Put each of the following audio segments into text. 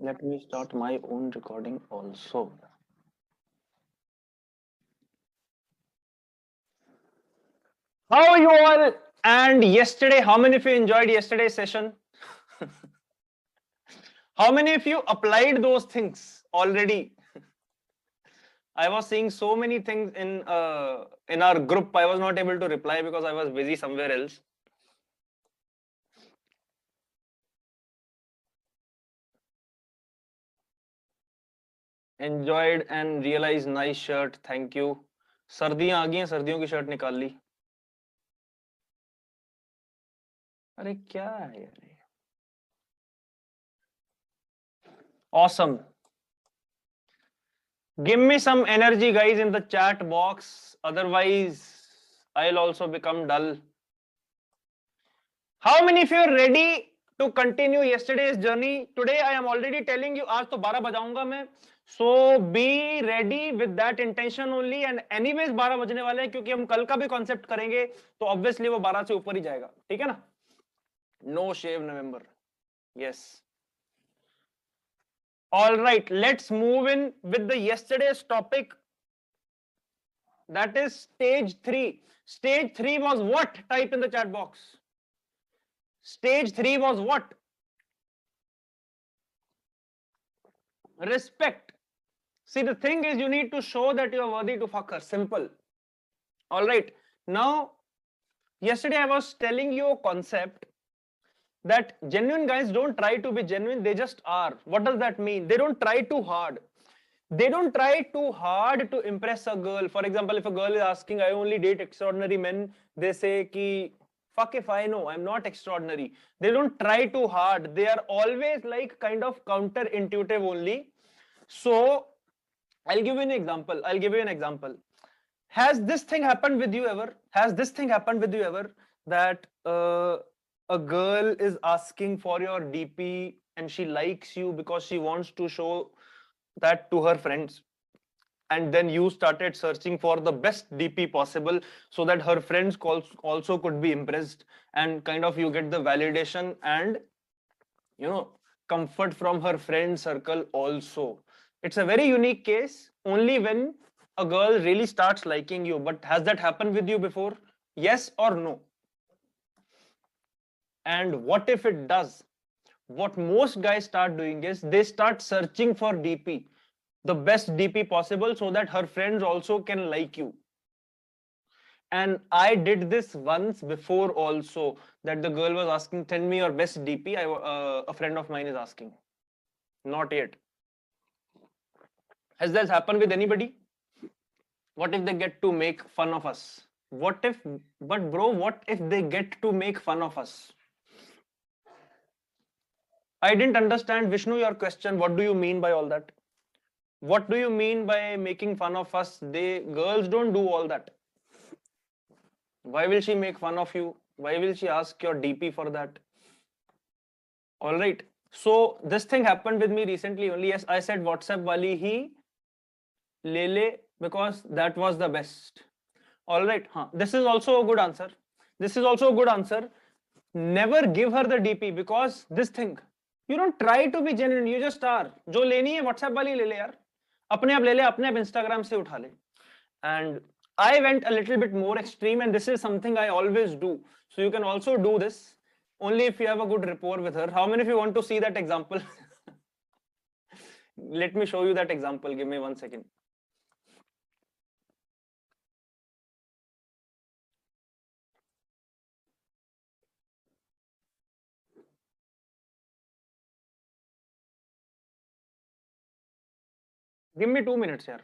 Let me start my own recording also. How are you all? And yesterday, how many of you enjoyed yesterday's session? How many of you applied those things already? I was seeing so many things in our group. I was not able to reply because I was busy somewhere else. Enjoyed and realized nice shirt. Thank you. सर्दियां आ गई हैं, सर्दियों की shirt निकाल ली. अरे क्या है यार? Awesome. Give me some energy, guys, in the chat box. Otherwise, I'll also become dull. How many of you are ready to continue yesterday's journey? Today, I am already telling you, आज तो 12 बजाऊंगा मैं. So be ready with that intention only. And anyways 12 बजने वाले हैं क्योंकि हम कल का भी कॉन्सेप्ट करेंगे, तो obviously वो 12 से ऊपर ही जाएगा. ठीक है ना? No shave November. Yes. All right, let's move in with the yesterday's topic. That is stage 3. Stage 3 was what? Type in the chat box. Stage 3 was what? Respect. See, the thing is, you need to show that you are worthy to fuck her. Simple. All right. Now, yesterday I was telling you a concept that genuine guys don't try to be genuine, they just are. What does that mean? They don't try too hard. They don't try too hard to impress a girl. For example, if a girl is asking, I only date extraordinary men, they say ki, fuck if I know, I'm not extraordinary. They don't try too hard. They are always like kind of counterintuitive only. So I'll give you an example. Has this thing happened with you ever? That a girl is asking for your DP and she likes you because she wants to show that to her friends, and then you started searching for the best DP possible so that her friends also could be impressed, and kind of you get the validation and comfort from her friend circle also. It's a very unique case only when a girl really starts liking you. But has that happened with you before? Yes or no? And what if it does? What most guys start doing is they start searching for DP, the best DP possible, so that her friends also can like you. And I did this once before also, that the girl was asking, send me your best DP. A friend of mine is asking. Not yet. Has this happened with anybody? What if they get to make fun of us? What if they get to make fun of us? I didn't understand, Vishnu, your question. What do you mean by all that? What do you mean by making fun of us? Girls don't do all that. Why will she make fun of you? Why will she ask your DP for that? All right. So this thing happened with me recently only. Yes, I said WhatsApp wali hi lele because that was the best. All right. This is also a good answer. Never give her the DP because this thing, you don't try to be genuine, you just are. जो लेनी है WhatsApp वाली ले ले यार, अपने आप ले ले, अपने आप Instagram से उठा ले. And I went a little bit more extreme, and this is something I always do. So you can also do this only if you have a good rapport with her. How many of you want to see that example? Let me show you that example. Give me 1 second. Give me 2 minutes here.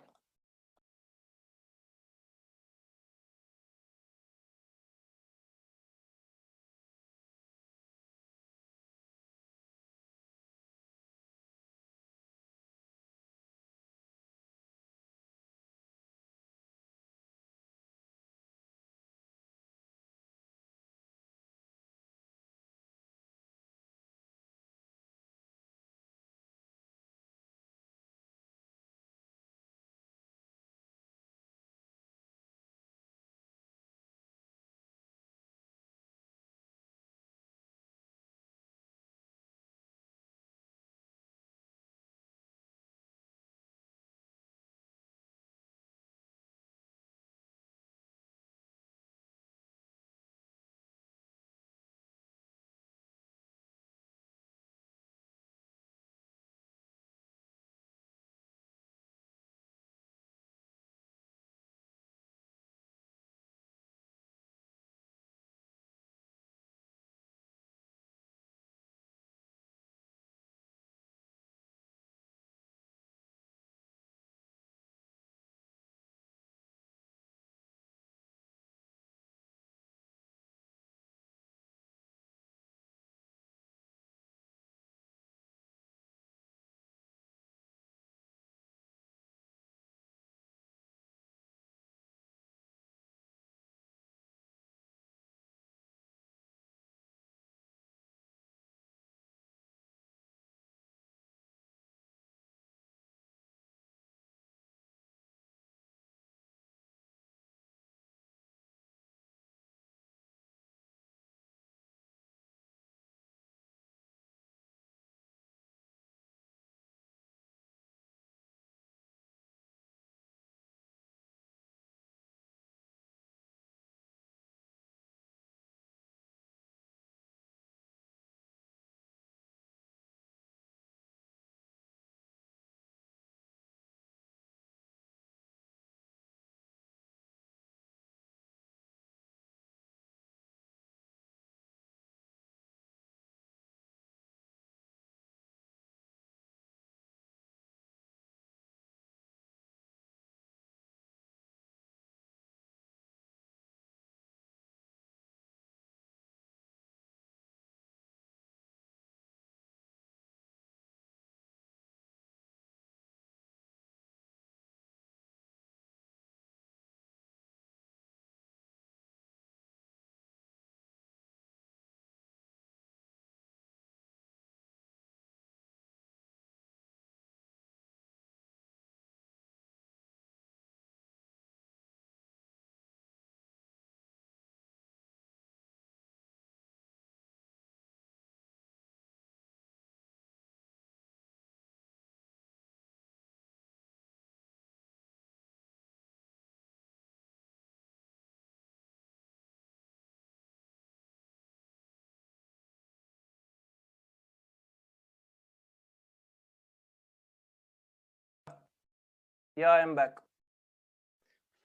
Yeah, I am back.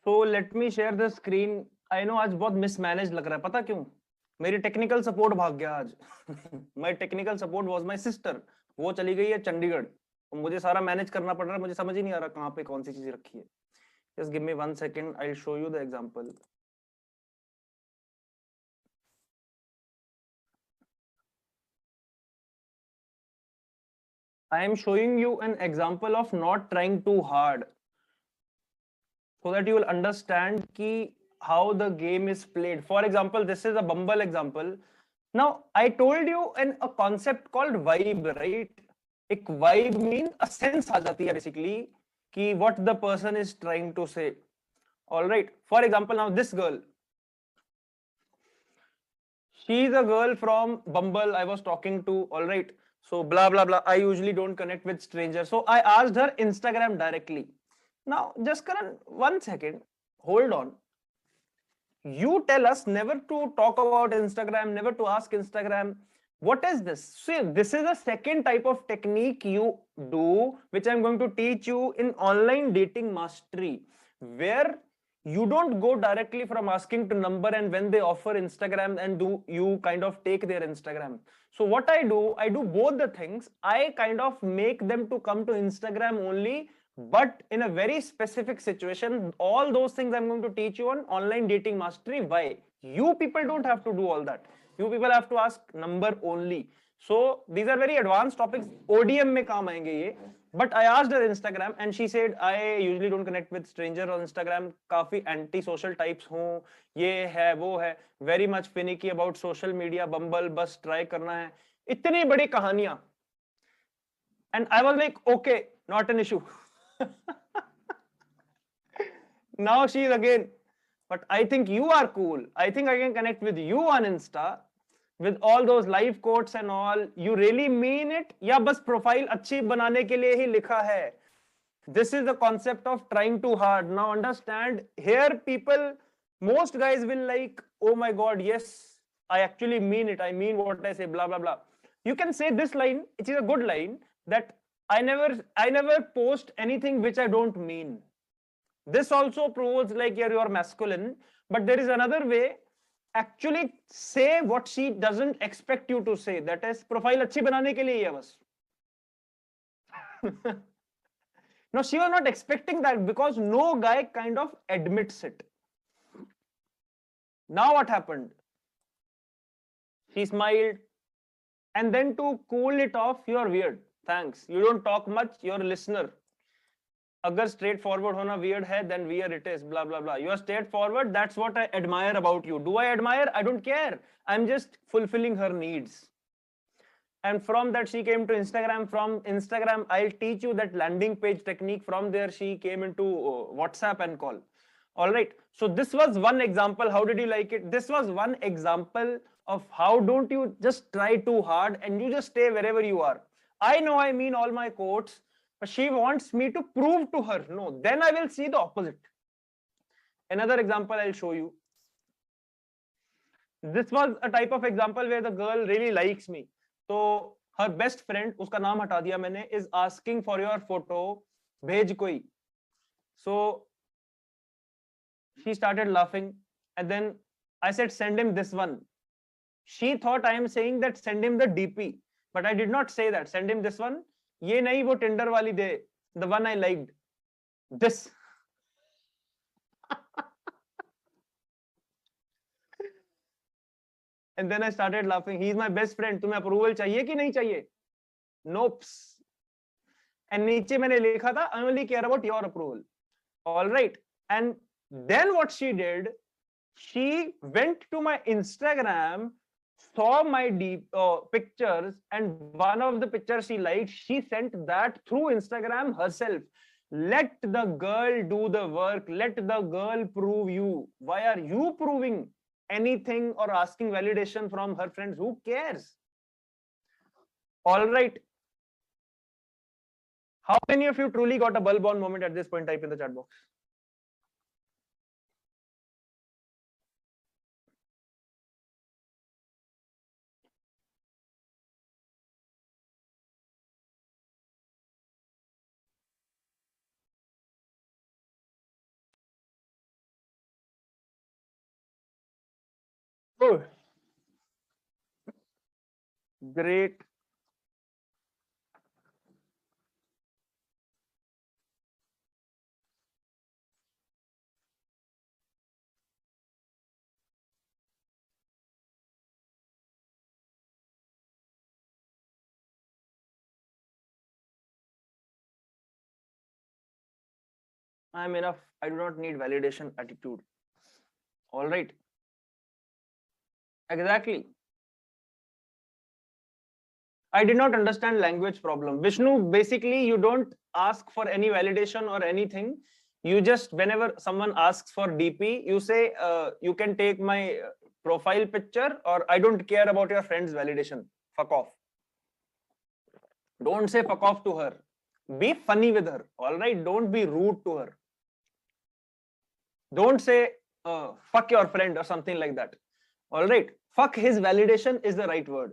So let me share the screen. I know आज बहुत mismanaged लग रहा है, पता क्यों? मेरी technical support भाग गया आज. My technical support was my sister. वो चली गई है चंडीगढ़. तो मुझे सारा मैनेज करना पड़ रहा है. मुझे समझ ही नहीं आ रहा कहाँ पे कौन सी चीज रखी है. Just give me 1 second. I'll show you the example. I am showing you an example of not trying too hard, so that you will understand ki how the game is played. For example, this is a Bumble example. Now, I told you a concept called vibe, right? एक vibe mean a sense आ जाती है basically कि what the person is trying to say. All right. For example, now this girl, she's a girl from Bumble I was talking to. All right. So blah blah blah. I usually don't connect with strangers. So I asked her Instagram directly. Now, just Karan, 1 second. Hold on. You tell us never to talk about Instagram, never to ask Instagram. What is this? See, this is a second type of technique you do, which I'm going to teach you in online dating mastery, where you don't go directly from asking to number, and when they offer Instagram and do you kind of take their Instagram. So what I do both the things. I kind of make them to come to Instagram only, but in a very specific situation. All those things I'm going to teach you on online dating mastery. Why? You people don't have to do all that. You people have to ask number only. So these are very advanced topics. ODM में काम आएंगे ये. But I asked her Instagram and she said I usually don't connect with stranger on Instagram. काफी anti social types हूँ. ये है वो है. Very much finicky about social media. Bumble बस try करना है. इतनी बड़ी कहानियां. And I was like, okay, not an issue. Now she's again, but I think you are cool. I think I can connect with you on Insta with all those live quotes and all. You really mean it? या बस profile अच्छी बनाने के लिए ही लिखा है? This is the concept of trying too hard. Now understand, here people, most guys will like, oh my god, yes, I actually mean it. I mean what I say, blah blah blah. You can say this line, it is a good line, that I never post anything which I don't mean. This also proves like you're masculine, but there is another way. Actually say what she doesn't expect you to say. That is, profile अच्छी बनाने के लिए ही है बस. No, she was not expecting that because no guy kind of admits it. Now what happened? She smiled, and then to cool it off, you're weird. Thanks. You don't talk much, you're a listener. अगर straight forward होना weird है then wear it is blah blah blah. You are straight forward. That's what I admire about you. Do I admire? I don't care. I'm just fulfilling her needs. And from that she came to Instagram. From Instagram I'll teach you that landing page technique. From there she came into WhatsApp and call. All right, so this was one example. How did you like it? This was one example of how don't you just try too hard and you just stay wherever you are. I know I mean all my quotes, but she wants me to prove to her. No, then I will see the opposite. Another example I'll show you. This was a type of example where the girl really likes me. So her best friend, उसका नाम हटा दिया मैंने, is asking for your photo. भेज कोई. So she started laughing, and then I said, send him this one. She thought I am saying that send him the DP, but I did not say that. Send him this one. ये नहीं वो Tinder वाली दे. The one I liked. This. And then I started laughing. He is my best friend. तुम्हें approval चाहिए कि नहीं चाहिए? Nope. And नीचे मैंने लिखा था, I only care about your approval. All right. And then what she did, she went to my Instagram, saw my deep pictures, and one of the pictures she liked, she sent that through Instagram herself. Let the girl do the work. Let the girl prove you. Why are you proving anything or asking validation from her friends? Who cares? All right. How many of you truly got a bulb on moment at this point? Type in the chat box. Oh, great. I'm enough. I do not need validation attitude. All right. Exactly. I did not understand language problem. Vishnu, basically, you don't ask for any validation or anything. You just, whenever someone asks for DP, you say, you can take my profile picture, or I don't care about your friend's validation. Fuck off. Don't say fuck off to her. Be funny with her. All right. Don't be rude to her. Don't say fuck your friend or something like that. All right. Fuck his validation is the right word.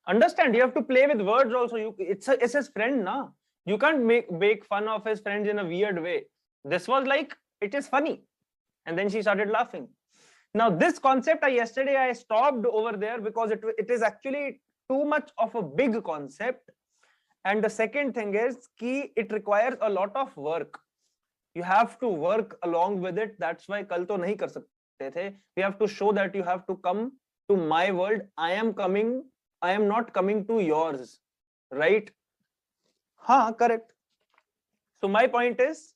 Understand, you have to play with words also. It's his friend, na. You can't make fun of his friends in a weird way. This was like, it is funny. And then she started laughing. Now, this concept yesterday I stopped over there because it is actually too much of a big concept. And the second thing is ki it requires a lot of work. You have to work along with it. That's why kal to nahi kar sakte the. We have to show that you have to come to my world. I am not coming to yours, right? Ha, correct. So my point is,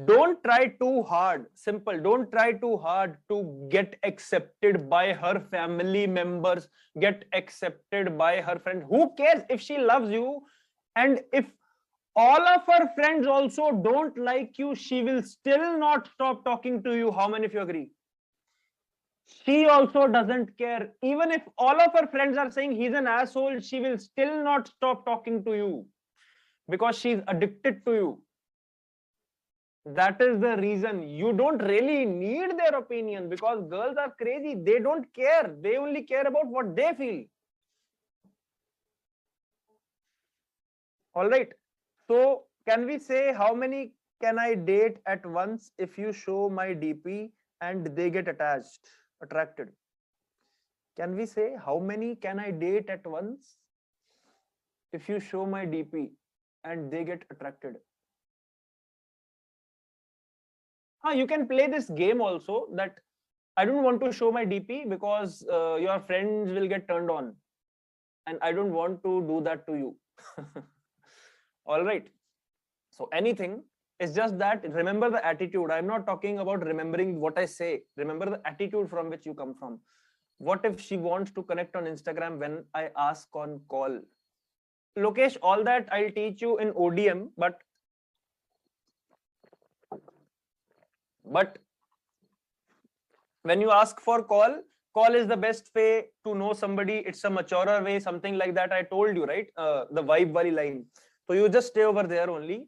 don't try too hard. Simple. Don't try too hard to get accepted by her family members, get accepted by her friend. Who cares if she loves you? And if all of her friends also don't like you, she will still not stop talking to you. How many of you agree? She also doesn't care. Even if all of her friends are saying he's an asshole, she will still not stop talking to you because she's addicted to you. That is the reason. You don't really need their opinion because girls are crazy. They don't care. They only care about what they feel. All right. So can we say how many can I date at once if you show my DP and they get attracted? Can we say how many can I date at once if you show my DP and they get attracted? You can play this game also that I don't want to show my DP because your friends will get turned on and I don't want to do that to you. All right. So anything is just that. Remember the attitude. I'm not talking about remembering what I say. Remember the attitude from which you come from. What if she wants to connect on Instagram when I ask on call? Lokesh, all that I'll teach you in ODM, but when you ask for call is the best way to know somebody. It's a maturer way, something like that. I told you, right? The vibe wali line. So you just stay over there only.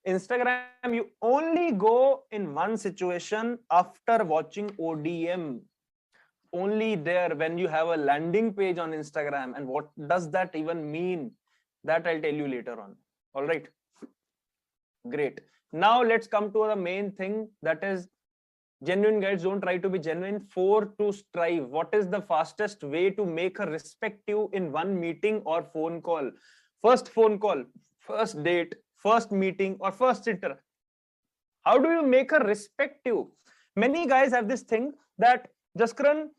Instagram, you only go in one situation after watching ODM. Only there when you have a landing page on Instagram. And what does that even mean? That I'll tell you later on. All right. Great. Now let's come to the main thing, that is genuine guys don't try to be genuine. 4 to strive. What is the fastest way to make her respect you in one meeting or phone call? First phone call, first date, first meeting or first inter. How do you make her respect you? Many guys have this thing that Jaskran,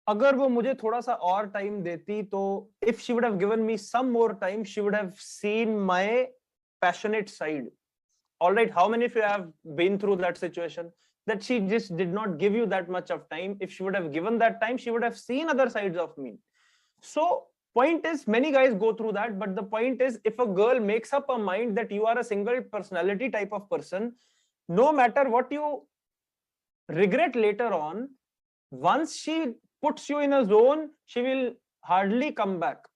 अगर वो मुझे थोड़ा सा और time देती तो if she would have given me some more time, she would have seen my passionate side. All right, how many of you have been through that situation? That she just did not give you that much of time. If she would have given that time, she would have seen other sides of me. So point is, many guys go through that, but the point is, if a girl makes up a mind that you are a single personality type of person, no matter what you regret later on, once she puts you in a zone, she will hardly come back.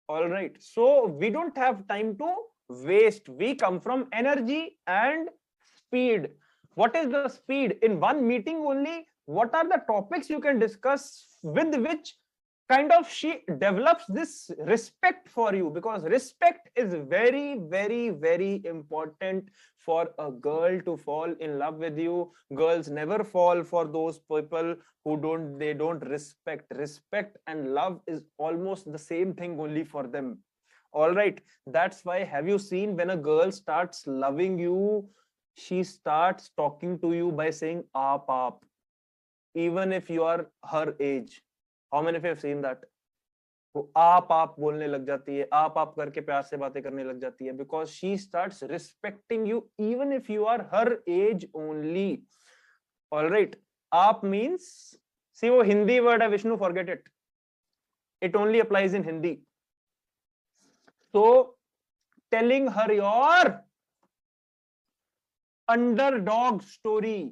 All right, so we don't have time to waste. We come from energy and speed. What is the speed? In one meeting only, what are the topics you can discuss with which kind of she develops this respect for you, because respect is very, very, very important for a girl to fall in love with you. Girls never fall for those people who don't respect. Respect and love is almost the same thing only for them. All right, that's why, have you seen, when a girl starts loving you, she starts talking to you by saying aap, even if you are her age. How many of you have seen that? वो आप बोलने लग जाती है, आप करके प्यार से बातें करने लग जाती है, because she starts respecting you even if you are her age only. All right, आप means, see, वो हिंदी word है Vishnu, forget it. It only applies in Hindi. So telling her your underdog story.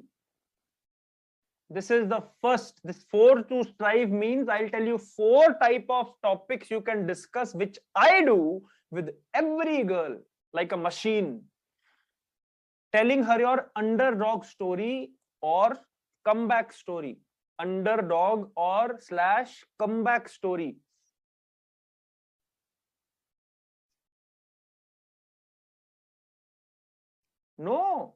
This is the first. This 4 to strive means I'll tell you 4 type of topics you can discuss, which I do with every girl like a machine. Telling her your underdog story or comeback story. Underdog or / comeback story. No,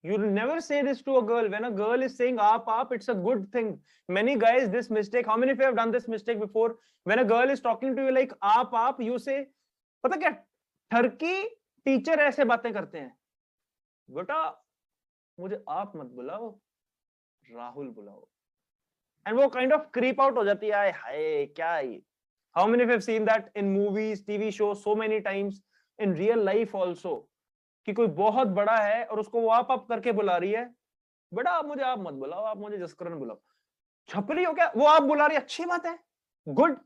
you'll never say this to a girl. When a girl is saying aap, it's a good thing. Many guys, this mistake, how many of you have done this mistake before? When a girl is talking to you like aap, you say, पता क्या, ठरकी teacher ऐसे बातें करते हैं, बेटा मुझे आप मत बुलाओ, राहुल बुलाओ. And वो kind of creep out हो जाती है, हाय क्या है. How many of you have seen that in movies, TV shows, so many times, in real life also, कि कोई बहुत बड़ा है और उसको वो आप करके बुला रही है, बेटा आप मुझे आप मत बुलाओ, आप मुझे जसकरण बुलाओ. छपरी हो क्या, वो आप बुला रही है, अच्छी बात है, good.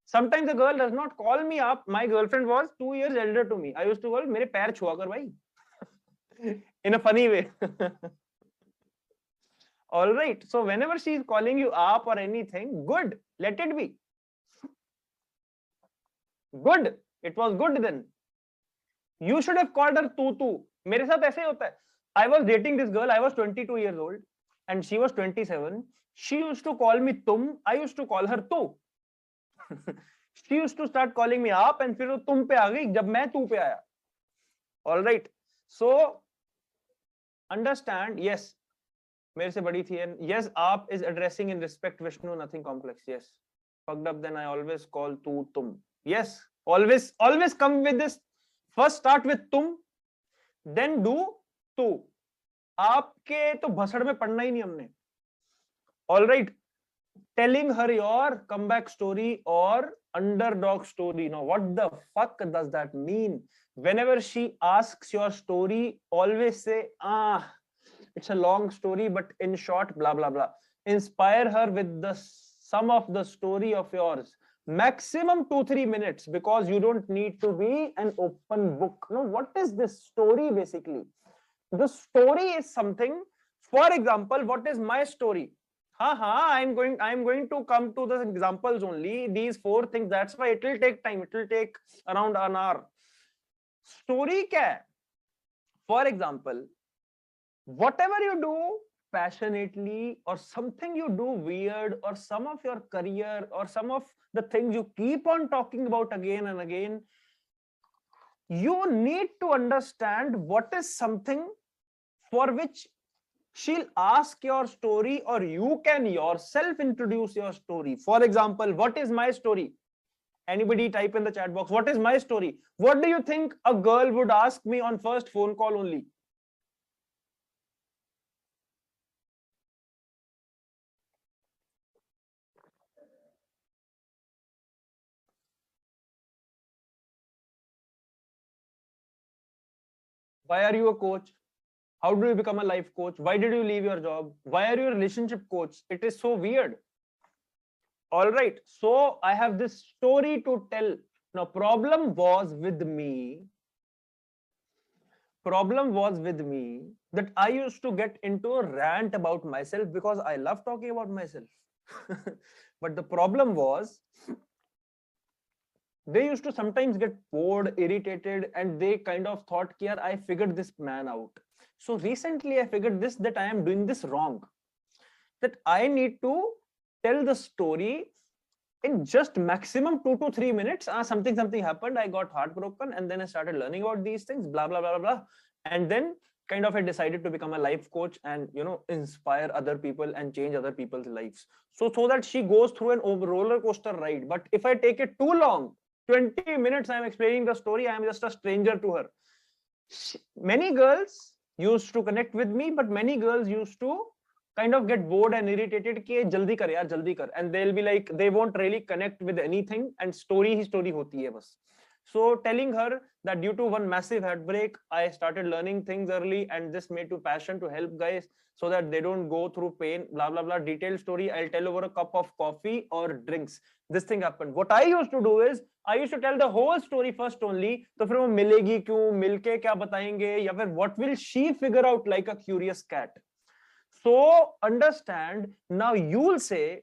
Sometimes the girl does not call me up. My girlfriend was 2 years elder to me. I used to call, मेरे पैर छुआ कर भाई, in a funny way. All right, so whenever she is calling you up or anything, good, let it be good. It was good then. You should have called her tu. मेरे साथ ऐसे होता है. I was dating this girl. I was 22 years old and she was 27. She used to call me tum. I used to call her tu. She used to start calling me up and फिर वो तुम पे आ गई जब मैं तू पे आया. All right. So understand. Yes, मेरे से बड़ी थी. And yes, आप is addressing in respect Vishnu, nothing complex. Yes, fucked up. Then I always call tu tum. Yes, always come with this. First start with तुम, then do तू. आपके तो भसड़ में पढ़ना ही नहीं हमने. All right, telling her your comeback story or underdog story. Now, what the fuck does that mean? Whenever she asks your story, always say, it's a long story, but in short, blah blah blah. Inspire her with the sum of the story of yours. Maximum 2-3 minutes, because you don't need to be an open book. No, what is this story basically? The story is something. For example, what is my story? I'm going to come to the examples only. These 4 things. That's why it will take time. It will take around an hour. Story क्या है? For example, whatever you do passionately, or something you do weird, or some of your career, or some of the things you keep on talking about again and again, you need to understand what is something for which she'll ask your story, or you can yourself introduce your story. For example, what is my story? Anybody type in the chat box, what is my story? What do you think a girl would ask me on first phone call only? Why are you a coach? How do you become a life coach? Why did you leave your job? Why are you a relationship coach? It is so weird. All right, so I have this story to tell. Now, problem was with me that I used to get into a rant about myself because I love talking about myself. But the problem was, they used to sometimes get bored, irritated, and they kind of thought, "Yaar, I figured this man out." So recently I figured this, that I am doing this wrong. That I need to tell the story in just maximum 2 to 3 minutes, something happened. I got heartbroken, and then I started learning about these things, blah blah blah blah blah. And then kind of I decided to become a life coach and inspire other people and change other people's lives. So that she goes through an roller coaster ride. But if I take it too long, 20 minutes I'm explaining the story, I am just a stranger to her. Many girls used to connect with me, but many girls used to kind of get bored and irritated कि जल्दी कर यार जल्दी कर, and they'll be like they won't really connect with anything and story he story होती है बस. So telling her that due to one massive heartbreak, I started learning things early, and this made to passion to help guys so that they don't go through pain, blah blah blah. Detailed story I'll tell over a cup of coffee or drinks. This thing happened. What I used to do is I used to tell the whole story first only. तो फिर वो मिलेगी क्यों, मिलके क्या बताएंगे, या फिर what will she figure out like a curious cat. So understand now. You'll say,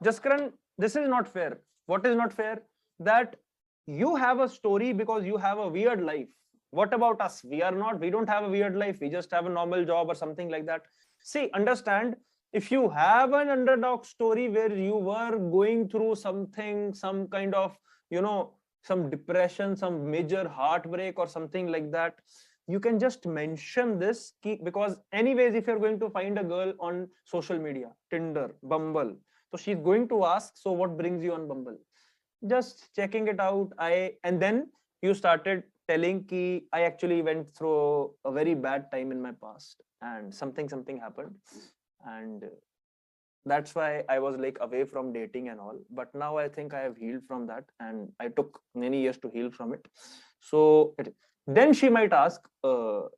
Jaskaran, this is not fair. What is not fair? That you have a story because you have a weird life. What about us? We don't have a weird life. We just have a normal job or something like that. See, understand, if you have an underdog story where you were going through something, some kind of, some depression, some major heartbreak or something like that, you can just mention this because anyways, if you're going to find a girl on social media, Tinder, Bumble, so she's going to ask, so what brings you on Bumble? Just checking it out. And then you started telling ki I actually went through a very bad time in my past and something happened, and that's why I was like away from dating and all. But now I think I have healed from that, and I took many years to heal from it. So then she might ask,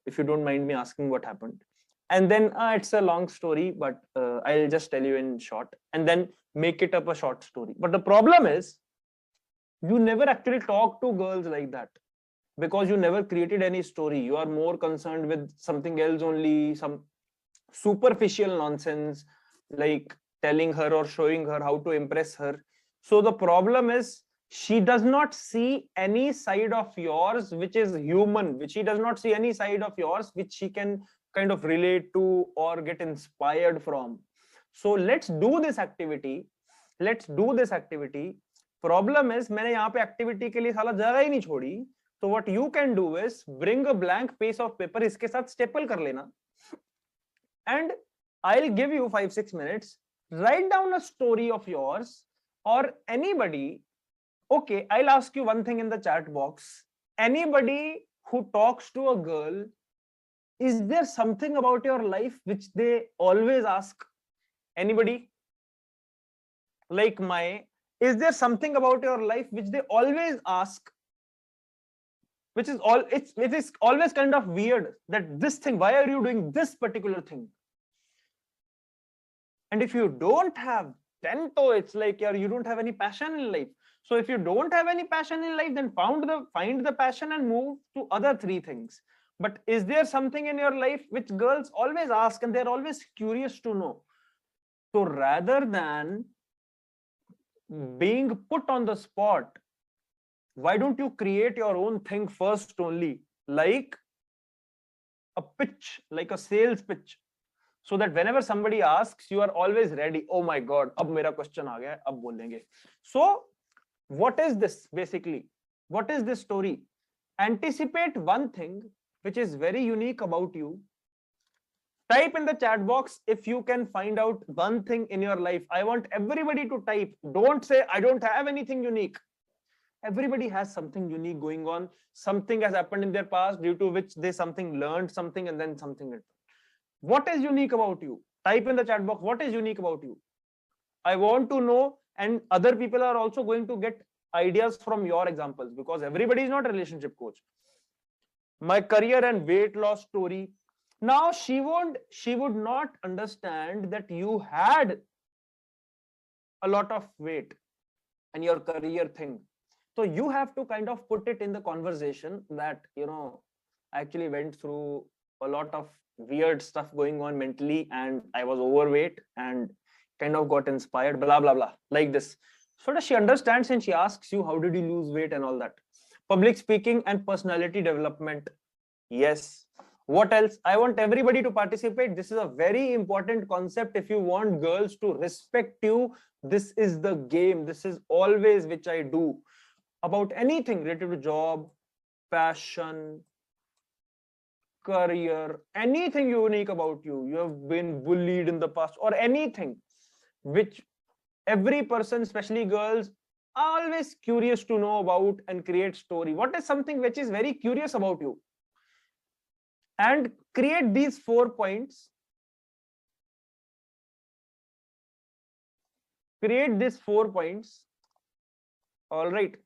if you don't mind me asking what happened. And then it's a long story, but I'll just tell you in short, and then make it up a short story. But the problem is, you never actually talk to girls like that because you never created any story. You are more concerned with something else only, some superficial nonsense, like telling her or showing her how to impress her. So the problem is, she does not see any side of yours which is human, which she does not see any side of yours which she can kind of relate to or get inspired from. So let's do this activity. Problem is, मैंने यहाँ पे activity के लिए साला जगह ही नहीं छोड़ी. So what you can do is bring a blank piece of paper, इसके साथ staple कर लेना, and I'll give you 5-6 minutes. Write down a story of yours or anybody. Okay, I'll ask you one thing in the chat box. Anybody who talks to a girl, is there something about your life which they always ask? Anybody? Like is there something about your life which they always ask? Which is it is always kind of weird that this thing, why are you doing this particular thing? And if you don't have, then it's like you don't have any passion in life. So if you don't have any passion in life, then find the passion and move to other 3 things. But is there something in your life which girls always ask and they're always curious to know? So rather than being put on the spot, why don't you create your own thing first only, like a pitch, like a sales pitch, so that whenever somebody asks, you are always ready. Oh my God, ab mera question aa gaya, ab bolenge. So what is this basically? What is this story? Anticipate one thing which is very unique about you. Type in the chat box if you can find out one thing in your life. I want everybody to type. Don't say I don't have anything unique. Everybody has something unique going on. Something has happened in their past due to which they learned something, and then something. What is unique about you? Type in the chat box, what is unique about you? I want to know, and other people are also going to get ideas from your examples, because everybody is not a relationship coach. My career and weight loss story. Now she would not understand that you had a lot of weight and your career thing. So you have to kind of put it in the conversation that, I actually went through a lot of weird stuff going on mentally, and I was overweight and kind of got inspired, blah, blah, blah, like this. So that she understands and she asks you, how did you lose weight and all that. Public speaking and personality development. Yes. What else? I want everybody to participate. This is a very important concept. If you want girls to respect you, this is the game. This is always which I do about anything related to job, passion, career, anything unique about you. You have been bullied in the past or anything which every person, especially girls, are always curious to know about and create story. What is something which is very curious about you? And create these 4 points. Create these 4 points. All right.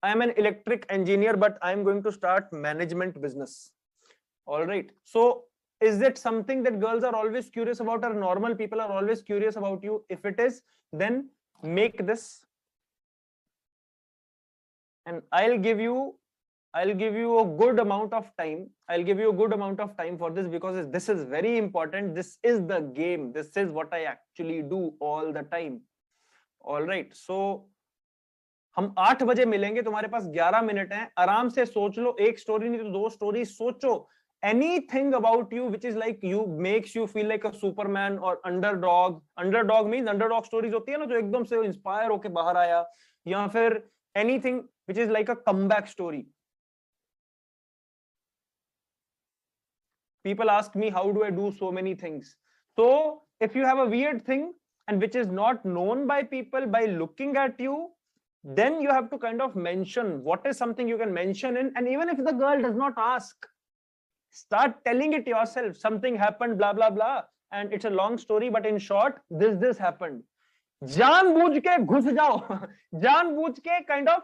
I am an electric engineer, but I am going to start management business. All right. So is it something that girls are always curious about, or normal people are always curious about you? If it is, then make this. And I'll give you a good amount of time. I'll give you a good amount of time for this, because this is very important. This is the game. This is what I actually do all the time. All right. So हम 8 बजे मिलेंगे. तुम्हारे पास 11 minute हैं. आराम से सोच लो. एक story नहीं तो 2 स्टोरी सोचो. Anything about you which is like you, makes you feel like a superman or underdog. Underdog means underdog stories होती है ना, जो एकदम से इंस्पायर होके बाहर आया, या फिर anything which is like a comeback story. People ask me, how do I do so many things? So if you have a weird thing and which is not known by people by looking at you, then you have to kind of mention what is something you can mention in. And even if the girl does not ask, start telling it yourself. Something happened, blah, blah, blah. And it's a long story, but in short, this happened. जानबूझ के घुस जाओ. जानबूझ के kind of,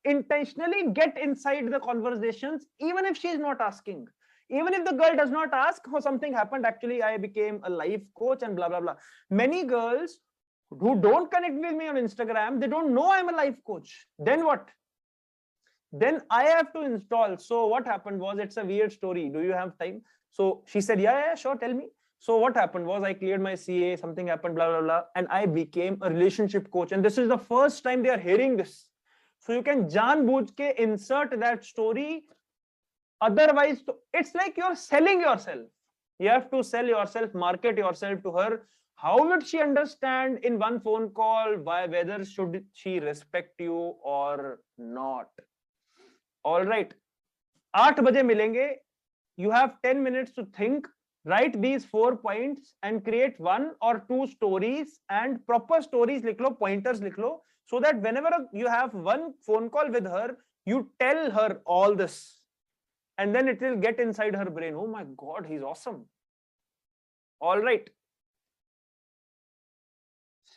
intentionally get inside the conversations, even if she is not asking. Even if the girl does not ask, how something happened, actually I became a life coach and blah, blah, blah. Many girls who don't connect with me on Instagram, they don't know I'm a life coach. Then what? Then I have to install. So what happened was, it's a weird story. Do you have time? So she said, yeah, sure, tell me. So what happened was, I cleared my CA, something happened, blah, blah, blah. And I became a relationship coach. And this is the first time they are hearing this. So you can janbujh ke insert that story. Otherwise, it's like you're selling yourself. You have to sell yourself, market yourself to her. How would she understand in one phone call whether should she respect you or not? All right. 8 baje milenge. You have 10 minutes to think. Write these 4 points and create 1 or 2 stories, and proper stories likh lo, pointers likh lo, so that whenever you have one phone call with her, you tell her all this. And then it will get inside her brain. Oh my God, he's awesome. All right.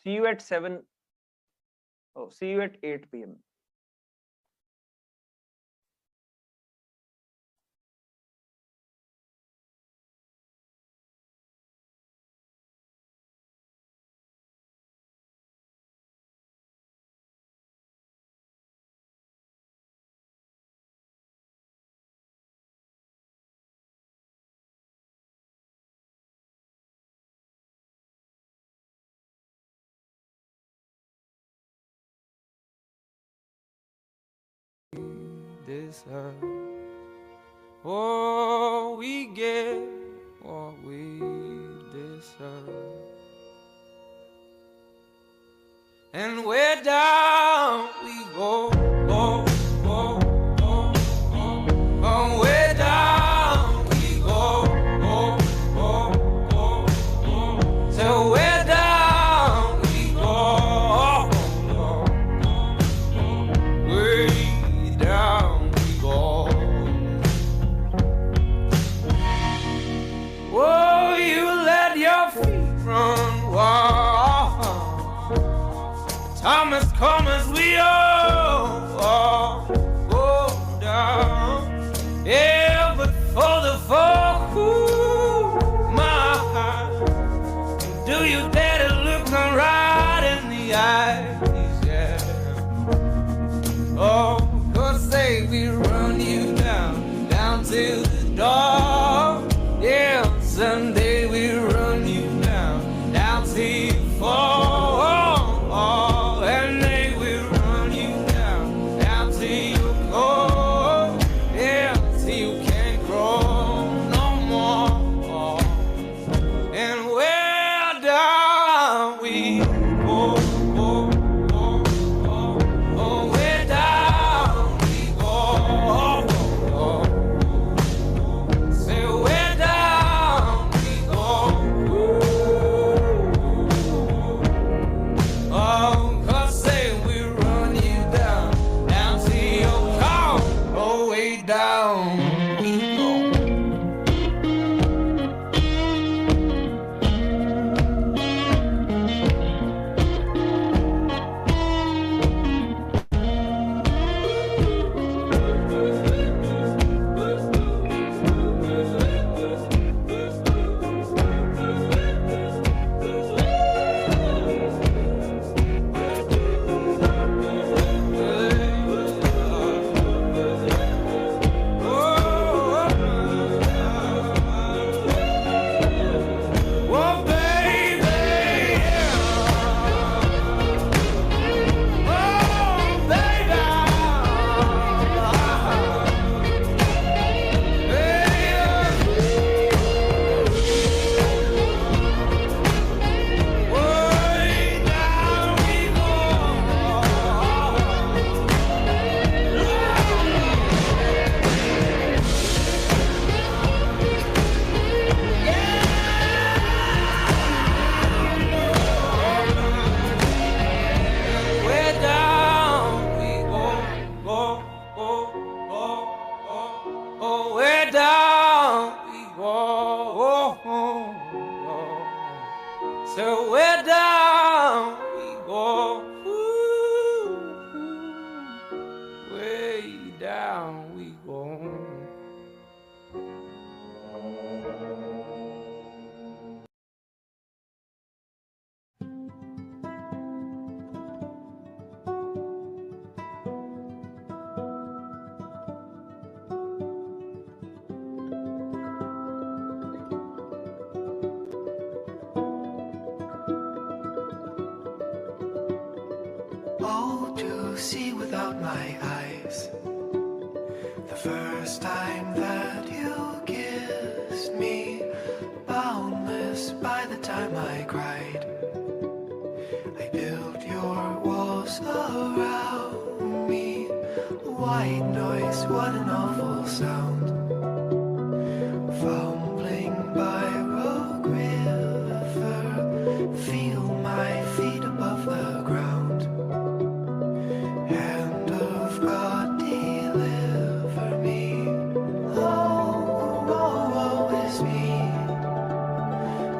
See you at 7. Oh, see you at 8 p.m. This earth, oh, we get what we deserve, and where down we go, oh, oh, oh, oh, oh, where down we go, oh, oh, oh, oh, so where down we go, oh, oh, oh, way down. Oh, you let your feet run wild. Time has come as down we go. Oh, baby, oh, baby, way down we go. Way down we go, go, go, go, go, go. Way down we go, oh, oh, oh. So way down we go, ooh, way down we go. Oh, to see without my eyes the first time that you kissed me, boundless by the time I cried. I built your walls around me, white noise, what an awful sound. Fumbling by Rogue River, feel my feet above the ground. Hand of God, deliver me. Oh, oh, oh, is me.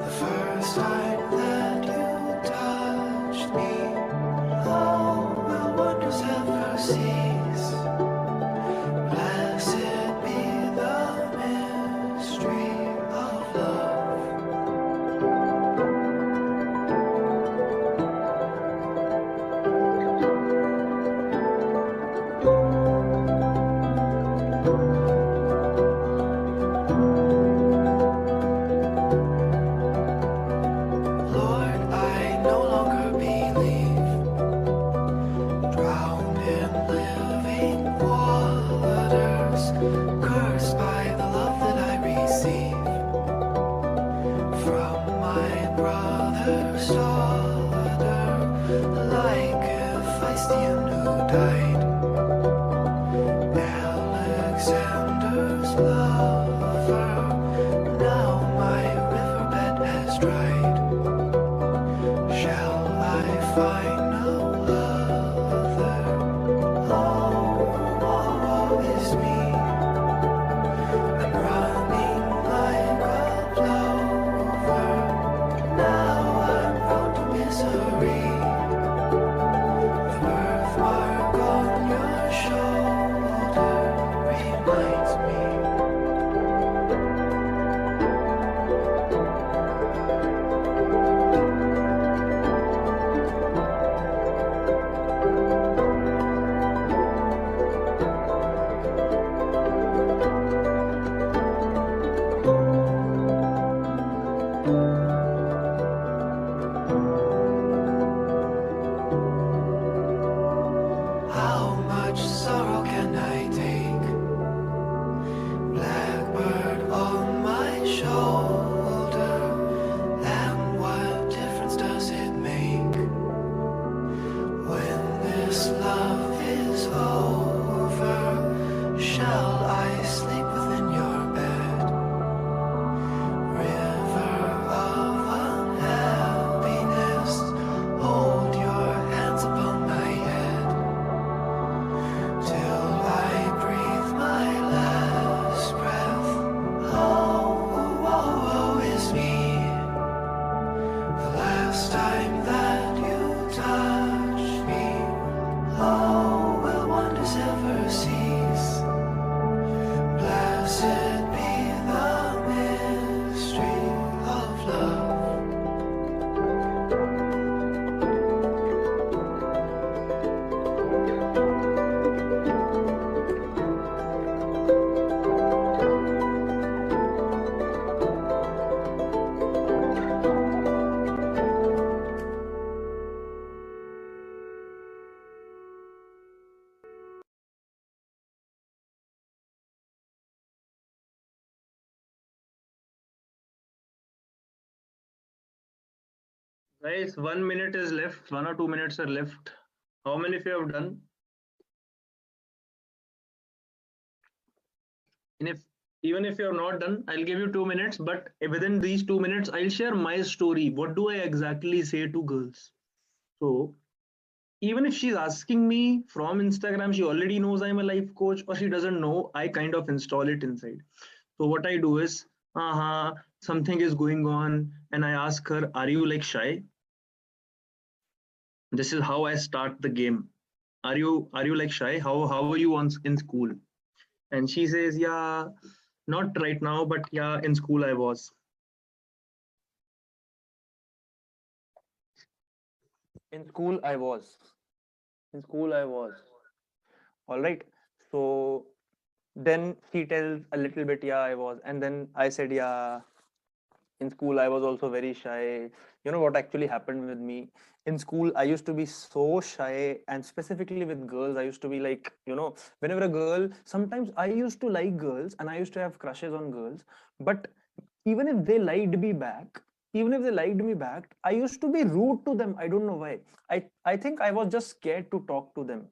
The first time that you touched me. Oh, will wonders ever cease? Blessed be the mystery of love. Lord, I no longer believe, drowned in living waters, cursed by the love that I receive from my brother's daughter, like Hephaestion who died, Alexander's lover. Now my riverbed has dried. Shall I find no other? Oh, oh, oh, is me. I'm running like a plover. Now I'm prone to misery. The birthmark on your shoulder reminds me. How much sorrow can I take? Blackbird on my shoulder, and what difference does it make when this love is over? Shall I sleep within your bed? River of unhappiness, hold your hands upon my head till I breathe my last. Guys, 1 minute is left. 1 or 2 minutes are left. How many of you have done? And if even if you have not done, I'll give you 2 minutes. But within these 2 minutes, I'll share my story. What do I exactly say to girls? So even if she's asking me from Instagram, she already knows I'm a life coach, or she doesn't know, I kind of install it inside. So what I do is, something is going on, and I ask her, "Are you like shy?" This is how I start the game. Are you like shy? How are you on in school? And she says, "Yeah, not right now, but yeah, in school I was." In school I was. In school I was. All right. So then she tells a little bit, yeah, I was. And then I said, yeah, in school I was also very shy. You know what actually happened with me? In school, I used to be so shy, and specifically with girls, I used to be like, whenever a girl, sometimes I used to like girls and I used to have crushes on girls. But even if they liked me back, even if they liked me back, I used to be rude to them. I don't know why. I think I was just scared to talk to them.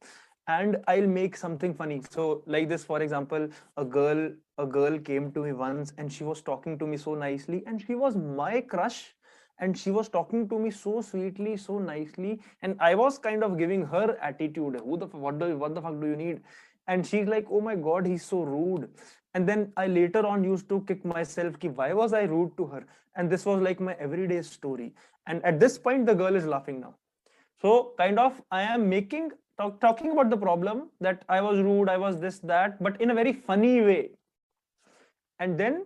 And I'll make something funny. So, like this, for example, a girl came to me once and she was talking to me so nicely, and she was my crush, and she was talking to me so sweetly, so nicely, and I was kind of giving her attitude. What the fuck do you need? And she's like, oh my god, he's so rude. And then I later on used to kick myself ki why was I rude to her? And this was like my everyday story. And at this point the girl is laughing now. So kind of I am talking about the problem that I was rude, I was this, that, but in a very funny way. And then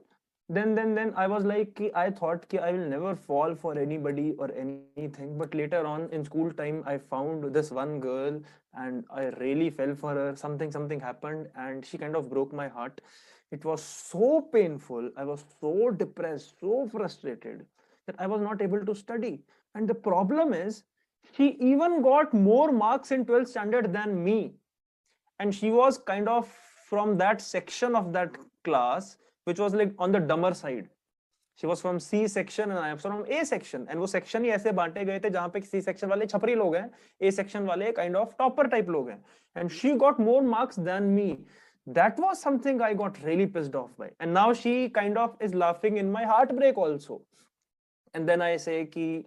I was like, I thought I will never fall for anybody or anything. But later on in school time, I found this one girl and I really fell for her. Something happened and she kind of broke my heart. It was so painful. I was so depressed, so frustrated that I was not able to study. And the problem is, she even got more marks in 12th standard than me. And she was kind of from that section of that class which was like on the dumber side. She was from C section and I am from A section. And वो section ही ऐसे बांटे गए थे जहां पे C section वाले छपरी लोग हैं, A section वाले kind of topper type लोग हैं. And she got more marks than me. That was something I got really pissed off by. And now she kind of is laughing in my heartbreak also. And then I say ki,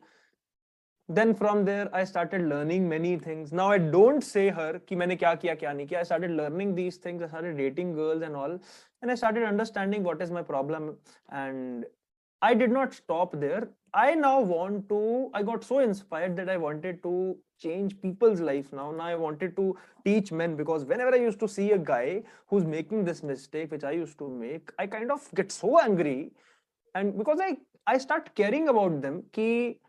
then from there I started learning many things. Now I don't say her ki maine kya kiya kya nahi kiya. I started learning these things. I started dating girls and all, and I started understanding what is my problem. And I did not stop there. I got so inspired that I wanted to change people's life. Now I wanted to teach men, because whenever I used to see a guy who's making this mistake which I used to make, I kind of get so angry. And because I start caring about them ki,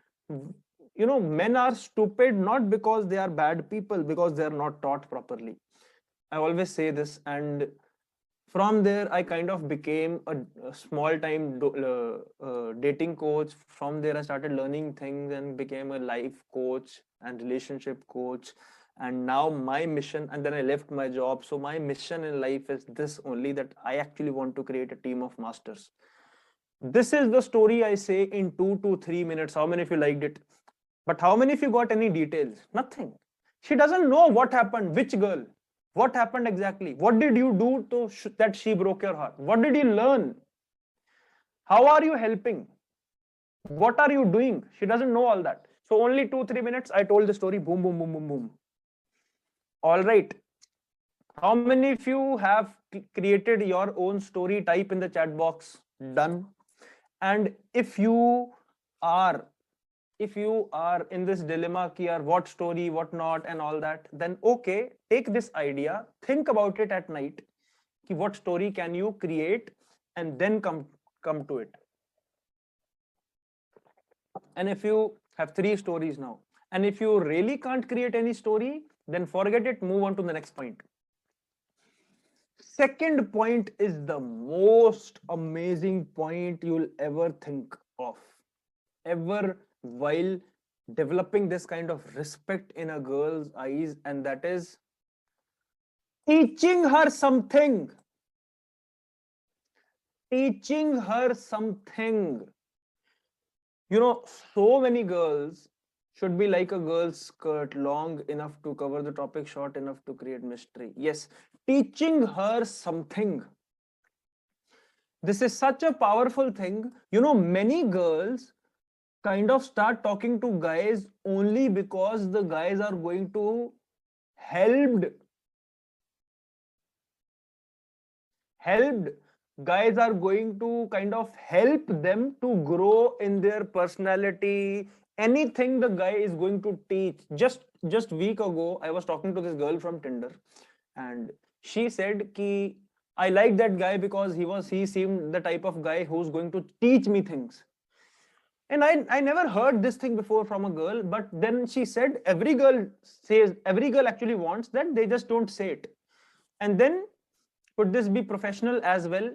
men are stupid not because they are bad people, because they are not taught properly. I always say this. And from there I kind of became a small time dating coach. From there I started learning things and became a life coach and relationship coach. And now my mission, and then I left my job, so my mission in life is this only, that I actually want to create a team of masters. This is the story I say in 2 to 3 minutes. How many of you liked it? But how many of you got any details? Nothing. She doesn't know what happened, which girl, what happened exactly. What did you do to that she broke your heart? What did you learn? How are you helping? What are you doing? She doesn't know all that. So only 2-3 minutes, I told the story. Boom, boom, boom, boom, boom. All right. How many of you have created your own story? Type in the chat box. Done. And if you are in this dilemma ki yaar, what story, what not, and all that, then okay, take this idea, think about it at night ki what story can you create, and then come to it. And if you have 3 stories now, and if you really can't create any story, then forget it, move on to the next point. Second point is the most amazing point you'll ever think of, ever, while developing this kind of respect in a girl's eyes, and that is teaching her something. Teaching her something. So many girls should be like a girl's skirt, long enough to cover the topic, short enough to create mystery. Yes, teaching her something. This is such a powerful thing. You know, many girls kind of start talking to guys only because the guys are going to helped helped guys are going to kind of help them to grow in their personality. Anything the guy is going to teach. Just week ago I was talking to this girl from Tinder, and she said ki I like that guy because he seemed the type of guy who's going to teach me things. And I never heard this thing before from a girl, but then she said every girl actually wants that, they just don't say it. And then, could this be professional as well?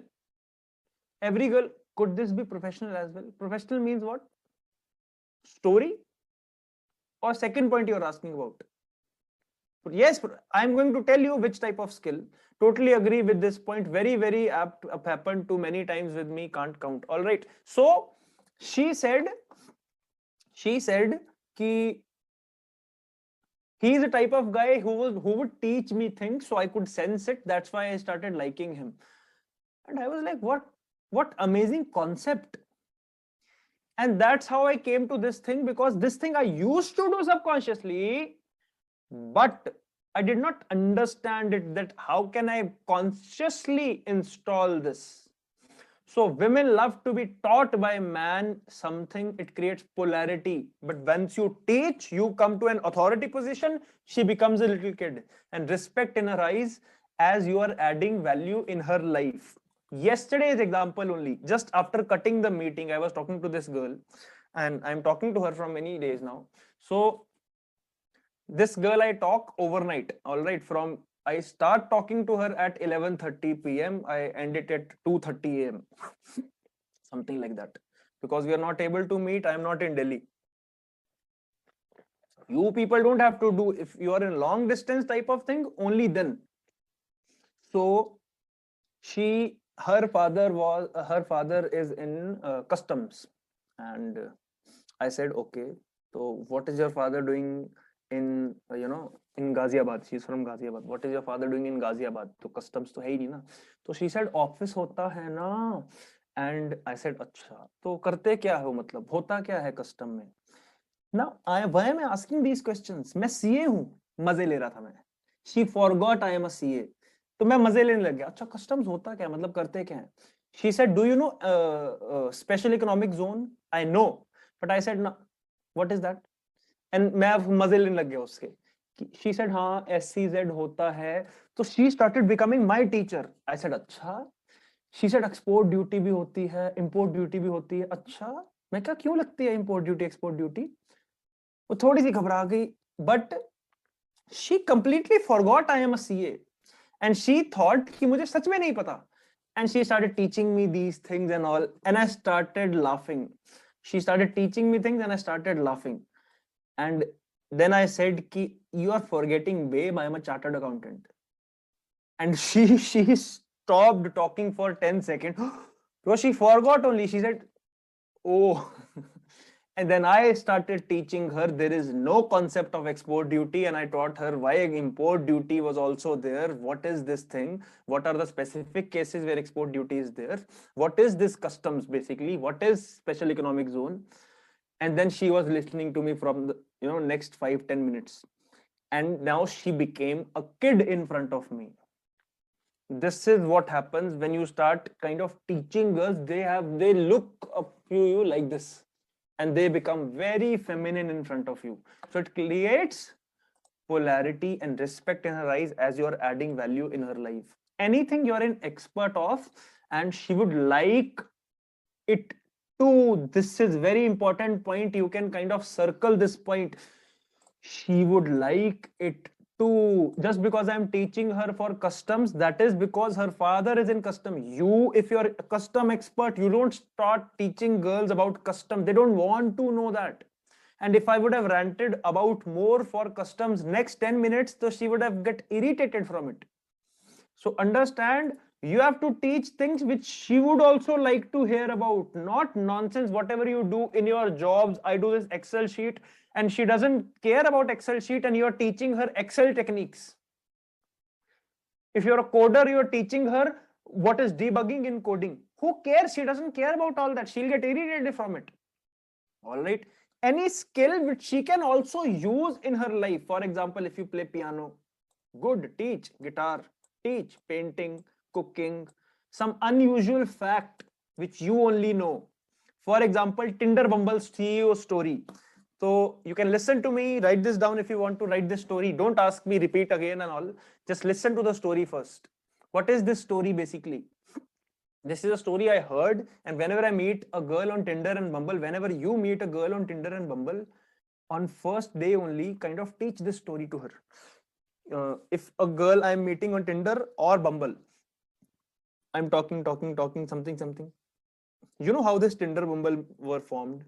Every girl, could this be professional as well? Professional means what? Story? Or second point you're asking about? But yes, I'm going to tell you which type of skill. Totally agree with this point. Very, very apt, happened to many times with me, can't count. All right. So she said ki he's the type of guy who would teach me things, so I could sense it. That's why I started liking him. And I was like, what amazing concept. And that's how I came to this thing, because this thing I used to do subconsciously, but I did not understand it, that how can I consciously install this. So women love to be taught by man something, it creates polarity. But once you teach, you come to an authority position, she becomes a little kid. And respect in her eyes as you are adding value in her life. Yesterday's example only, just after cutting the meeting, I was talking to this girl, and I'm talking to her from many days now. So this girl I talk overnight, all right, from I start talking to her at 11:30 p.m. I end it at 2:30 a.m. something like that, because we are not able to meet. I am not in Delhi. You people don't have to do, if you are in long distance type of thing, only then. So her father is in customs, and I said, okay, so what is your father doing in in Ghaziabad? She's from Ghaziabad. What is your father doing in Ghaziabad? So customs to hai nahi na. So she said office hota hai na. And I said अच्छा, तो करते क्या हो, मतलब होता क्या है custom में? Now why am I asking these questions? मैं CA हूँ, मजे ले रहा था मैं. She forgot I am a CA. तो मैं मजे लेने लग गया. अच्छा customs होता क्या है, मतलब करते क्या है? She said, do you know special economic zone? I know, but I said no. What is that? And मैं मजे लेने लग गया उसके. She said हाँ SCZ होता है. तो she started becoming my teacher. I said अच्छा. She said export duty भी होती है, import duty भी होती है. अच्छा, मैं क्या, क्यों लगती है import duty, export duty? वो थोड़ी सी घबरा गई. But she completely forgot I am a CA, and she thought कि मुझे सच में नहीं पता. And she started teaching me these things and all, and I started laughing. She started teaching me things and I started laughing. And then I said ki you are forgetting, babe, I am a chartered accountant. And she stopped talking for 10 seconds because she forgot only. She said, oh. And then I started teaching her there is no concept of export duty, and I taught her why import duty was also there. What is this thing? What are the specific cases where export duty is there? What is this customs basically? What is special economic zone? And then she was listening to me from the next 5-10 minutes. And now she became a kid in front of me. This is what happens when you start kind of teaching girls. They look up to you like this, and they become very feminine in front of you. So it creates polarity and respect in her eyes as you are adding value in her life. Anything you're an expert of and she would like it too. This is very important point. You can kind of circle this point. She would like it too. Just because I'm teaching her for customs, that is because her father is in custom. If you're a custom expert, you don't start teaching girls about custom. They don't want to know that. And if I would have ranted about more for customs next 10 minutes, so she would have get irritated from it. So understand, You have to teach things which she would also like to hear about, not nonsense. Whatever you do in your jobs, I do this Excel sheet, and she doesn't care about Excel sheet, and you're teaching her Excel techniques. If you're a coder, you're teaching her what is debugging in coding. Who cares? She doesn't care about all that. She'll get irritated from it. All right. Any skill which she can also use in her life. For example, if you play piano, good, teach. Guitar, teach. Painting, cooking, some unusual fact which you only know. For example, Tinder Bumble's CEO story. So you can listen to me, write this down if you want to write this story. Don't ask me, repeat again and all. Just listen to the story first. What is this story basically? This is a story I heard, and whenever I meet a girl on Tinder and Bumble, whenever you meet a girl on Tinder and Bumble, on first day only, kind of teach this story to her. If a girl I'm meeting on Tinder or Bumble, I'm talking, something. You know how this Tinder Bumble were formed?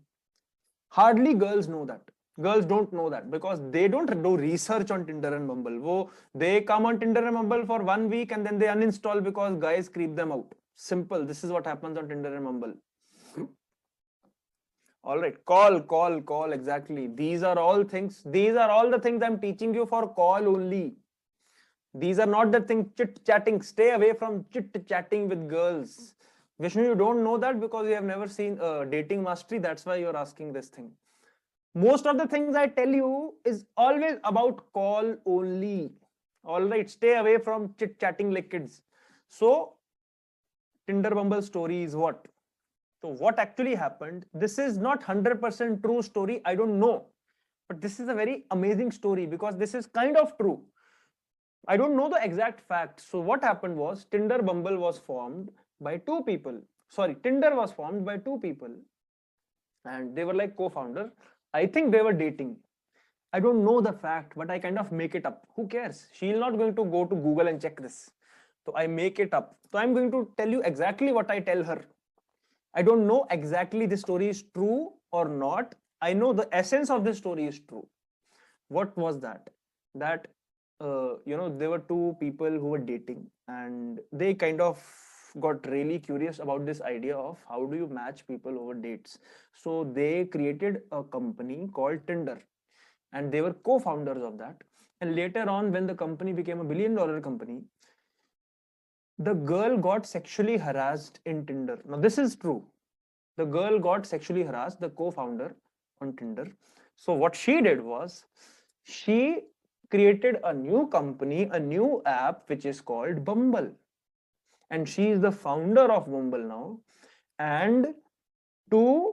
Hardly girls know that. Girls don't know that because they don't do research on Tinder and Bumble. They come on Tinder and Bumble for 1 week and then they uninstall because guys creep them out. Simple. This is what happens on Tinder and Bumble. All right. Call. Exactly. These are all things. These are all the things I'm teaching you for call only. These are not the things chit-chatting. Stay away from chit-chatting with girls. Vishnu, you don't know that because you have never seen Dating Mastery. That's why you're asking this thing. Most of the things I tell you is always about call only. All right. Stay away from chit-chatting like kids. So, Tinder Bumble story is what? So what actually happened? This is not 100% true story. I don't know. But this is a very amazing story because this is kind of true. I don't know the exact facts. So what happened was Tinder Bumble was formed by two people. Sorry, Tinder was formed by two people. And they were like co-founder. I think they were dating. I don't know the fact, but I kind of make it up. Who cares? She's not going to go to Google and check this. So I make it up. So I'm going to tell you exactly what I tell her. I don't know exactly the story is true or not. I know the essence of the story is true. What was that? That, there were two people who were dating and they kind of got really curious about this idea of how do you match people over dates. So they created a company called Tinder and they were co-founders of that. And later on, when the company became a $1 billion company, the girl got sexually harassed in Tinder. Now, this is true. The girl got sexually harassed, the co-founder on Tinder. So what she did was, she created a new company, a new app, which is called Bumble. And she is the founder of Bumble now. And to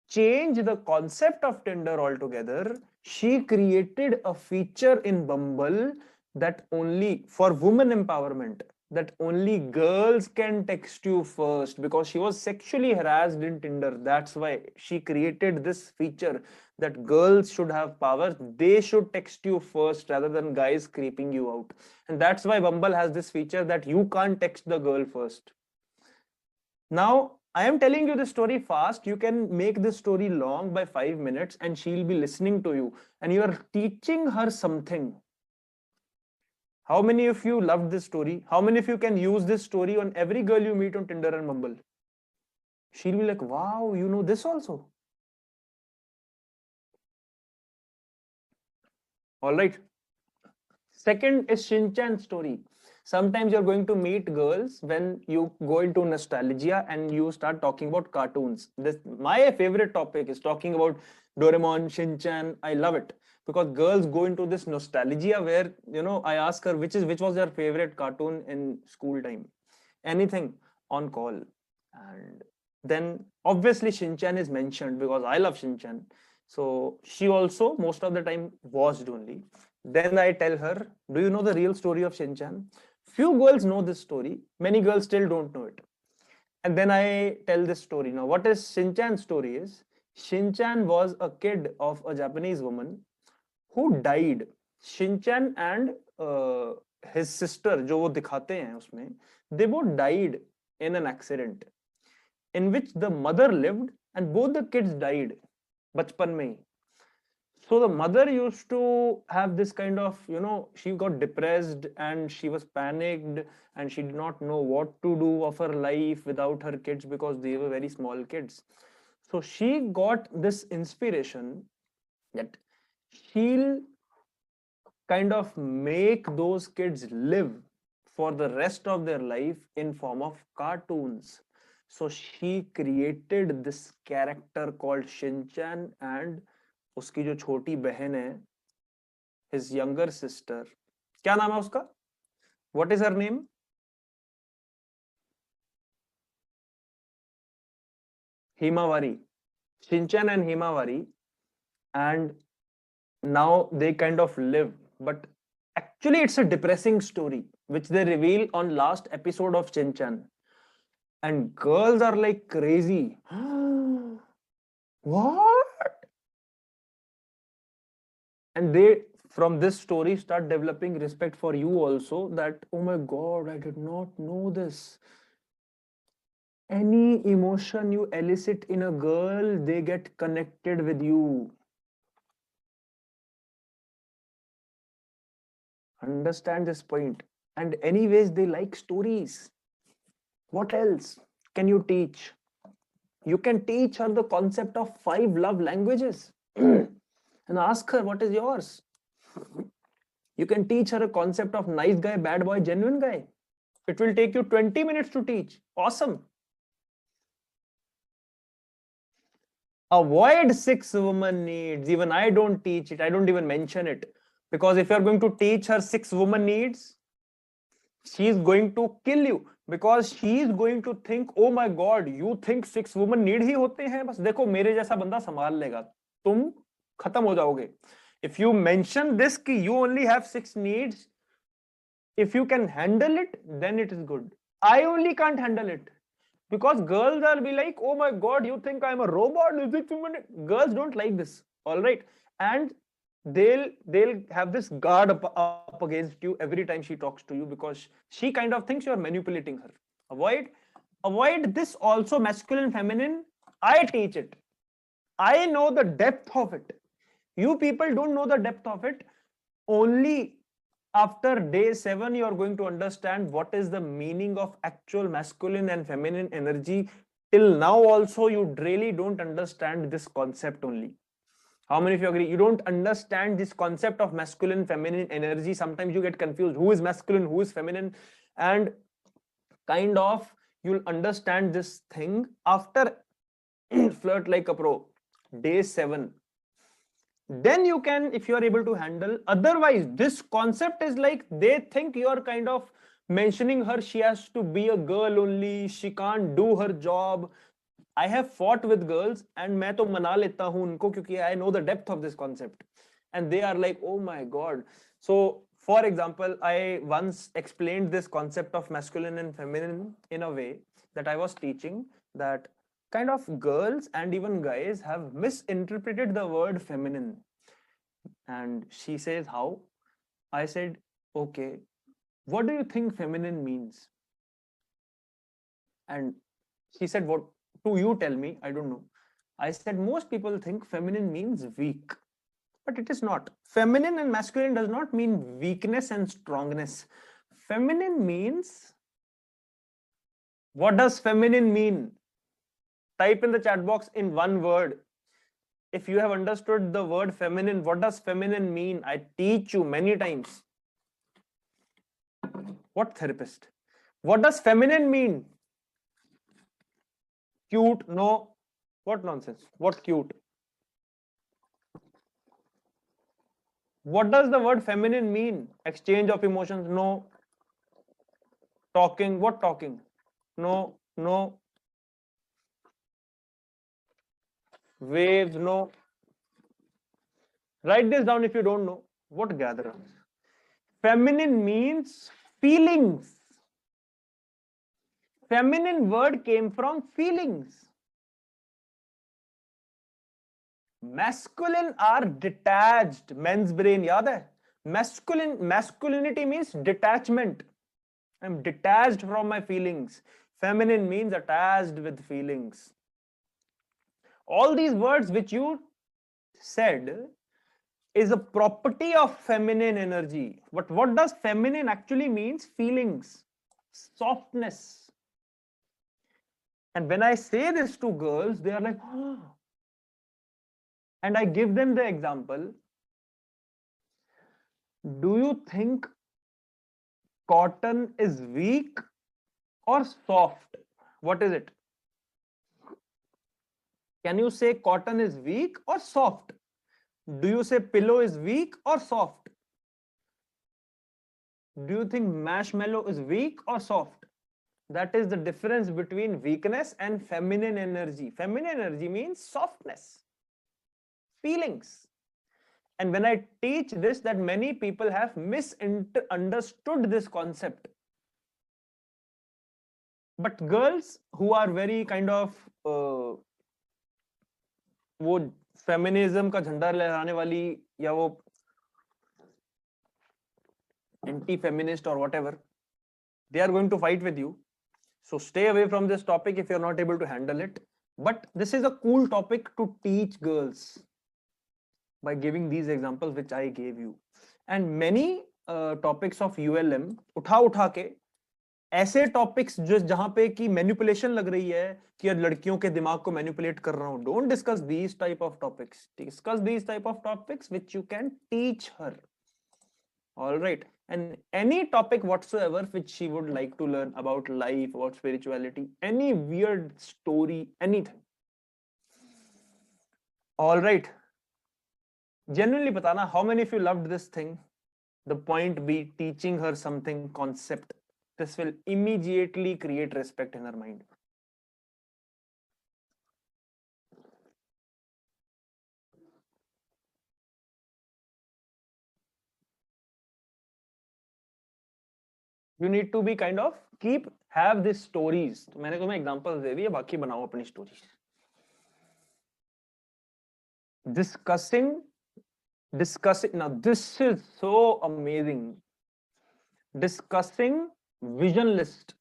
change the concept of Tinder altogether, she created a feature in Bumble that only for women empowerment, that only girls can text you first because she was sexually harassed in Tinder. That's why she created this feature that girls should have power. They should text you first rather than guys creeping you out. And that's why Bumble has this feature that you can't text the girl first. Now, I am telling you the story fast. You can make this story long by 5 minutes and she'll be listening to you and you are teaching her something. How many of you loved this story? How many of you can use this story on every girl you meet on Tinder and Bumble? She'll be like, wow, you know this also. All right. Second is Shin-Chan story. Sometimes you're going to meet girls when you go into nostalgia and you start talking about cartoons. My favorite topic is talking about Doraemon, Shin-Chan. I love it because girls go into this nostalgia where, I ask her which was your favorite cartoon in school time. Anything on call. And then obviously Shin-Chan is mentioned because I love Shin-Chan. So she also most of the time watched only. Then I tell her, do you know the real story of Shin-Chan? Few girls know this story. Many girls still don't know it. And then I tell this story. Now, what is Shin-Chan's story is, Shin-Chan was a kid of a Japanese woman who died. Shin-Chan and his sister, जो वो दिखाते हैं उसमें, they both died in an accident in which the mother lived and both the kids died बचपन में ही. So the mother used to have this kind of, she got depressed and she was panicked and she did not know what to do of her life without her kids because they were very small kids. So she got this inspiration that she'll kind of make those kids live for the rest of their life in form of cartoons. So she created this character called Shinchan and उसकी जो छोटी बहन है, his younger sister, क्या नाम है उसका? What is her name? Himawari. Shinchan and Himawari, and now they kind of live, but actually it's a depressing story which they reveal on last episode of Shinchan, and girls are like crazy. What? And they from this story start developing respect for you also, that oh my god, I did not know this. Any emotion you elicit in a girl, they get connected with you. Understand this point. And anyways, they like stories. What else can you teach? You can teach her the concept of 5 love languages and ask her what is yours. You can teach her a concept of nice guy, bad boy, genuine guy. It will take you 20 minutes to teach. Awesome. Avoid 6 woman needs. Even I don't teach it. I don't even mention it. Because if you're going to teach her 6 woman needs, she's going to kill you. Because she's going to think, oh my god, you think 6 woman need ही होते हैं? बस देखो मेरे जैसा बंदा संभाल लेगा. तुम खत्म हो जाओगे. If you mention this कि you only have 6 needs, if you can handle it, then it is good. I only can't handle it. Because girls will be like, oh my god, you think I'm a robot? Girls don't like this. All right. And they'll have this guard up against you every time she talks to you, because she kind of thinks you're manipulating her. Avoid this also. Masculine, feminine, I teach it. I know the depth of it. You people don't know the depth of it. Only after day 7 you are going to understand what is the meaning of actual masculine and feminine energy. Till now also you really don't understand this concept only. How many of you agree? You don't understand this concept of masculine, feminine energy. Sometimes you get confused. Who is masculine? Who is feminine? And kind of you'll understand this thing after Flirt Like a Pro, day 7. Then you can, if you are able to handle. Otherwise, this concept is like they think you are kind of mentioning her. She has to be a girl only. She can't do her job. I have fought with girls and मैं तो मना लेता हूँ उनको क्योंकि I know the depth of this concept, and they are like, oh my god. So for example, I once explained this concept of masculine and feminine in a way that I was teaching that kind of girls and even guys have misinterpreted the word feminine. And she says, how? I said, okay, what do you think feminine means? And she said, what do you tell me? I don't know. I said, most people think feminine means weak, but it is not. Feminine and masculine does not mean weakness and strongness. Feminine means, what does feminine mean? Type in the chat box in one word. If you have understood the word feminine, what does feminine mean? I teach you many times. What therapist? What does feminine mean? Cute? No. What nonsense? What cute? What does the word feminine mean? Exchange of emotions? No. Talking? What talking? No. No. Waves? No. Write this down if you don't know. What gather? Feminine means feelings. Feminine word came from feelings. Masculine are detached. Men's brain, yaad hai? Masculinity means detachment. I'm detached from my feelings. Feminine means attached with feelings. All these words which you said, is a property of feminine energy. But what does feminine actually means? Feelings, softness. And when I say this to girls, they are like, oh. And I give them the example. Do you think cotton is weak or soft? What is it? Can you say cotton is weak or soft? Do you say pillow is weak or soft? Do you think marshmallow is weak or soft? That is the difference between weakness and feminine energy. Feminine energy means softness, feelings. And when I teach this, that many people have misunderstood this concept. But girls who are very kind of वो feminism का झंडा लहराने वाली या वो anti feminist or whatever, they are going to fight with you. So stay away from this topic if you're not able to handle it. But this is a cool topic to teach girls by giving these examples which I gave you. And many topics of ULM उठा के ऐसे topics जो जहां पे कि manipulation लग रही है कि यार लड़कियों के दिमाग को मैनिपुलेट कर रहा हूं, don't discuss these type of topics. Discuss these type of topics which you can teach her. All right, and any topic whatsoever which she would like to learn about life, about spirituality, any weird story, anything. All right, genuinely batana how many of you loved this thing. The point be teaching her something concept. This will immediately create respect in her mind. You need to be kind of have these stories. तो मैंने तुम्हें examples दे दिए, बाकी बनाओ अपनी stories. Discussing. Now this is so amazing. Discussing vision list.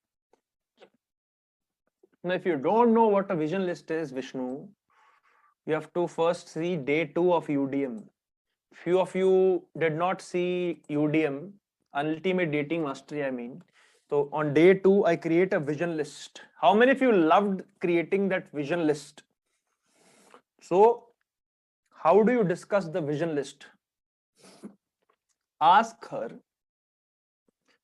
Now, if you don't know what a vision list is, Vishnu, you have to first see day 2 of UDM. Few of you did not see UDM, Ultimate Dating Mastery, I mean. So on day 2, I create a vision list. How many of you loved creating that vision list? So how do you discuss the vision list? Ask her,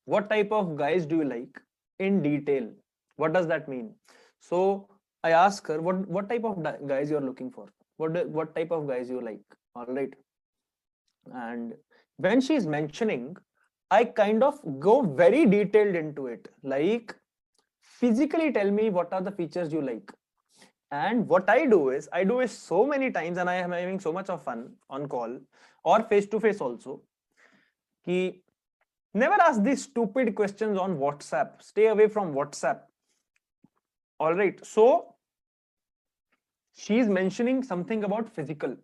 what type of guys do you like in detail? What does that mean? So I ask her, what type of guys you're looking for? What type of guys you like? All right. And when she's mentioning, I kind of go very detailed into it. Like, physically tell me what are the features you like. And what I do is so many times, and I am having so much of fun on call or face to face also. Ki never ask these stupid questions on WhatsApp. Stay away from WhatsApp. All right. So she's mentioning something about physical.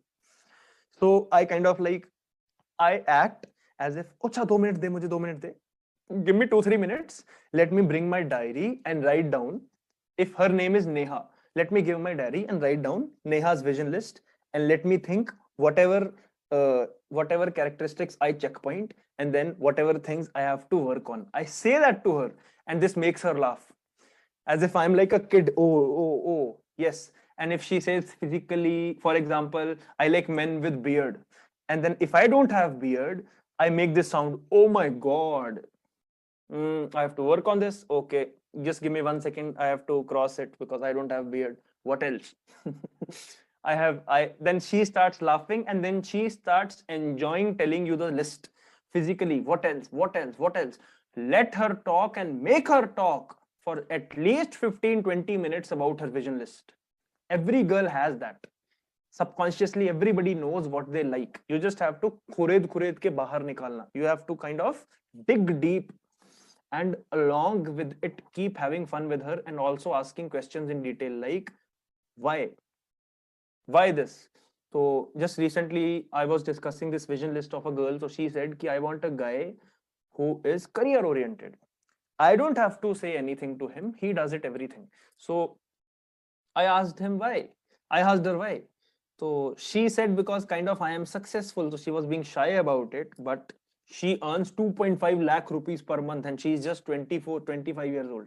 So I kind of like, I act as if, "Ocha, 2 minutes de, mujhe 2 minutes de. Give me 2-3 minutes. Let me bring my diary and write down. If her name is Neha, let me give my diary and write down Neha's vision list, and let me think whatever characteristics I checkpoint, and then whatever things I have to work on." I say that to her, and this makes her laugh as if I'm like a kid. Oh, yes. And if she says physically, for example, I like men with beard, and then if I don't have beard, I make this sound, oh my god, I have to work on this. Okay, just give me 1 second. I have to cross it because I don't have beard. What else? Then she starts laughing, and then she starts enjoying telling you the list. Physically, what else? Let her talk and make her talk for at least 15-20 minutes about her vision list. Every girl has that. Subconsciously, everybody knows what they like. You just have to khured ke bahar nikalna. You have to kind of dig deep, and along with it, keep having fun with her and also asking questions in detail like, why this? So just recently, I was discussing this vision list of a girl. So she said, I want a guy who is career oriented. I don't have to say anything to him. He does it everything. So I asked her why. So she said because kind of I am successful, so she was being shy about it, but she earns 2.5 lakh rupees per month and she is just 24, 25 years old.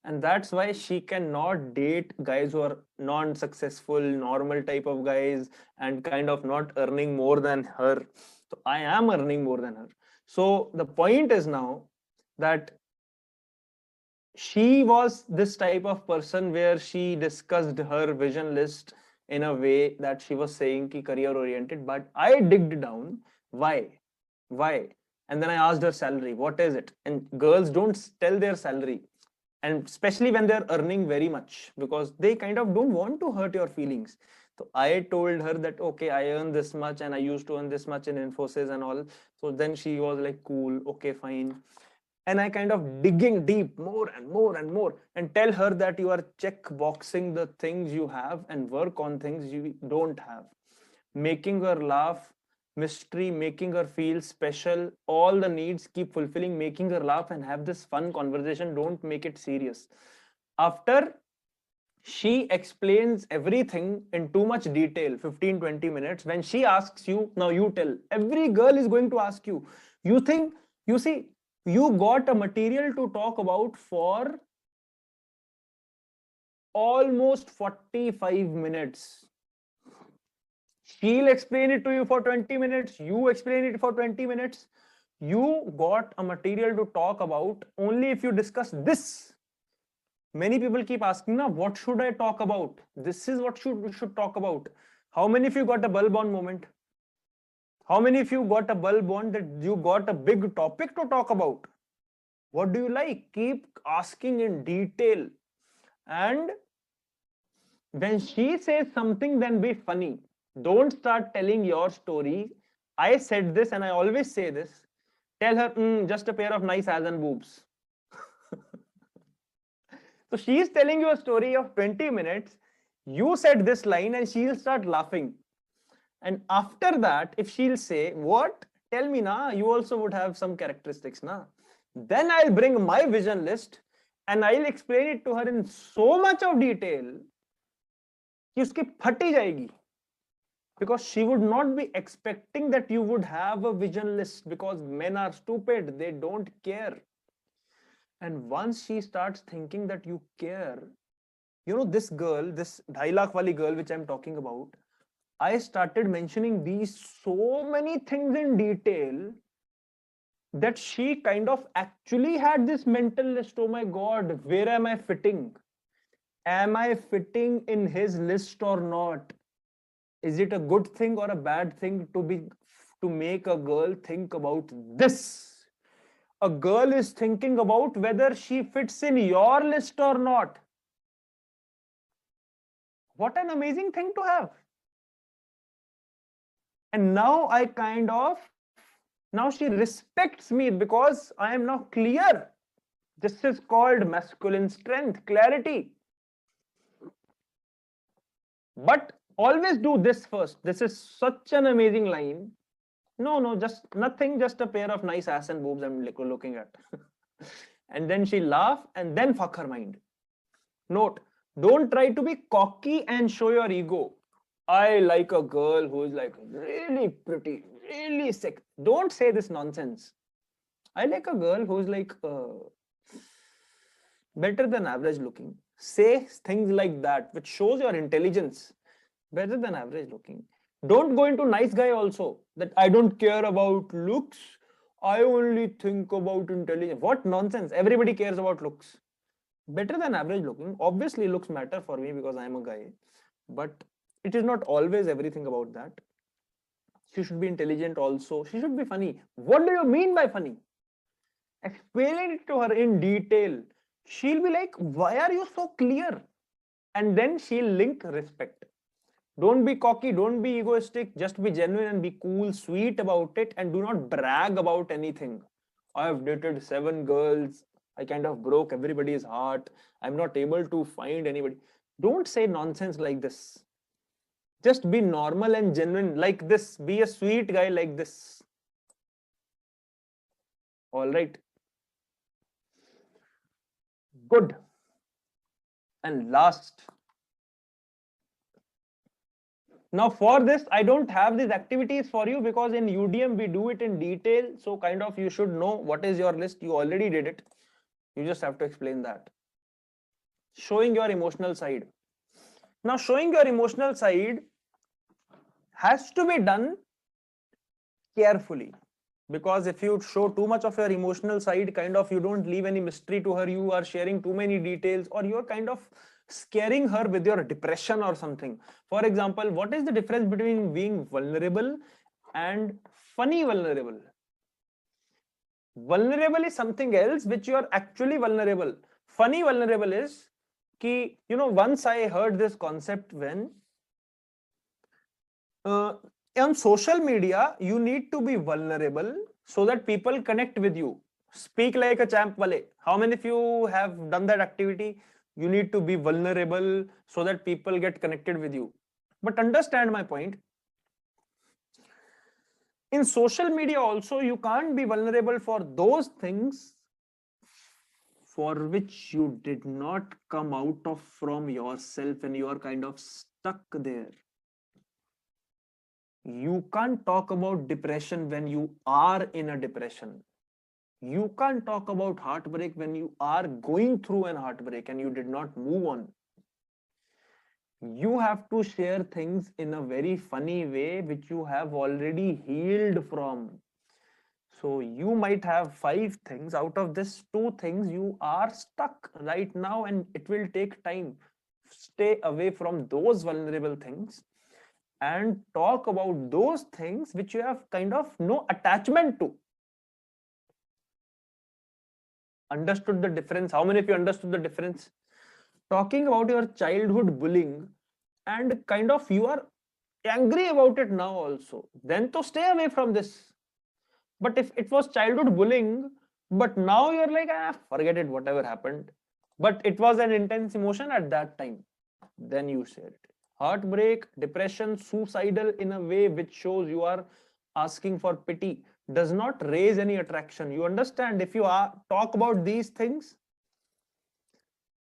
And that's why she cannot date guys who are non-successful, normal type of guys and kind of not earning more than her. So I am earning more than her. So the point is now that she was this type of person where she discussed her vision list in a way that she was saying ki career oriented, but I digged down. Why? And then I asked her salary, what is it? And girls don't tell their salary, and especially when they're earning very much, because they kind of don't want to hurt your feelings. So I told her that okay, I earn this much and I used to earn this much in Infosys and all. So then she was like, cool, okay, fine. And I kind of digging deep more and more and more and tell her that you are check boxing the things you have and work on things you don't have, making her laugh, mystery, making her feel special, all the needs keep fulfilling, making her laugh and have this fun conversation, don't make it serious. After she explains everything in too much detail, 15-20 minutes, when she asks you, now you tell, every girl is going to ask you, you think, you see, you got a material to talk about for almost 45 minutes. She'll explain it to you for 20 minutes. You explain it for 20 minutes. You got a material to talk about only if you discuss this. Many people keep asking, now, what should I talk about? This is what we should talk about. How many of you got a bulb on moment? How many of you got a bulb on that you got a big topic to talk about? What do you like? Keep asking in detail. And when she says something, then be funny. Don't start telling your story. I said this and I always say this. Tell her, just a pair of nice ass and boobs. So she is telling you a story of 20 minutes. You said this line and she'll start laughing. And after that, if she'll say, what? Tell me, na, you also would have some characteristics, na. Then I'll bring my vision list and I'll explain it to her in so much of detail कि उसकी फटी जाएगी, because she would not be expecting that you would have a vision list, because men are stupid, they don't care. And once she starts thinking that you care, you know, this girl, this 2.5 lakh wali girl which I'm talking about, I started mentioning these so many things in detail that she kind of actually had this mental list. Oh my God, where am I fitting? Am I fitting in his list or not? Is it a good thing or a bad thing to make a girl think about this? A girl is thinking about whether she fits in your list or not. What an amazing thing to have. And now now she respects me because I am now clear. This is called masculine strength, clarity. But always do this first. This is such an amazing line. No, just nothing, just a pair of nice ass and boobs I'm looking at. And then she laugh and then fuck her mind. Note, don't try to be cocky and show your ego. I like a girl who is like really pretty, really sick. Don't say this nonsense. I like a girl who is like better than average looking. Say things like that, which shows your intelligence. Better than average looking. Don't go into nice guy also, that I don't care about looks. I only think about intelligence. What nonsense. Everybody cares about looks. Better than average looking. Obviously looks matter for me because I'm a guy. But it is not always everything about that. She should be intelligent also. She should be funny. What do you mean by funny? Explain it to her in detail. She'll be like, why are you so clear? And then she'll link respect. Don't be cocky, don't be egoistic, just be genuine and be cool, sweet about it, and do not brag about anything. I have dated 7 girls, I kind of broke everybody's heart, I'm not able to find anybody. Don't say nonsense like this. Just be normal and genuine like this. Be a sweet guy like this. All right. Good. And last. Now for this, I don't have these activities for you because in UDM we do it in detail. So kind of you should know what is your list. You already did it. You just have to explain that. Showing your emotional side. Now showing your emotional side has to be done carefully, because if you show too much of your emotional side, kind of you don't leave any mystery to her, you are sharing too many details, or you're kind of scaring her with your depression or something. For example, what is the difference between being vulnerable and funny vulnerable? Vulnerable is something else which you are actually vulnerable. Funny vulnerable is ki, once I heard this concept when on social media, you need to be vulnerable so that people connect with you. Speak like a champ wale. How many of you have done that activity? You need to be vulnerable so that people get connected with you. But understand my point. In social media also, you can't be vulnerable for those things for which you did not come out of from yourself and you are kind of stuck there. You can't talk about depression when you are in a depression. You can't talk about heartbreak when you are going through an heartbreak and you did not move on. You have to share things in a very funny way which you have already healed from. So you might have 5 things. Out of this, 2 things you are stuck right now and it will take time. Stay away from those vulnerable things and talk about those things which you have kind of no attachment to. Understood the difference? How many of you understood the difference? Talking about your childhood bullying and kind of you are angry about it now also, then to stay away from this. But if it was childhood bullying, but now you're like, forget it, whatever happened. But it was an intense emotion at that time. Then you share it. Heartbreak, depression, suicidal in a way which shows you are asking for pity does not raise any attraction. You understand? If you talk about these things,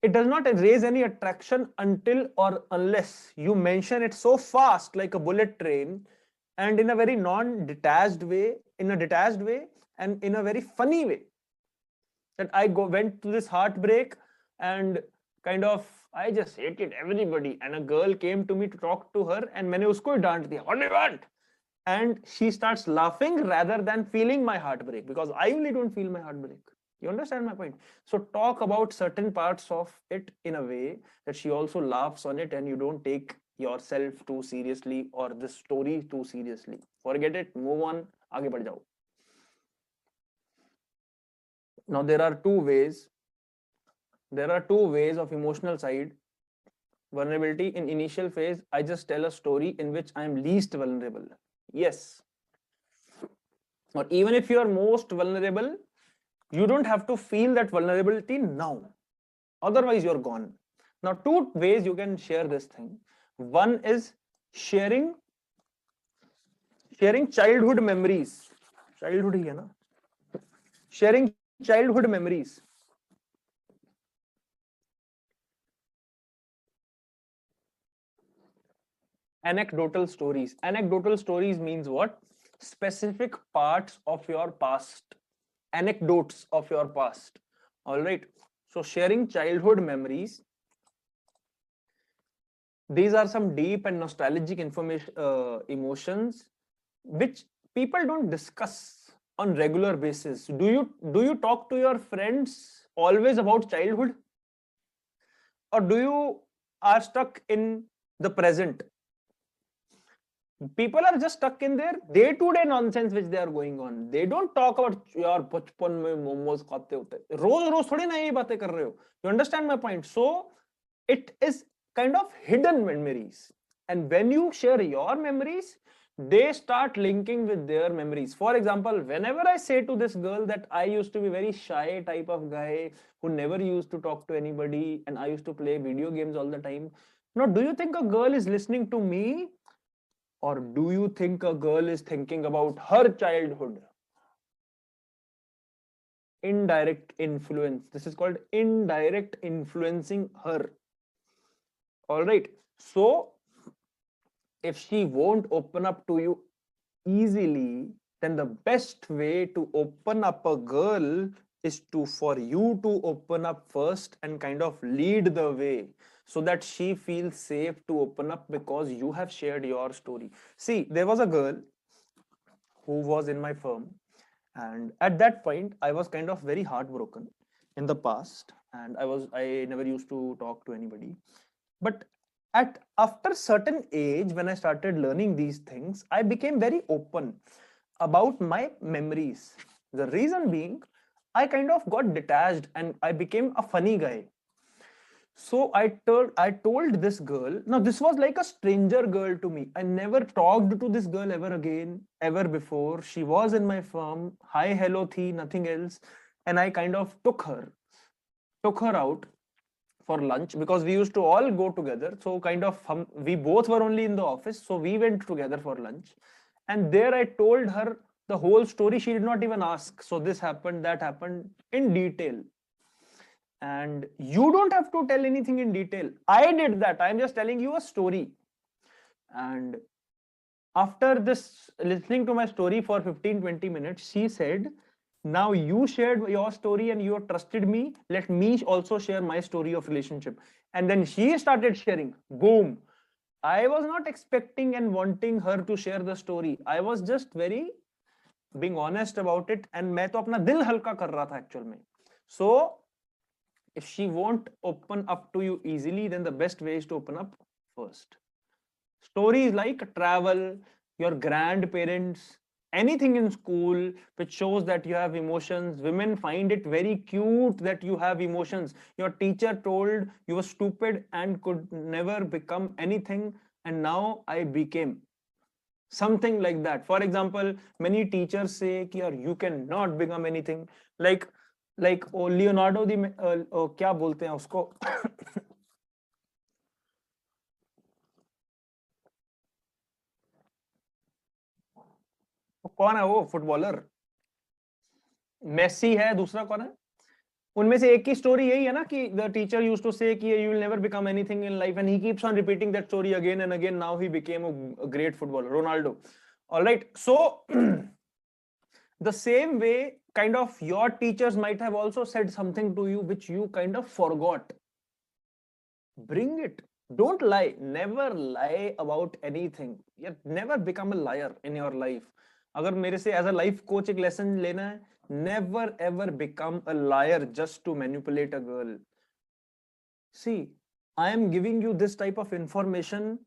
it does not raise any attraction until or unless you mention it so fast like a bullet train and in a very non-detached way, in a detached way and in a very funny way. That I went to this heartbreak and kind of I just hated everybody and a girl came to me to talk to her and मैंने उसको ही डांट दिया. What do you want? And she starts laughing rather than feeling my heartbreak, because I really don't feel my heartbreak. You understand my point? So talk about certain parts of it in a way that she also laughs on it and you don't take yourself too seriously or the story too seriously. Forget it, move on, आगे बढ़ जाओ. Now there are two ways. There are 2 ways of emotional side vulnerability. In initial phase, I just tell a story in which I am least vulnerable. Yes. Or even if you are most vulnerable, you don't have to feel that vulnerability now. Otherwise, you're gone. Now, 2 ways you can share this thing. One is sharing childhood memories. Childhood hi hai na? Sharing childhood memories. Anecdotal stories. Anecdotal stories means what? Specific parts of your past. Anecdotes of your past. All right. So sharing childhood memories. These are some deep and nostalgic emotions which people don't discuss on regular basis. Do you talk to your friends always about childhood, or do you are stuck in the present? People are just stuck in their day-to-day nonsense which they are going on. They don't talk about यार बचपन में मोमोज खाते होते. रोज थोड़ी ना ये बातें कर रहे हो. You understand my point? So it is kind of hidden memories. And when you share your memories, they start linking with their memories. For example, whenever I say to this girl that I used to be very shy type of guy who never used to talk to anybody and I used to play video games all the time. Now, do you think a girl is listening to me? Or do you think a girl is thinking about her childhood? Indirect influence. This is called indirect influencing her. All right. So if she won't open up to you easily, then the best way to open up a girl is for you to open up first and kind of lead the way, so that she feels safe to open up because you have shared your story. See, there was a girl who was in my firm, and at that point I was kind of very heartbroken in the past, and I never used to talk to anybody. But at after certain age, when I started learning these things, I became very open about my memories. The reason being, I kind of got detached and I became a funny guy. So I told this girl. Now this was like a stranger girl to me. I never talked to this girl ever again, ever before. She was in my firm. Hi, hello, thi, nothing else. And I kind of took her out for lunch because we used to all go together. So kind of we both were only in the office. So we went together for lunch. And there I told her the whole story. She did not even ask. So this happened, that happened in detail. And you don't have to tell anything in detail. I did that. I'm just telling you a story. And after this, listening to my story for 15-20 minutes, she said, now you shared your story and you trusted me, let me also share my story of relationship. And then she started sharing. Boom. I was not expecting and wanting her to share the story. I was just very being honest about it, and मैं तो अपना दिल हल्का कर रहा था actual में. So if she won't open up to you easily, then the best way is to open up first. Stories like travel, your grandparents, anything in school which shows that you have emotions. Women find it very cute that you have emotions. Your teacher told you were stupid and could never become anything, and now I became. Something like that. For example, many teachers say you cannot become anything. Like Leonardo di क्या बोलते हैं उसको कौन है वो footballer? Messi है, दूसरा कौन है? उनमें से एक की स्टोरी यही है ना कि द टीचर यूज्ड टू से कि you will never become anything in life, and he keeps on repeating that story again and again. Now he became a great footballer, Ronaldo. Alright, so the same way, kind of your teachers might have also said something to you which you kind of forgot. Bring it. Don't lie. Never lie about anything. Never become a liar in your life. अगर मेरे से as a life coach एक lesson लेना है, never ever become a liar just to manipulate a girl. See, I am giving you this type of information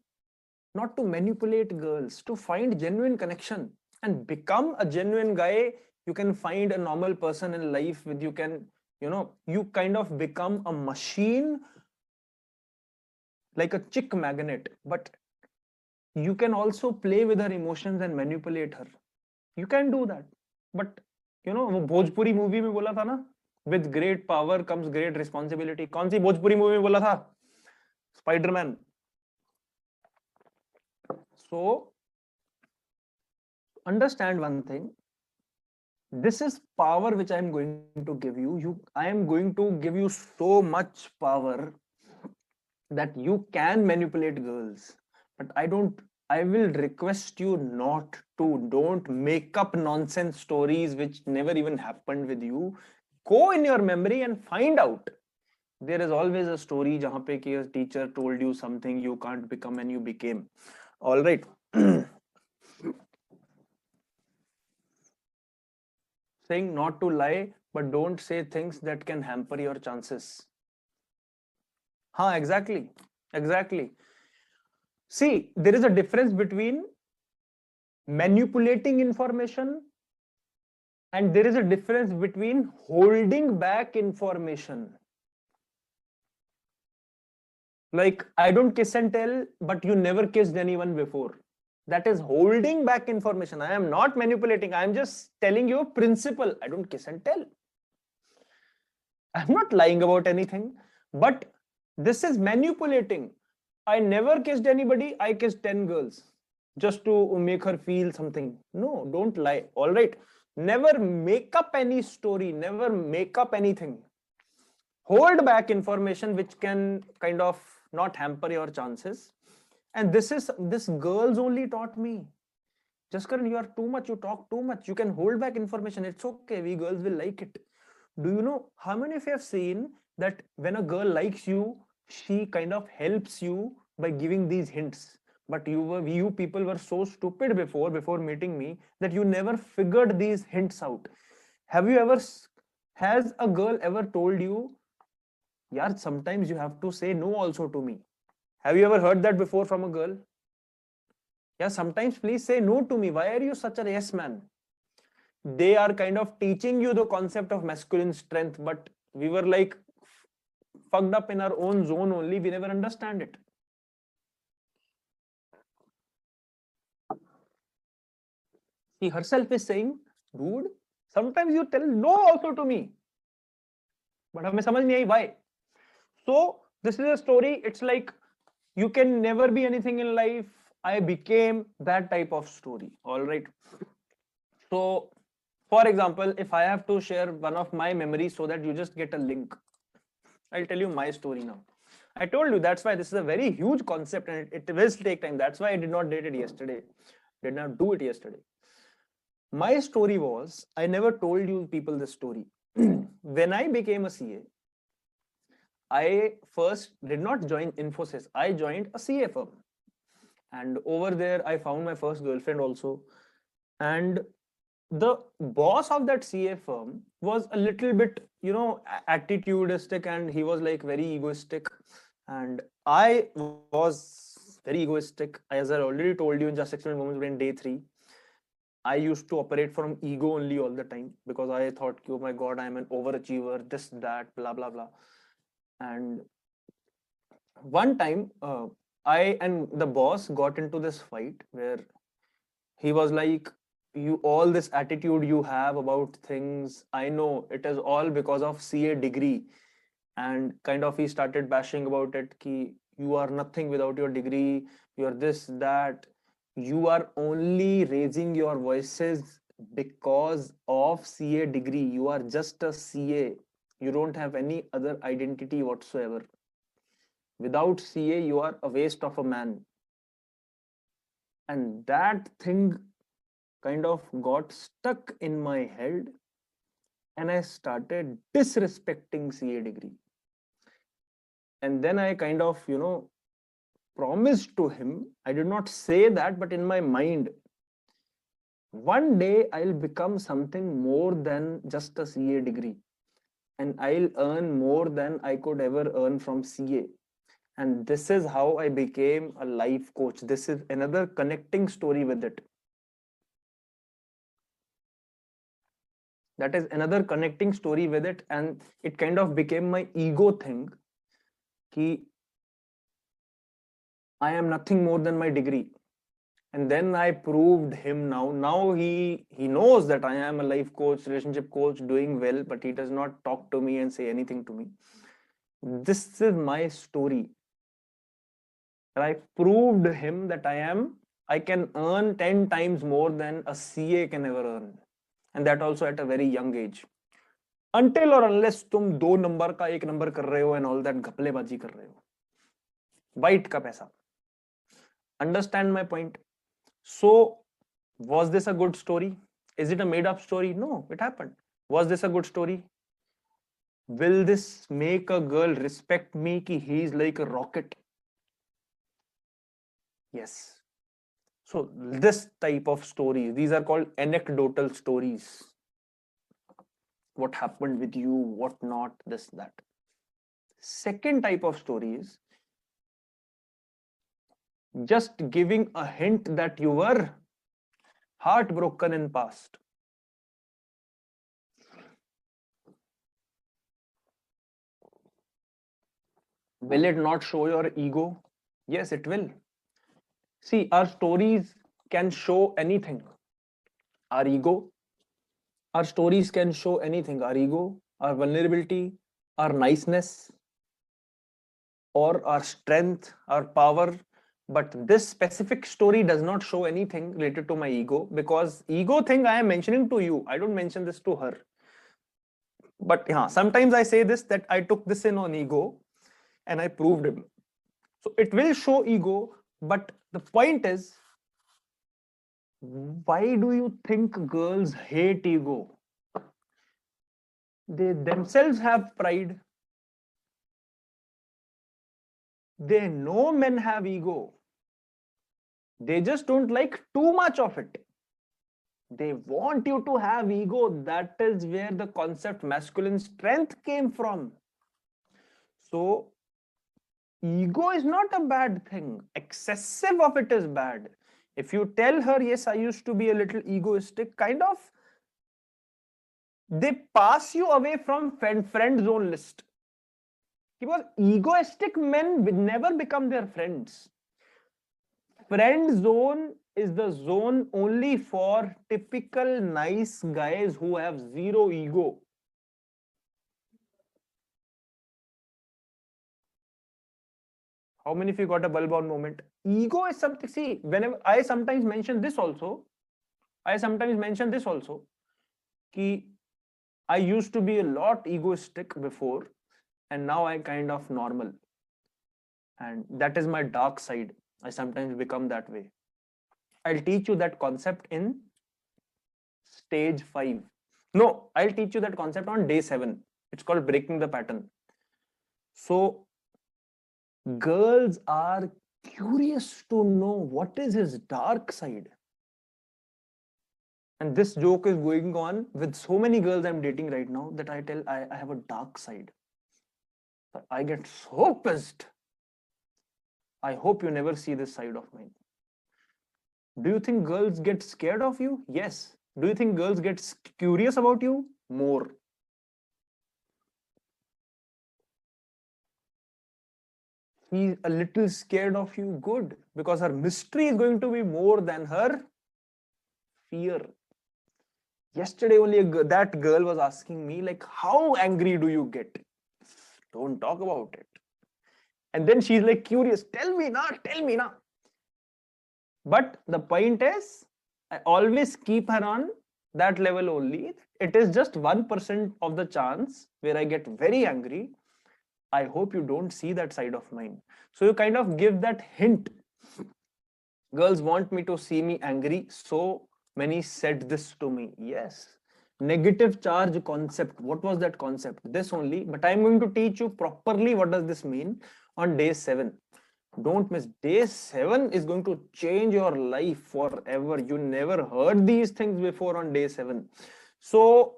not to manipulate girls, to find genuine connection and become a genuine guy. You can find a normal person in life with you can, you kind of become a machine, like a chick magnet, but you can also play with her emotions and manipulate her. You can do that. But वो Bhojpuri movie में बोला था ना, with great power comes great responsibility. कौन सी Bhojpuri movie में बोला था? Spiderman. So understand one thing. This is power which I am going to give you. I am going to give you so much power that you can manipulate girls. But I will request you don't make up nonsense stories which never even happened with you. Go in your memory and find out. There is always a story jahan pe ki a teacher told you something you can't become and you became. All right. Saying not to lie, but don't say things that can hamper your chances. Exactly. See, there is a difference between manipulating information and there is a difference between holding back information. Like, I don't kiss and tell, but you never kissed anyone before. That is holding back information. I am not manipulating. I am just telling you a principle. I don't kiss and tell. I'm not lying about anything, but this is manipulating. I never kissed anybody. I kissed 10 girls just to make her feel something. No, don't lie. All right. Never make up any story. Never make up anything. Hold back information which can kind of not hamper your chances. And this girls only taught me. Jaskaran, you are too much, you talk too much, you can hold back information. It's okay, we girls will like it. Do you know how many of you have seen that when a girl likes you, she kind of helps you by giving these hints? But you people were so stupid before meeting me that you never figured these hints out. Have you ever has a girl ever told you, yeah, sometimes you have to say no also to me? Have you ever heard that before from a girl? Yeah, sometimes please say no to me. Why are you such a yes man? They are kind of teaching you the concept of masculine strength, but we were like fucked up in our own zone only. We never understand it. She herself is saying, dude, sometimes you tell no also to me. But हमें समझ नहीं आई why. So this is a story. It's like you can never be anything in life. I became that type of story. All right. So, for example, if I have to share one of my memories so that you just get a link, I'll tell you my story now. I told you that's why this is a very huge concept and it will take time. That's why I did not date it yesterday. Did not do it yesterday. My story was, I never told you people this story. When I became a CA, I first did not join Infosys. I joined a CA firm. And over there, I found my first girlfriend also. And the boss of that CA firm was a little bit, attitudistic, and he was like very egoistic. And I was very egoistic. As I already told you in Just Excellent Moments in day 3, I used to operate from ego only all the time because I thought, oh my God, I'm an overachiever, this, that, blah, blah, blah. And one time, I and the boss got into this fight where he was like, all this attitude you have about things, I know it is all because of CA degree. And kind of he started bashing about it, ki you are nothing without your degree, you are this, that, you are only raising your voices because of CA degree. You are just a CA. You don't have any other identity whatsoever. Without CA, you are a waste of a man. And that thing kind of got stuck in my head and I started disrespecting CA degree. And then I kind of, promised to him, I did not say that, but in my mind, one day I'll become something more than just a CA degree. And I'll earn more than I could ever earn from CA. And this is how I became a life coach. This is another connecting story with it. That is another connecting story with it. And it kind of became my ego thing. Ki I am nothing more than my degree. And then I proved him now. Now he knows that I am a life coach, relationship coach, doing well, but he does not talk to me and say anything to me. This is my story. And I proved him that I can earn 10 times more than a CA can ever earn. And that also at a very young age. Until or unless तुम 2 number का 1 number कर रहे हो and all that घपलेबाजी कर रहे हो. White का पैसा. Understand my point? So, was this a good story? Is it a made up story? No, it happened. Was this a good story? Will this make a girl respect me ki he is like a rocket? Yes. So this type of stories, these are called anecdotal stories. What happened with you, what not, this, that. Second type of story is just giving a hint that you were heartbroken in past. Will it not show your ego? Yes, it will. See, our stories can show anything. Our ego, our stories can show anything. Our ego, our vulnerability, our niceness, or our strength, our power. But this specific story does not show anything related to my ego, because ego thing I am mentioning to you. I don't mention this to her. But yeah, sometimes I say this, that I took this in on ego and I proved him. So it will show ego, But the point is, why do you think girls hate ego? They themselves have pride. They know men have ego. They just don't like too much of it. They want you to have ego. That is where the concept masculine strength came from. So, ego is not a bad thing. Excessive of it is bad. If you tell her, yes, I used to be a little egoistic, kind of, they pass you away from friend zone list. Because egoistic men will never become their friends. Friend zone is the zone only for typical nice guys who have zero ego. How many of you got a bulb on moment? Ego is something, see, whenever I sometimes mention this also, ki I used to be a lot egoistic before, and now I kind of normal. And that is my dark side. I sometimes become that way. I'll teach you that concept in stage 5. No, I'll teach you that concept on day 7. It's called breaking the pattern. So, girls are curious to know what is his dark side. And this joke is going on with so many girls I'm dating right now that I tell I have a dark side. I get so pissed. I hope you never see this side of mine. Do you think girls get scared of you? Yes. Do you think girls get curious about you? More. She's a little scared of you. Good. Because her mystery is going to be more than her fear. Yesterday only that girl was asking me, like, how angry do you get? Don't talk about it. And then she's like curious, tell me now. But the point is, I always keep her on that level only. It is just 1% of the chance where I get very angry. I hope you don't see that side of mine. So you kind of give that hint. Girls want me to see me angry, so many said this to me. Yes. Negative charge concept. What was that concept? This only. But I'm going to teach you properly what does this mean on day 7. Don't miss. Day 7 is going to change your life forever. You never heard these things before on day 7. So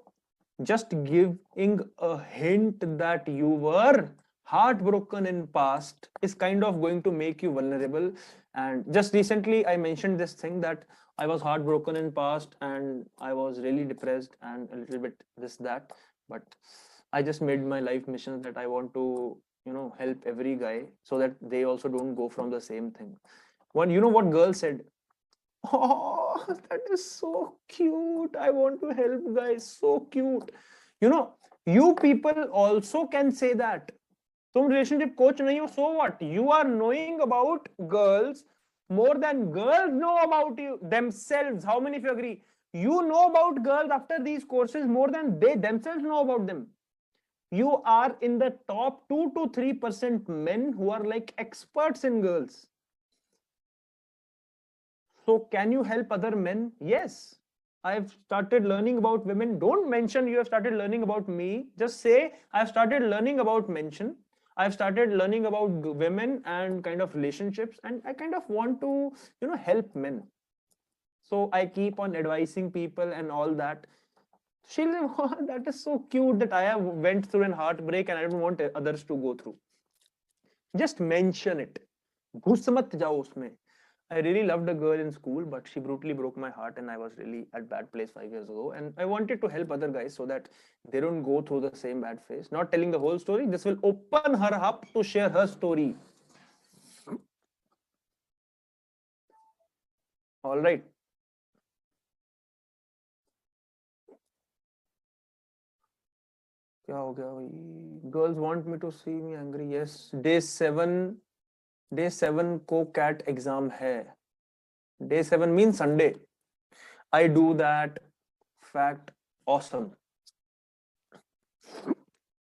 just giving a hint that you were heartbroken in past is kind of going to make you vulnerable. And just recently I mentioned this thing that I was heartbroken in past and I was really depressed and a little bit this that, but I just made my life mission that I want to help every guy so that they also don't go from the same thing. What girl said? Oh, that is so cute. I want to help guys. So cute. You people also can say that. तुम relationship coach नहीं हो, so what? You are knowing about girls more than girls know about you themselves. How many of you agree? You know about girls after these courses more than they themselves know about them. You are in the top 2 to 3% men who are like experts in girls. So can you help other men? Yes. I've started learning about women. Don't mention you have started learning about me. Just say I've started learning about mention. I've started learning about women and kind of relationships, and I kind of want to, help men. So I keep on advising people and all that. That is so cute that I have went through an heartbreak and I don't want others to go through. Just mention it. घुस मत जाओ उसमें. I really loved a girl in school, but she brutally broke my heart and I was really at bad place 5 years ago. And I wanted to help other guys so that they don't go through the same bad phase. Not telling the whole story. This will open her up to share her story. All right. क्या हो गया भाई? Girls want me to see me angry. Yes. Day 7 को CAT exam है. Day 7 means Sunday. I do that. Fact. Awesome.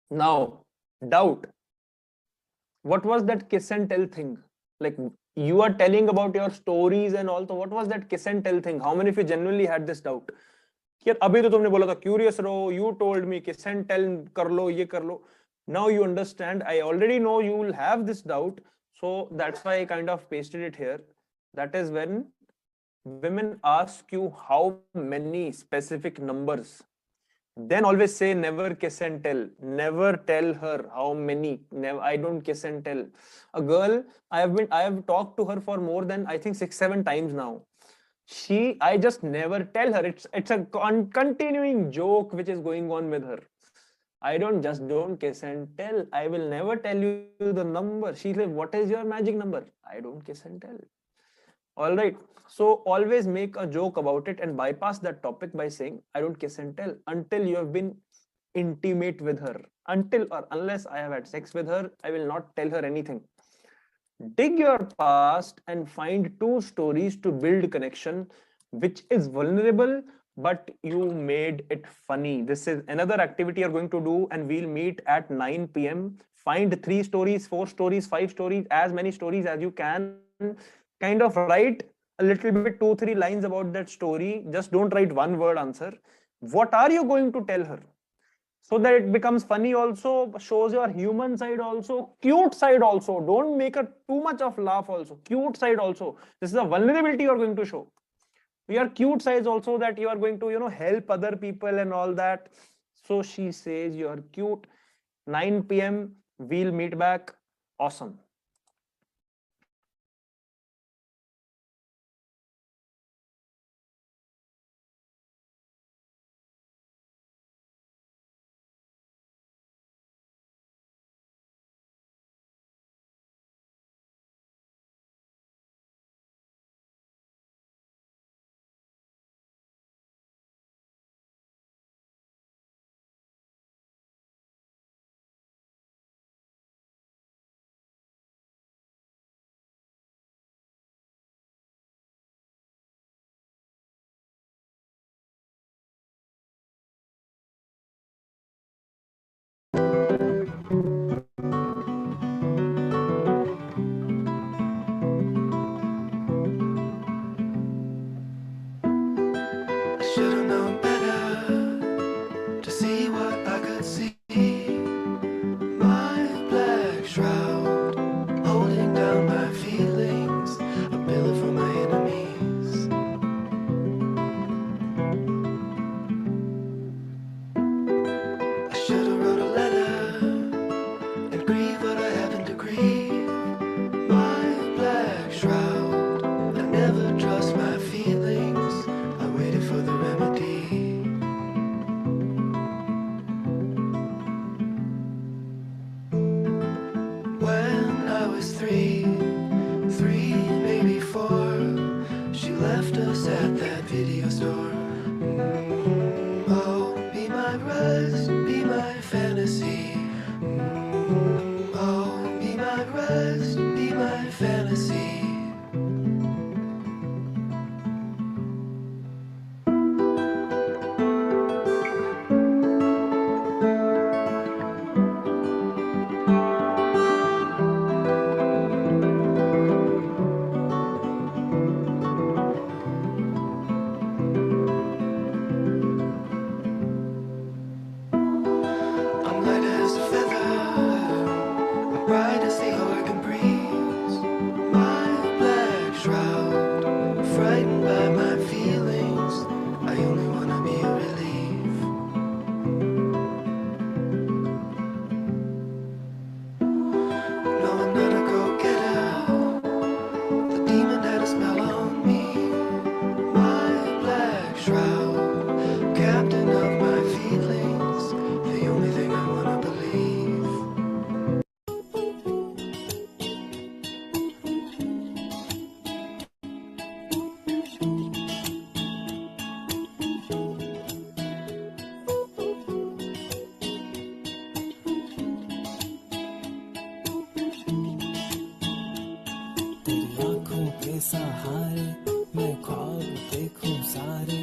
Now, doubt. What was that kiss and tell thing? Like you are telling about your stories and all. So what was that kiss and tell thing? How many of you genuinely had this doubt? यार अभी तो तुमने बोला था curious रहो, you told me kiss and tell कर लो, ये कर लो. Now you understand. I already know you will have this doubt, so that's why I kind of pasted it here. That is when women ask you how many specific numbers, then always say never kiss and tell. Never tell her how many. Never. I don't kiss and tell. A girl, I have talked to her for more than I think 6-7 times now. I just never tell her. It's a continuing joke which is going on with her. I don't kiss and tell. I will never tell you the number. She said, what is your magic number? I don't kiss and tell. All right. So always make a joke about it and bypass that topic by saying, I don't kiss and tell, until you have been intimate with her. Until or unless I have had sex with her, I will not tell her anything. Dig your past and find 2 stories to build connection, which is vulnerable, but you made it funny. This is another activity you're going to do, and we'll meet at 9 p.m. Find 3 stories, 4 stories, 5 stories, as many stories as you can. Kind of write a little bit, 2-3 lines about that story. Just don't write one word answer. What are you going to tell her? So that it becomes funny also, shows your human side also, cute side also. Don't make her too much of laugh also. Cute side also. This is a vulnerability you are going to show. Your cute sides also, that you are going to, help other people and all that. So she says you are cute. 9 p.m. we'll meet back. Awesome. I should've known better to see what I could see. My black shroud holding down my feelings, a pillow for my enemies. I should've wrote a letter and grieve what I happen to grieve. My black shroud, I never trust my feelings. I waited for the remedy. When I was three, maybe 4, she left us at that video store. Oh, be my rest, be my fantasy. Oh, be my rest, be my fantasy. I'm light as a feather, bright as the Oregon breeze. My black shroud, frightened by my feelings. I only wanna be a relief. No, I'm not a go-getter. The demon had a spell on me. My black shroud, captain of my feelings. The only thing I wanna believe. तेरी आंखों के सहारे मैं ख्वाब देखूं सारे,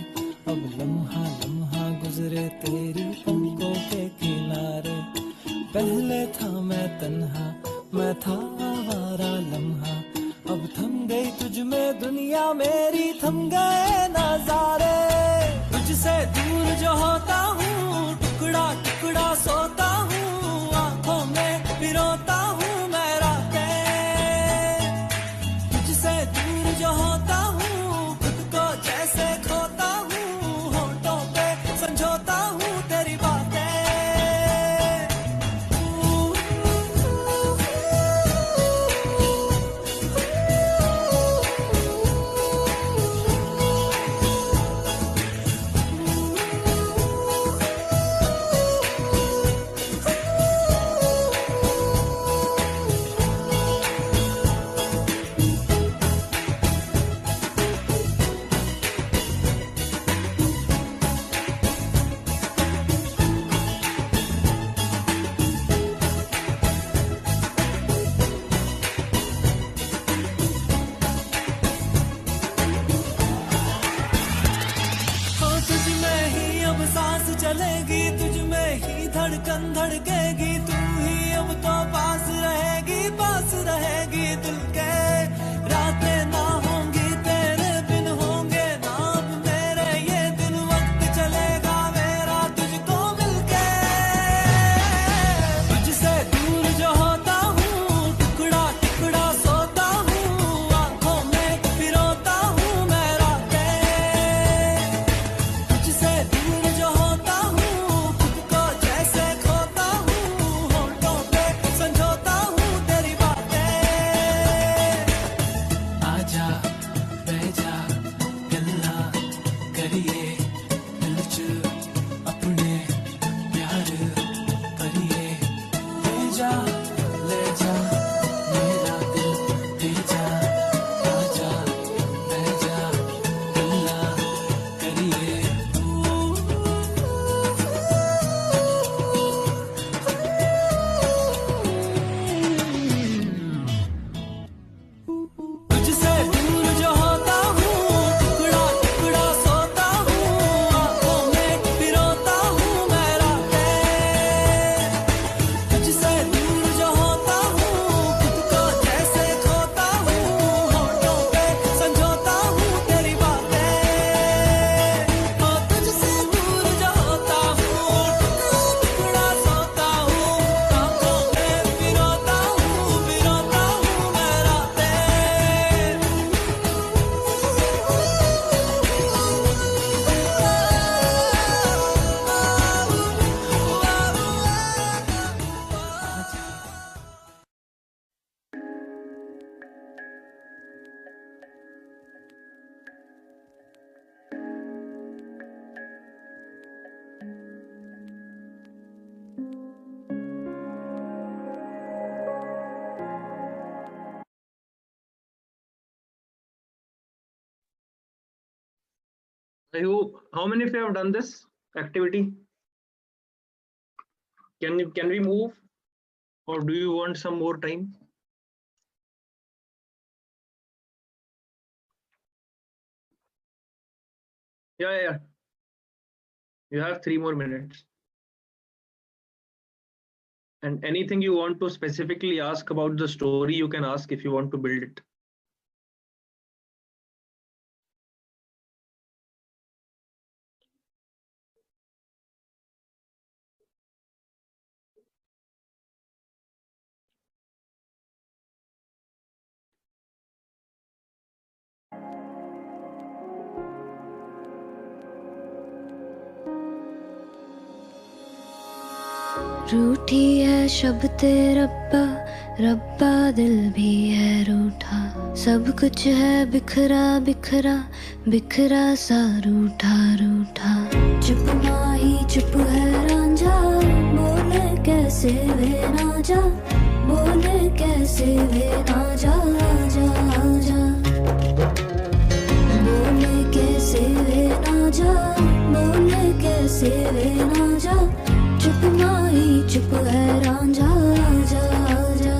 अब लम्हा लम्हा गुजरे तेरी पलकों के किनारे। पहले था मैं तन्हा, मैं था आवारा लम्हा, दुनिया मेरी थम गए नजारे, तुझसे दूर जो होता हूँ टुकड़ा टुकड़ा सोता हूँ, आंखों में पिरोता हूँ मैं रातें। तुझसे दूर जो होता हूँ खुद को जैसे खोता हूँ, होठों पे समझौता हूँ तेरी बातें। तुझ में ही अब सांस चलेगी, तुझ में ही धड़कन धड़केगी, तू ही अब तो पास रहेगी दिल के। रातें ना होंगी तेरे बिन, होंगे ना अब मेरे ये दिन, वक्त चलेगा मेरा तुझको मिलके। तुझसे दूर जो होता हूँ टुकड़ा टुकड़ा सोता हूँ, आंखों में पिरोता हूँ मैं रातें। तुझसे दूर जो होता हूँ खुद को जैसे खोता हूँ, होठों पे समझौता हूँ तेरी बातें। आजा बह जा गल्ला करिए, दिल च अपने प्यार करिए। ले जा मेरा दिल दे जा, आजा बह जा गल्ला करिए। तुझसे दूर जो होता हूँ टुकड़ा टुकड़ा सोता हूँ, आंखों में पिरोता हूँ मैं रातें। तुझसे दूर जो होता हूँ खुद को जैसे खोता हूँ, होठों पे समझौता हूँ तेरी बातें। तुझसे दूर जो होता हूँ टुकड़ा टुकड़ा सोता हूँ, आंखों में पिरोता हूँ मैं रातें। How many of you have done this activity? Can we move, or do you want some more time? Yeah. You have 3 more minutes. And anything you want to specifically ask about the story, you can ask if you want to build it. रूठी है शब्द रब्बा, रब्बा दिल भी है रूठा, सब कुछ है बिखरा बिखरा, बिखरा सा रूठा रूठा। चुप माही चुप है रांझा, बोले कैसे वे ना जा, बोले कैसे वे ना जा, जा जा। बोले कैसे वे ना जा, बोले कैसे वे ना जा, चुप माही चुप है रांझा, जा जा।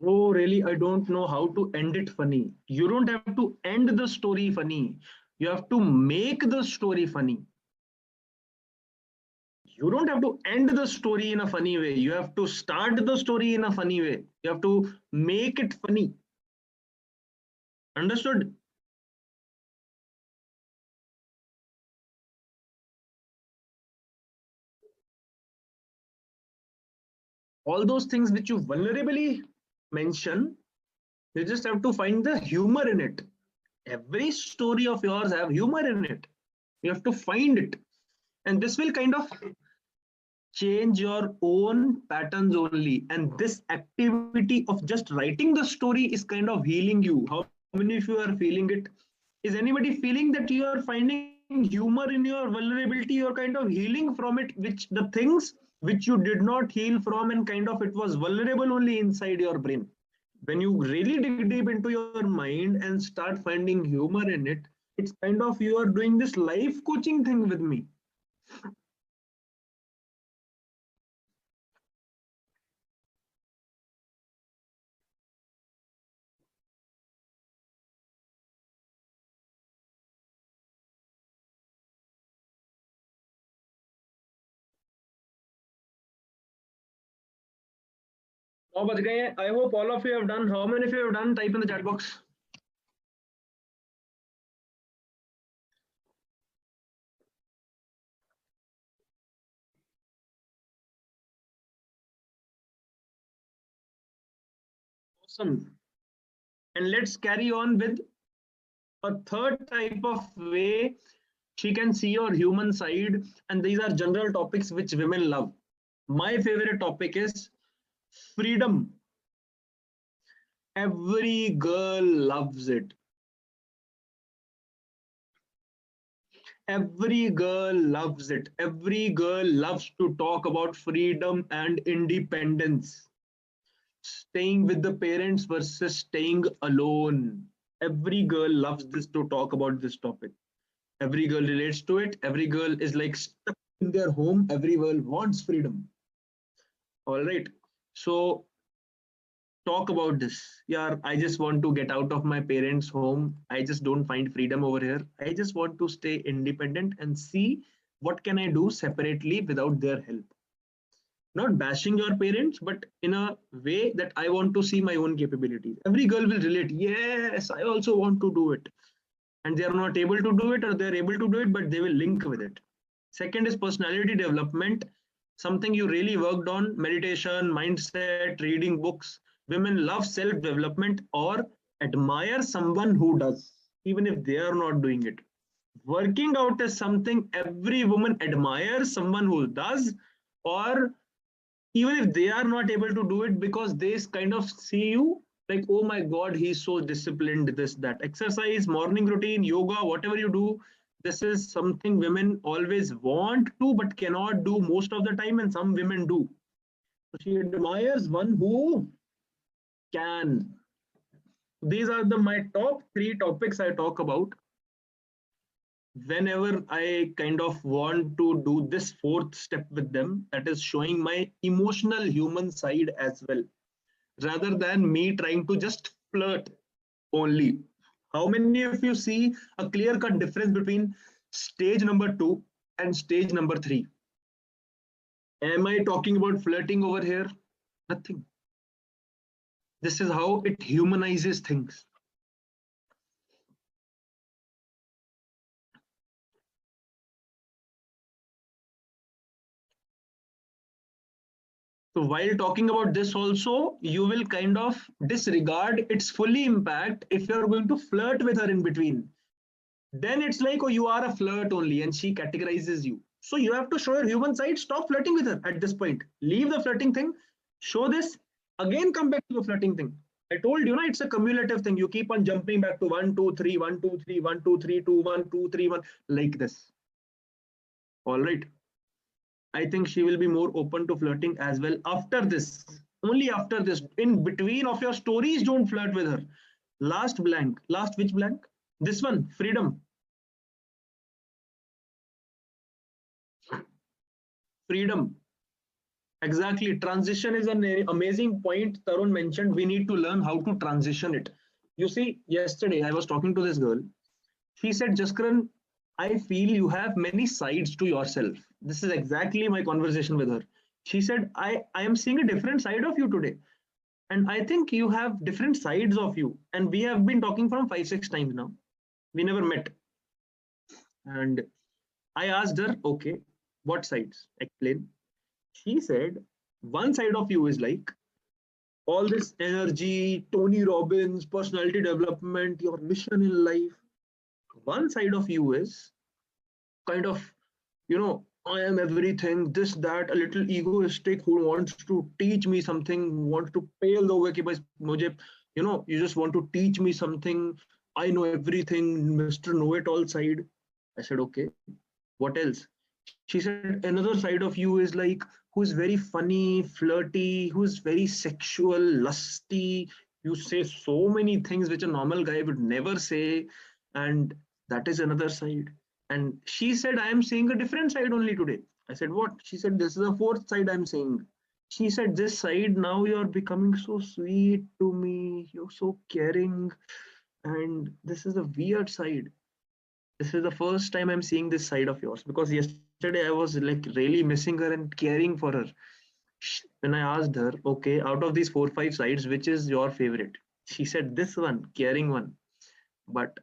Oh, really? I don't know how to end it funny. You don't have to end the story funny. You have to make the story funny. You don't have to end the story in a funny way. You have to start the story in a funny way. You have to make it funny. Understood? All those things which you vulnerably mention, you just have to find the humor in it. Every story of yours have humor in it. You have to find it. And this will kind of change your own patterns only. And this activity of just writing the story is kind of healing you. How many of you are feeling it? Is anybody feeling that you are finding humor in your vulnerability? You're kind of healing from it, which the things which you did not heal from, and kind of it was vulnerable only inside your brain. When you really dig deep into your mind and start finding humor in it, it's kind of you are doing this life coaching thing with me. I hope all of you have done. How many of you have done? Type in the chat box. Awesome. And let's carry on with a third type of way she can see your human side. And these are general topics which women love. My favorite topic is freedom. Every girl loves it. Every girl loves it. Every girl loves to talk about freedom and independence. Staying with the parents versus staying alone. Every girl loves this to talk about this topic. Every girl relates to it. Every girl is like stuck in their home. Every girl wants freedom. All right. So talk about this. Yeah, I just want to get out of my parents' home. I just don't find freedom over here. I just want to stay independent and see what can I do separately without their help. Not bashing your parents, but in a way that I want to see my own capabilities. Every girl will relate. Yes, I also want to do it. And they are not able to do it, or they're able to do it, but they will link with it. Second is personality development, something you really worked on, meditation, mindset, reading books. Women love self-development or admire someone who does, even if they are not doing it. Working out is something every woman admires someone who does, or even if they are not able to do it, because they kind of see you like, oh my God, he's so disciplined, this, that. Exercise, morning routine, yoga, whatever you do, this is something women always want to, but cannot do most of the time, and some women do. So she admires one who can. These are my top 3 topics I talk about whenever I kind of want to do this 4th step with them, that is showing my emotional human side as well, rather than me trying to just flirt only. How many of you see a clear-cut difference between stage number 2 and stage number 3? Am I talking about flirting over here? Nothing. This is how it humanizes things. So while talking about this also, you will kind of disregard its fully impact if you're going to flirt with her in between. Then it's like, oh, you are a flirt only, and she categorizes you. So you have to show your human side. Stop flirting with her at this point. Leave the flirting thing. Show this. Again, come back to the flirting thing. I told you, it's a cumulative thing. You keep on jumping back to 1, 2, 3, 1, 2, 3, 1, 2, 3, 2, 1, 2, 3, 1, like this. All right. I think she will be more open to flirting as well after this. Only after this. In between of your stories, don't flirt with her. Last blank. Last which blank? This one, freedom. Freedom. Exactly. Transition is an amazing point Tarun mentioned. We need to learn how to transition it. You see, yesterday I was talking to this girl She said, Jaskaran, I feel you have many sides to yourself. This is exactly my conversation with her. She said, I am seeing a different side of you today. And I think you have different sides of you. And we have been talking from 5, 6 times now. We never met. And I asked her, okay, what sides? Explain. She said, one side of you is like all this energy, Tony Robbins, personality development, your mission in life. One side of you is kind of, I am everything, this, that, a little egoistic who wants to teach me something, who wants to pale the way, you just want to teach me something. I know everything, Mr. Know It All side. I said, okay, what else? She said, another side of you is like, who's very funny, flirty, who's very sexual, lusty. You say so many things which a normal guy would never say. And that is another side. And she said, I am seeing a different side only today. I said, what? She said, this is the fourth side I'm seeing. She said, this side, now you're becoming so sweet to me. You're so caring. And this is a weird side. This is the first time I'm seeing this side of yours, because yesterday I was like really missing her and caring for her. When I asked her, okay, out of these 4, 5 sides, which is your favorite? She said, this one, caring one. But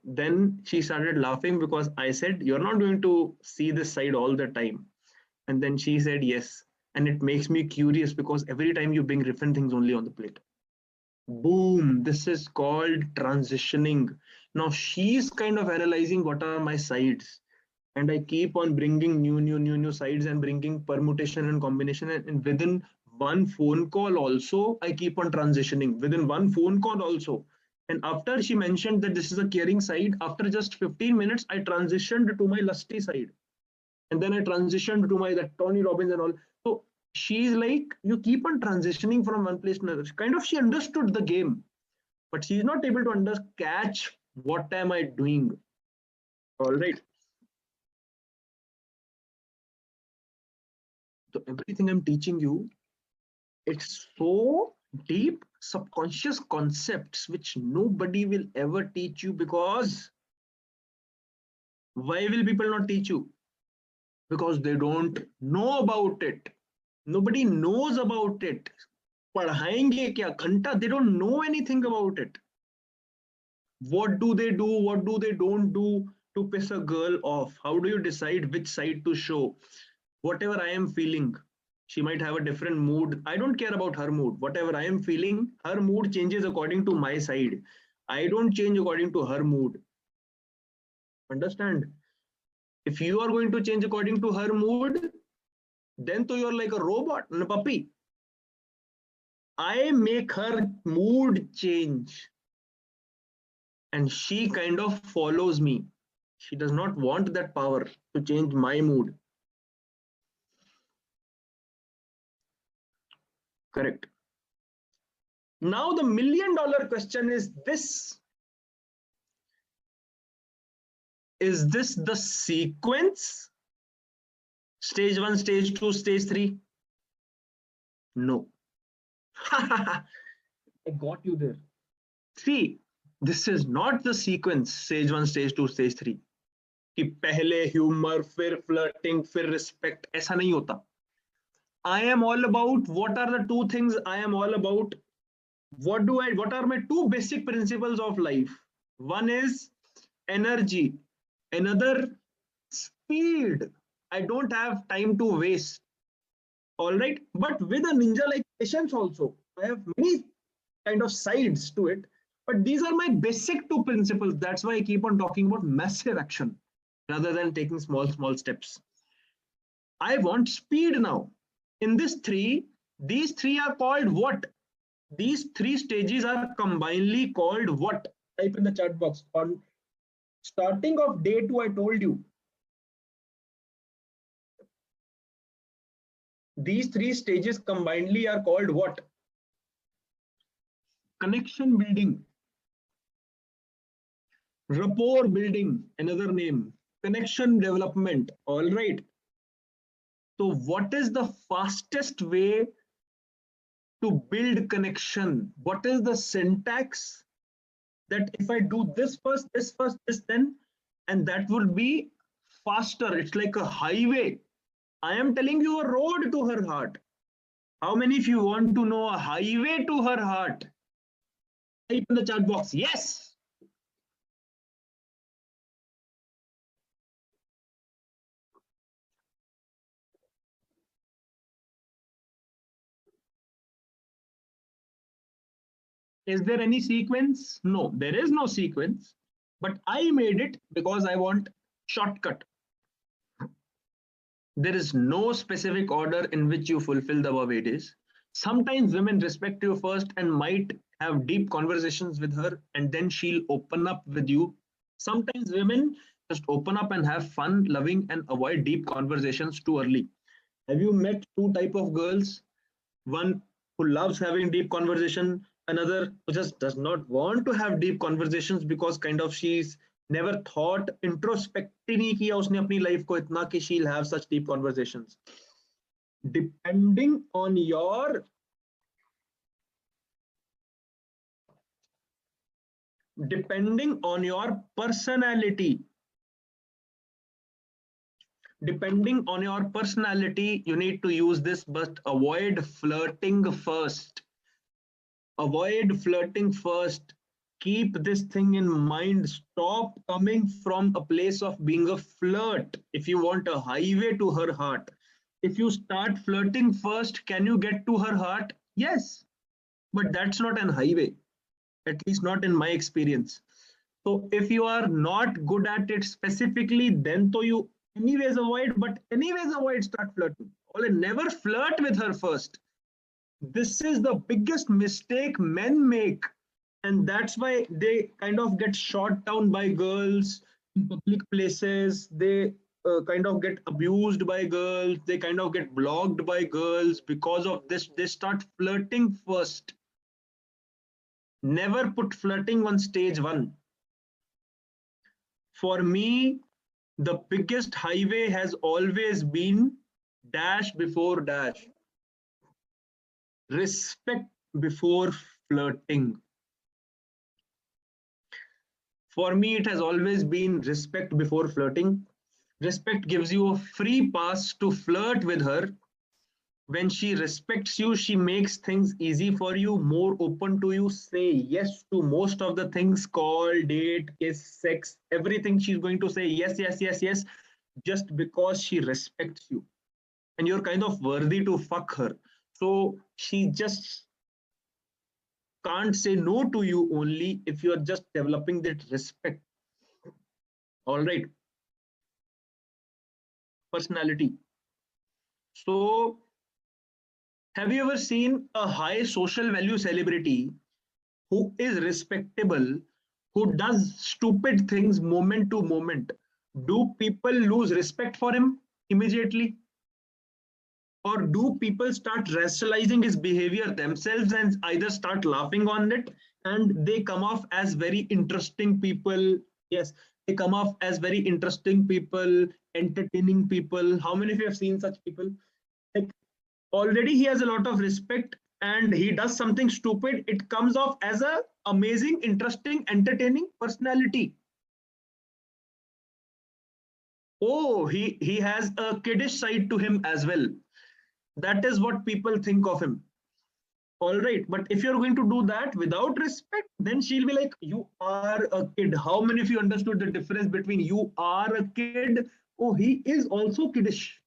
then she started laughing because I said, you're not going to see this side all the time. And then she said, yes. And it makes me curious because every time you bring different things only on the plate. Boom, this is called transitioning. Now she's kind of analyzing what are my sides. And I keep on bringing new sides and bringing permutation and combination. And within one phone call also, I keep on transitioning. Within one phone call also. And after she mentioned that this is a caring side, after just 15 minutes, I transitioned to my lusty side. And then I transitioned to my that Tony Robbins and all. So she's like, you keep on transitioning from one place to another. Kind of, she understood the game, but she's not able to catch what am I doing. All right. So everything I'm teaching you, it's so deep subconscious concepts which nobody will ever teach you, because why will people not teach you? Because they don't know about it. Nobody knows about it. Padhayenge kya ghanta? They don't know anything about it. What do they do? What do they don't do to piss a girl off? How do you decide which side to show? Whatever I am feeling, she might have a different mood. I don't care about her mood. Whatever I am feeling, her mood changes according to my side. I don't change according to her mood. Understand? If you are going to change according to her mood, then to you're like a robot, a puppy. I make her mood change. And she kind of follows me. She does not want that power to change my mood. Correct. Now the $1 million question is this. Is this the sequence? Stage 1, stage 2, stage 3? No. I got you there. See, this is not the sequence. Stage 1, stage 2, stage 3. कि पहले humor, फिर flirting, फिर respect. ऐसा नहीं होता. I am all about what are the two things I am all about. What are my two basic principles of life? One is energy, another speed. I don't have time to waste. All right, but with a ninja like patience also, I have many kind of sides to it, but these are my basic two principles. That's why I keep on talking about massive action rather than taking small steps. I want speed now. In this these three are called what? These 3 stages are combinedly called what? Type in the chat box. On starting of day 2, I told you. These 3 stages combinedly are called what? Connection building. Rapport building, another name. Connection development. All right. So what is the fastest way to build connection? What is the syntax that if I do this first, this then, and that will be faster. It's like a highway. I am telling you a road to her heart. How many of you want to know a highway to her heart? Type in the chat box, yes. Is there any sequence? No, there is no sequence, but I made it because I want shortcut. There is no specific order in which you fulfill the above 8 days. Sometimes women respect you first and might have deep conversations with her, and then she'll open up with you. Sometimes women just open up and have fun, loving, and avoid deep conversations too early. Have you met two type of girls? One who loves having deep conversation, another who just does not want to have deep conversations because kind of she's never thought introspect नहीं किया उसने अपनी life को इतना कि she'll have such deep conversations. Depending on your personality, depending on your personality, you need to use this, but avoid flirting first. Avoid flirting first. Keep this thing in mind. Stop coming from a place of being a flirt. If you want a highway to her heart, if you start flirting first, can you get to her heart? Yes, but that's not an highway, at least not in my experience. So if you are not good at it specifically, then to you anyways avoid, but anyways avoid start flirting. Or never flirt with her first. This is the biggest mistake men make, and that's why they kind of get shot down by girls in public places. They kind of get abused by girls. They kind of get blocked by girls because of this. They start flirting first. Never put flirting on stage one. For me, the biggest highway has always been dash before dash. Respect before flirting. For me, it has always been respect before flirting. Respect gives you a free pass to flirt with her. When she respects you, she makes things easy for you, more open to you, say yes to most of the things, call, date, kiss, sex, everything she's going to say yes, yes, yes, yes, just because she respects you. And you're kind of worthy to fuck her. So she just can't say no to you only if you're just developing that respect. All right. Personality. So have you ever seen a high social value celebrity who is respectable, who does stupid things moment to moment? Do people lose respect for him immediately? Or do people start rationalizing his behavior themselves and either start laughing on it, and they come off as very interesting people? Yes, they come off as very interesting people, entertaining people. How many of you have seen such people? Like, already he has a lot of respect and he does something stupid, it comes off as a amazing, interesting, entertaining personality. Oh, he has a kiddish side to him as well. That is what people think of him. All right, but if you're going to do that without respect, then she'll be like, you are a kid. How many of you understood the difference between you are a kid? Oh, he is also kiddish.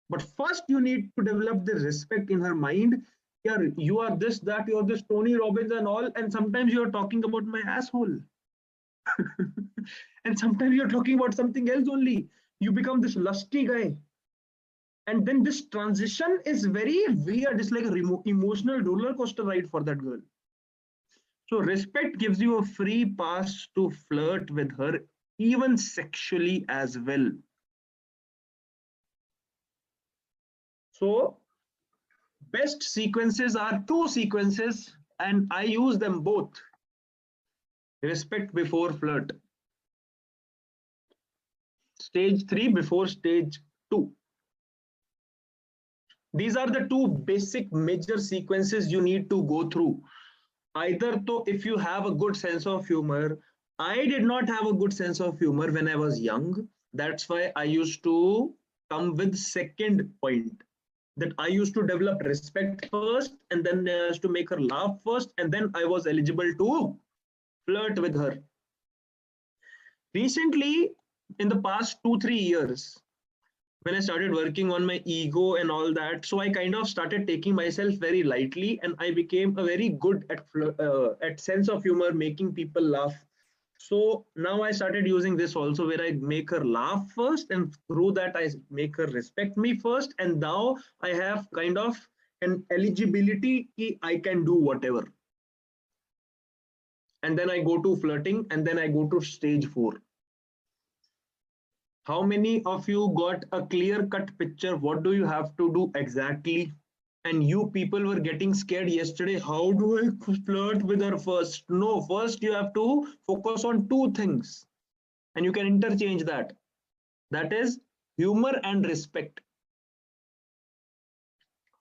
But first you need to develop the respect in her mind. Yeah, you are this, that, you're this Tony Robbins and all, and sometimes you're talking about my asshole. And sometimes you're talking about something else only. You become this lusty guy. And then this transition is very weird. It's like a emotional roller coaster ride for that girl. So respect gives you a free pass to flirt with her, even sexually as well. So best sequences are two sequences, and I use them both. Respect before flirt. Stage 3 before stage 2. These are the two basic major sequences you need to go through. either to, if you have a good sense of humor, I did not have a good sense of humor when I was young. That's why I used to come with second point, that I used to develop respect first, and then I used to make her laugh first, and then I was eligible to flirt with her. Recently, in the past 2-3 years, when I started working on my ego and all that, so I kind of started taking myself very lightly, and I became a very good at sense of humor, making people laugh. So now I started using this also, where I make her laugh first, and through that I make her respect me first, and now I have kind of an eligibility ki I can do whatever. And then I go to flirting, and then I go to stage 4. How many of you got a clear cut picture? What do you have to do exactly? And you people were getting scared yesterday. How do I flirt with her first? No, first you have to focus on 2 things, and you can interchange that. That is humor and respect.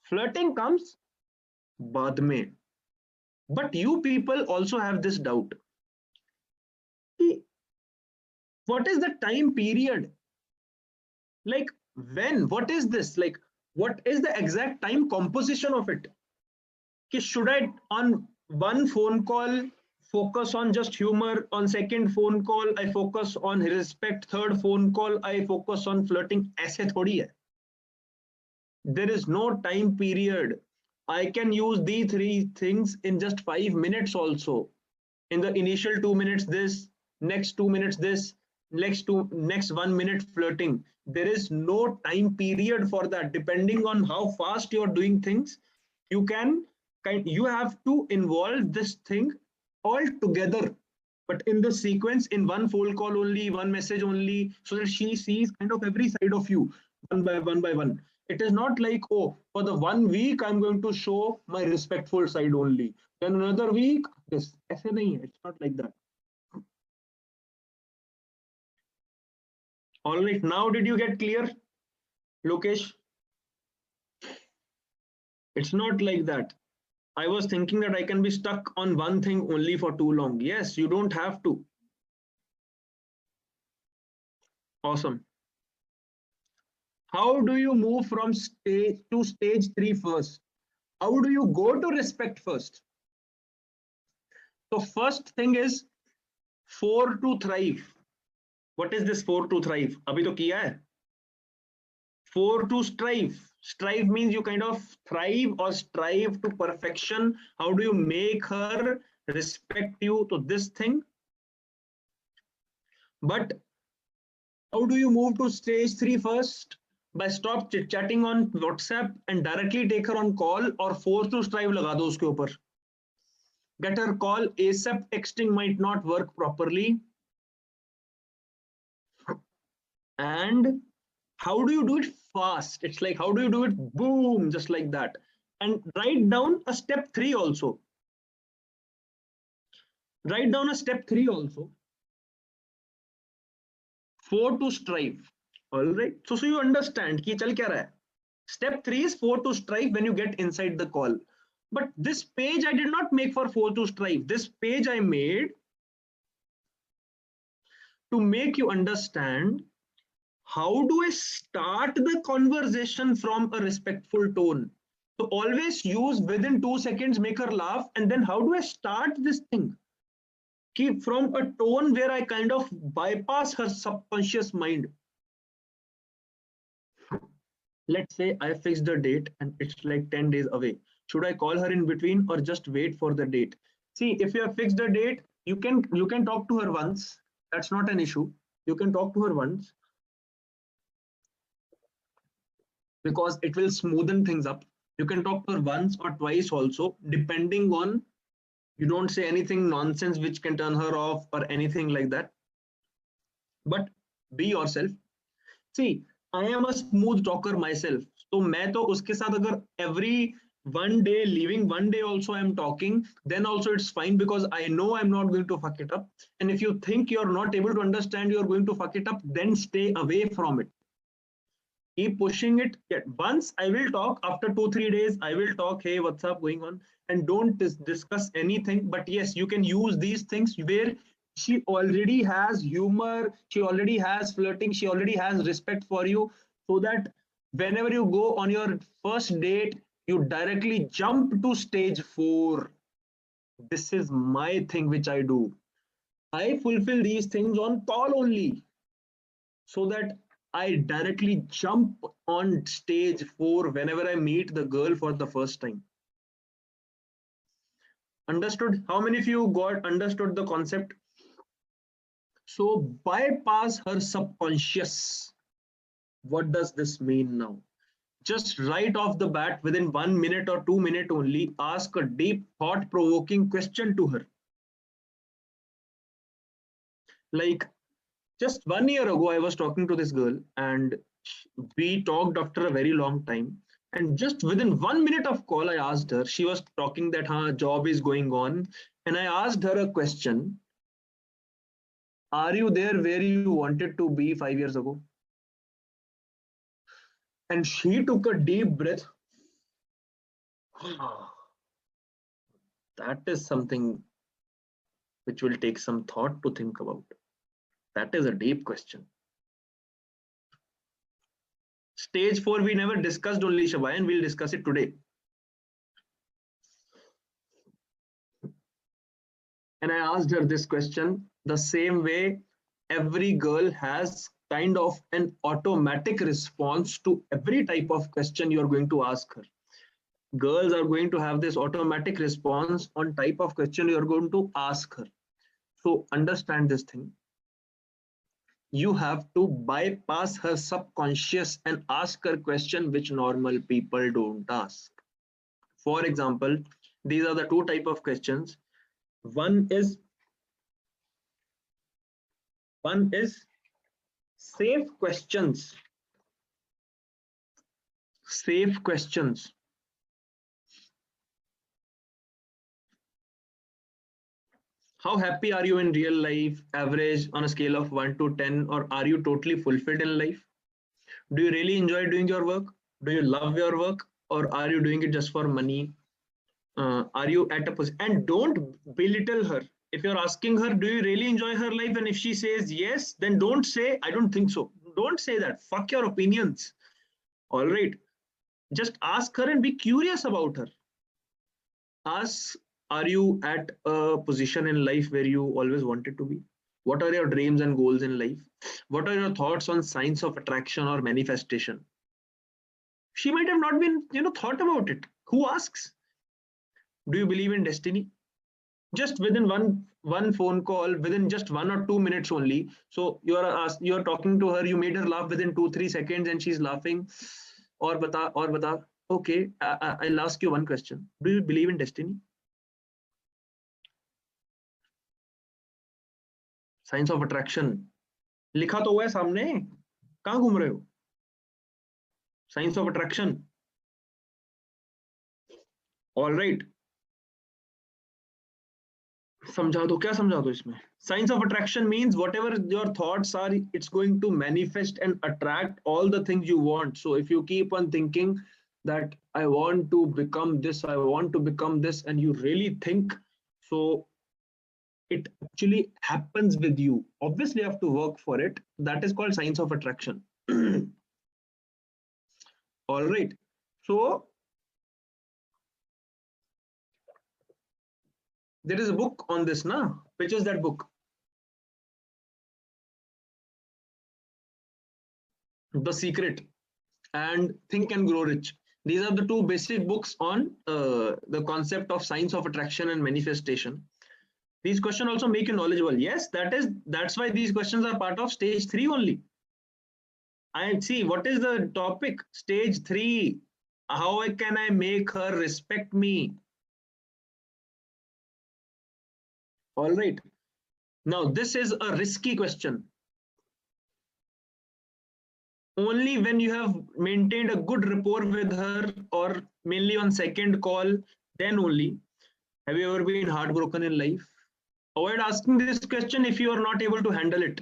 Flirting comes baad mein. But you people also have this doubt. What is the time period? Like when? What is this? Like, what is the exact time composition of it? Should I on one phone call focus on just humor, on second phone call I focus on respect, third phone call I focus on flirting? ऐसे थोड़ी है. There is no time period. I can use these 3 things in just 5 minutes also. In the initial 2 minutes this, next 2 minutes this, next 1 minute flirting. There is no time period for that. Depending on how fast you're doing things, you have to involve this thing all together, but in the sequence, in one phone call only, one message only, so that she sees kind of every side of you one by one. It is not like, oh, for the 1 week I'm going to show my respectful side only, then another week this. ऐसे नहीं है. It's not like that. All right, now did you get clear, Lokesh? It's not like that. I was thinking that I can be stuck on one thing only for too long. Yes, you don't have to. Awesome. How do you move from stage to stage 3 first? How do you go to respect first? So first thing is 4 to thrive. What is this 4 to thrive? Abhi to kiya hai. 4 to strive. Strive means you kind of thrive or strive to perfection. How do you make her respect you to this thing? But how do you move to stage 3 first? By stop chit-chatting on WhatsApp and directly take her on call, or 4 to strive laga do uske upar. Get her call ASAP. Texting might not work properly. And how do you do it fast? It's like, how do you do it? Boom, just like that. And write down a step 3 also. Write down a step 3 also. 4 to strive. All right. So you understand ki chal kya raha hai. Step 3 is 4 to strive when you get inside the call. But this page I did not make for 4 to strive. This page I made to make you understand how do I start the conversation from a respectful tone. So always use within 2 seconds, make her laugh, and then how do I start this thing? Keep from a tone where I kind of bypass her subconscious mind. Let's say I fixed the date and it's like 10 days away. Should I call her in between or just wait for the date? See, if you have fixed the date, you can talk to her once. That's not an issue. You can talk to her once, because it will smoothen things up. You can talk to her once or twice also, depending on you don't say anything nonsense which can turn her off or anything like that. But be yourself. See, I am a smooth talker myself. So मैं तो उसके साथ अगर every one day, leaving one day also I'm talking, then also it's fine, because I know I'm not going to fuck it up. And if you think you're not able to understand, you're going to fuck it up, then stay away from it. Keep pushing it. Once I will talk, after 2-3 days, I will talk, hey, what's up going on? And don't discuss anything. But yes, you can use these things where she already has humor, she already has flirting, she already has respect for you, so that whenever you go on your first date, you directly jump to stage 4. This is my thing which I do. I fulfill these things on call only, so that I directly jump on stage 4 whenever I meet the girl for the first time. Understood? How many of you got understood the concept? So bypass her subconscious. What does this mean now? Just right off the bat, within 1 minute or 2 minutes only, ask a deep, thought-provoking question to her. Like, just 1 year ago, I was talking to this girl and we talked after a very long time. And just within 1 minute of call, I asked her, she was talking that her job is going on. And I asked her a question. Are you there where you wanted to be 5 years ago? And she took a deep breath. That is something which will take some thought to think about. That is a deep question. Stage 4, we never discussed only, Shabbai, and we'll discuss it today. And I asked her this question the same way every girl has kind of an automatic response to every type of question you are going to ask her. Girls are going to have this automatic response on type of question you are going to ask her. So understand this thing. You have to bypass her subconscious and ask her question which normal people don't ask. For example, these are the two type of questions. One is safe questions. Safe questions. How happy are you in real life, average on a scale of 1 to 10, or are you totally fulfilled in life? Do you really enjoy doing your work? Do you love your work, or are you doing it just for money? Are you at a position? And don't belittle her. If you're asking her, do you really enjoy her life? And if she says yes, then don't say, I don't think so. Don't say that. Fuck your opinions. All right. Just ask her and be curious about her. Ask, are you at a position in life where you always wanted to be? What are your dreams and goals in life? What are your thoughts on science of attraction or manifestation? She might have not been, thought about it. Who asks? Do you believe in destiny? Just within one phone call, within just 1 or 2 minutes only. So you're talking to her, you made her laugh within 2-3 seconds and she's laughing. Or bata. Okay, I'll ask you one question. Do you believe in destiny? Science of attraction. लिखा तो हुआ है सामने. कहाँ घूम रहे हो? Science of attraction. All right. समझा दो, क्या समझा दो इसमें? Science of attraction means whatever your thoughts are, it's going to manifest and attract all the things you want. So if you keep on thinking that I want to become this, I want to become this, and you really think, so it actually happens with you. Obviously, you have to work for it. That is called science of attraction. All right. So there is a book on this, na? Which is that book? The Secret and Think and Grow Rich. These are the two basic books on the concept of science of attraction and manifestation. These questions also make you knowledgeable. Yes, that's why these questions are part of stage 3 only. And see, what is the topic? Stage 3. How can I make her respect me? All right. Now, this is a risky question. Only when you have maintained a good rapport with her, or mainly on second call, then only. Have you ever been heartbroken in life? Avoid asking this question if you are not able to handle it.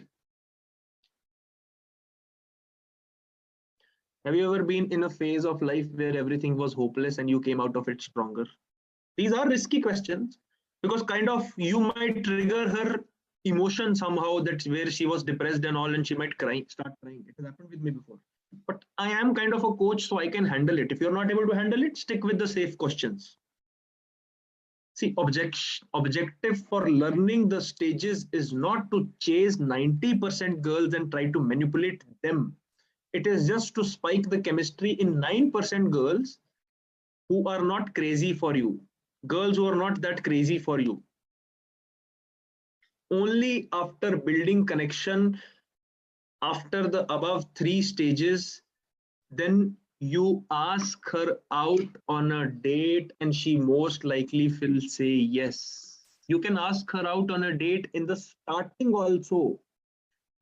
Have you ever been in a phase of life where everything was hopeless and you came out of it stronger? These are risky questions because kind of you might trigger her emotion somehow, that's where she was depressed and all, and she might start crying. It has happened with me before. But I am kind of a coach, so I can handle it. If you're not able to handle it, stick with the safe questions. See, objective for learning the stages is not to chase 90% girls and try to manipulate them. It is just to spike the chemistry in 9% girls who are not crazy for you, girls who are not that crazy for you. Only after building connection after the above 3 stages, then you ask her out on a date and she most likely will say yes. You can ask her out on a date in the starting also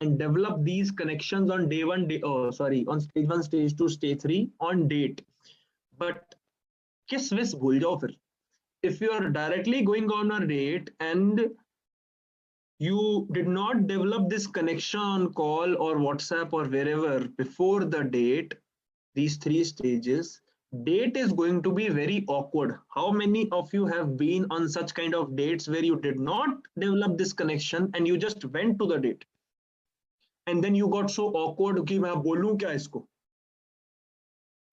and develop these connections on day one, on stage one, stage two, stage three on date. But kiss wiss bhul jao fir. If you are directly going on a date and you did not develop this connection on call or WhatsApp or wherever before the date, these 3 stages, date is going to be very awkward. How many of you have been on such kind of dates where you did not develop this connection and you just went to the date and then you got so awkward कि मैं बोलूं क्या इसको?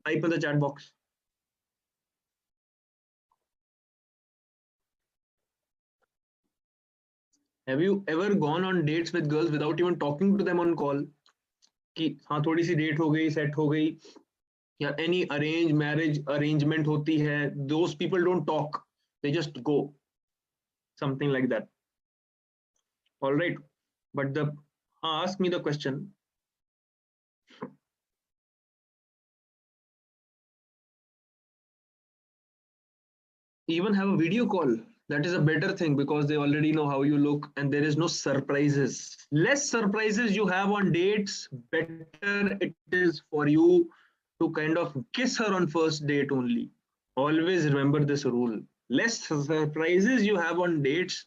Type in the chat box. Have you ever gone on dates with girls without even talking to them on call? कि हाँ थोड़ी सी date हो गई, सेट हो गई, या any arranged marriage arrangement होती है, those people don't talk, they just go, something like that. All right, but ask me the question. Even have a video call. That is a better thing because they already know how you look and there is no surprises. Less surprises you have on dates, better it is for you to kind of kiss her on first date only. Always remember this rule. Less surprises you have on dates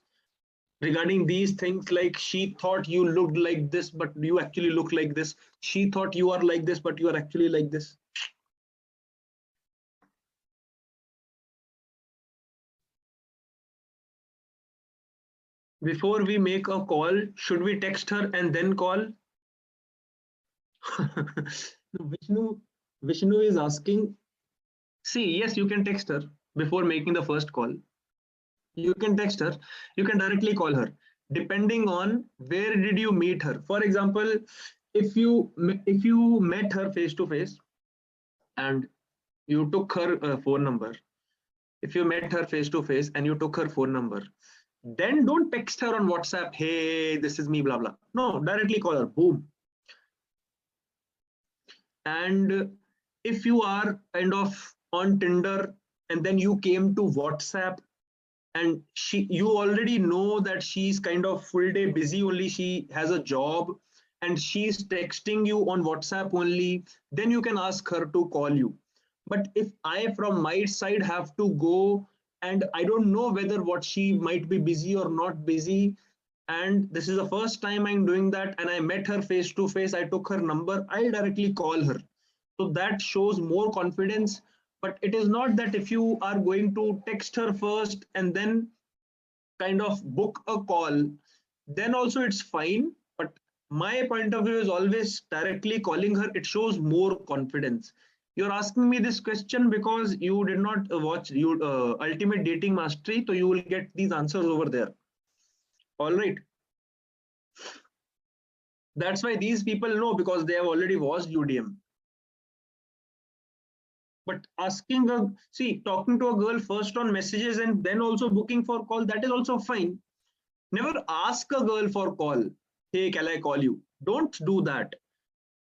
regarding these things, like she thought you looked like this, but you actually look like this. She thought you are like this, but you are actually like this. Before we make a call, should we text her and then call? Vishnu is asking. See, yes, you can text her before making the first call. You can text her, you can directly call her, depending on where did you meet her. For example, if you met her face to face and you took her phone number, if you met her face to face and you took her phone number, then don't text her on WhatsApp, hey, this is me, blah blah. No, directly call her, boom. And if you are kind of on Tinder and then you came to WhatsApp and you already know that she's kind of full day busy only, she has a job and she's texting you on WhatsApp only, then you can ask her to call you. But if I from my side have to go and I don't know whether what she might be busy or not busy, and this is the first time I'm doing that and I met her face to face, I took her number, I'll directly call her. So that shows more confidence. But it is not that if you are going to text her first and then kind of book a call, then also it's fine. But my point of view is always directly calling her. It shows more confidence. You're asking me this question because you did not watch Ultimate Dating Mastery, so you will get these answers over there. All right. That's why these people know, because they have already watched UDM. But asking talking to a girl first on messages and then also booking for call, that is also fine. Never ask a girl for call. Hey, can I call you? Don't do that.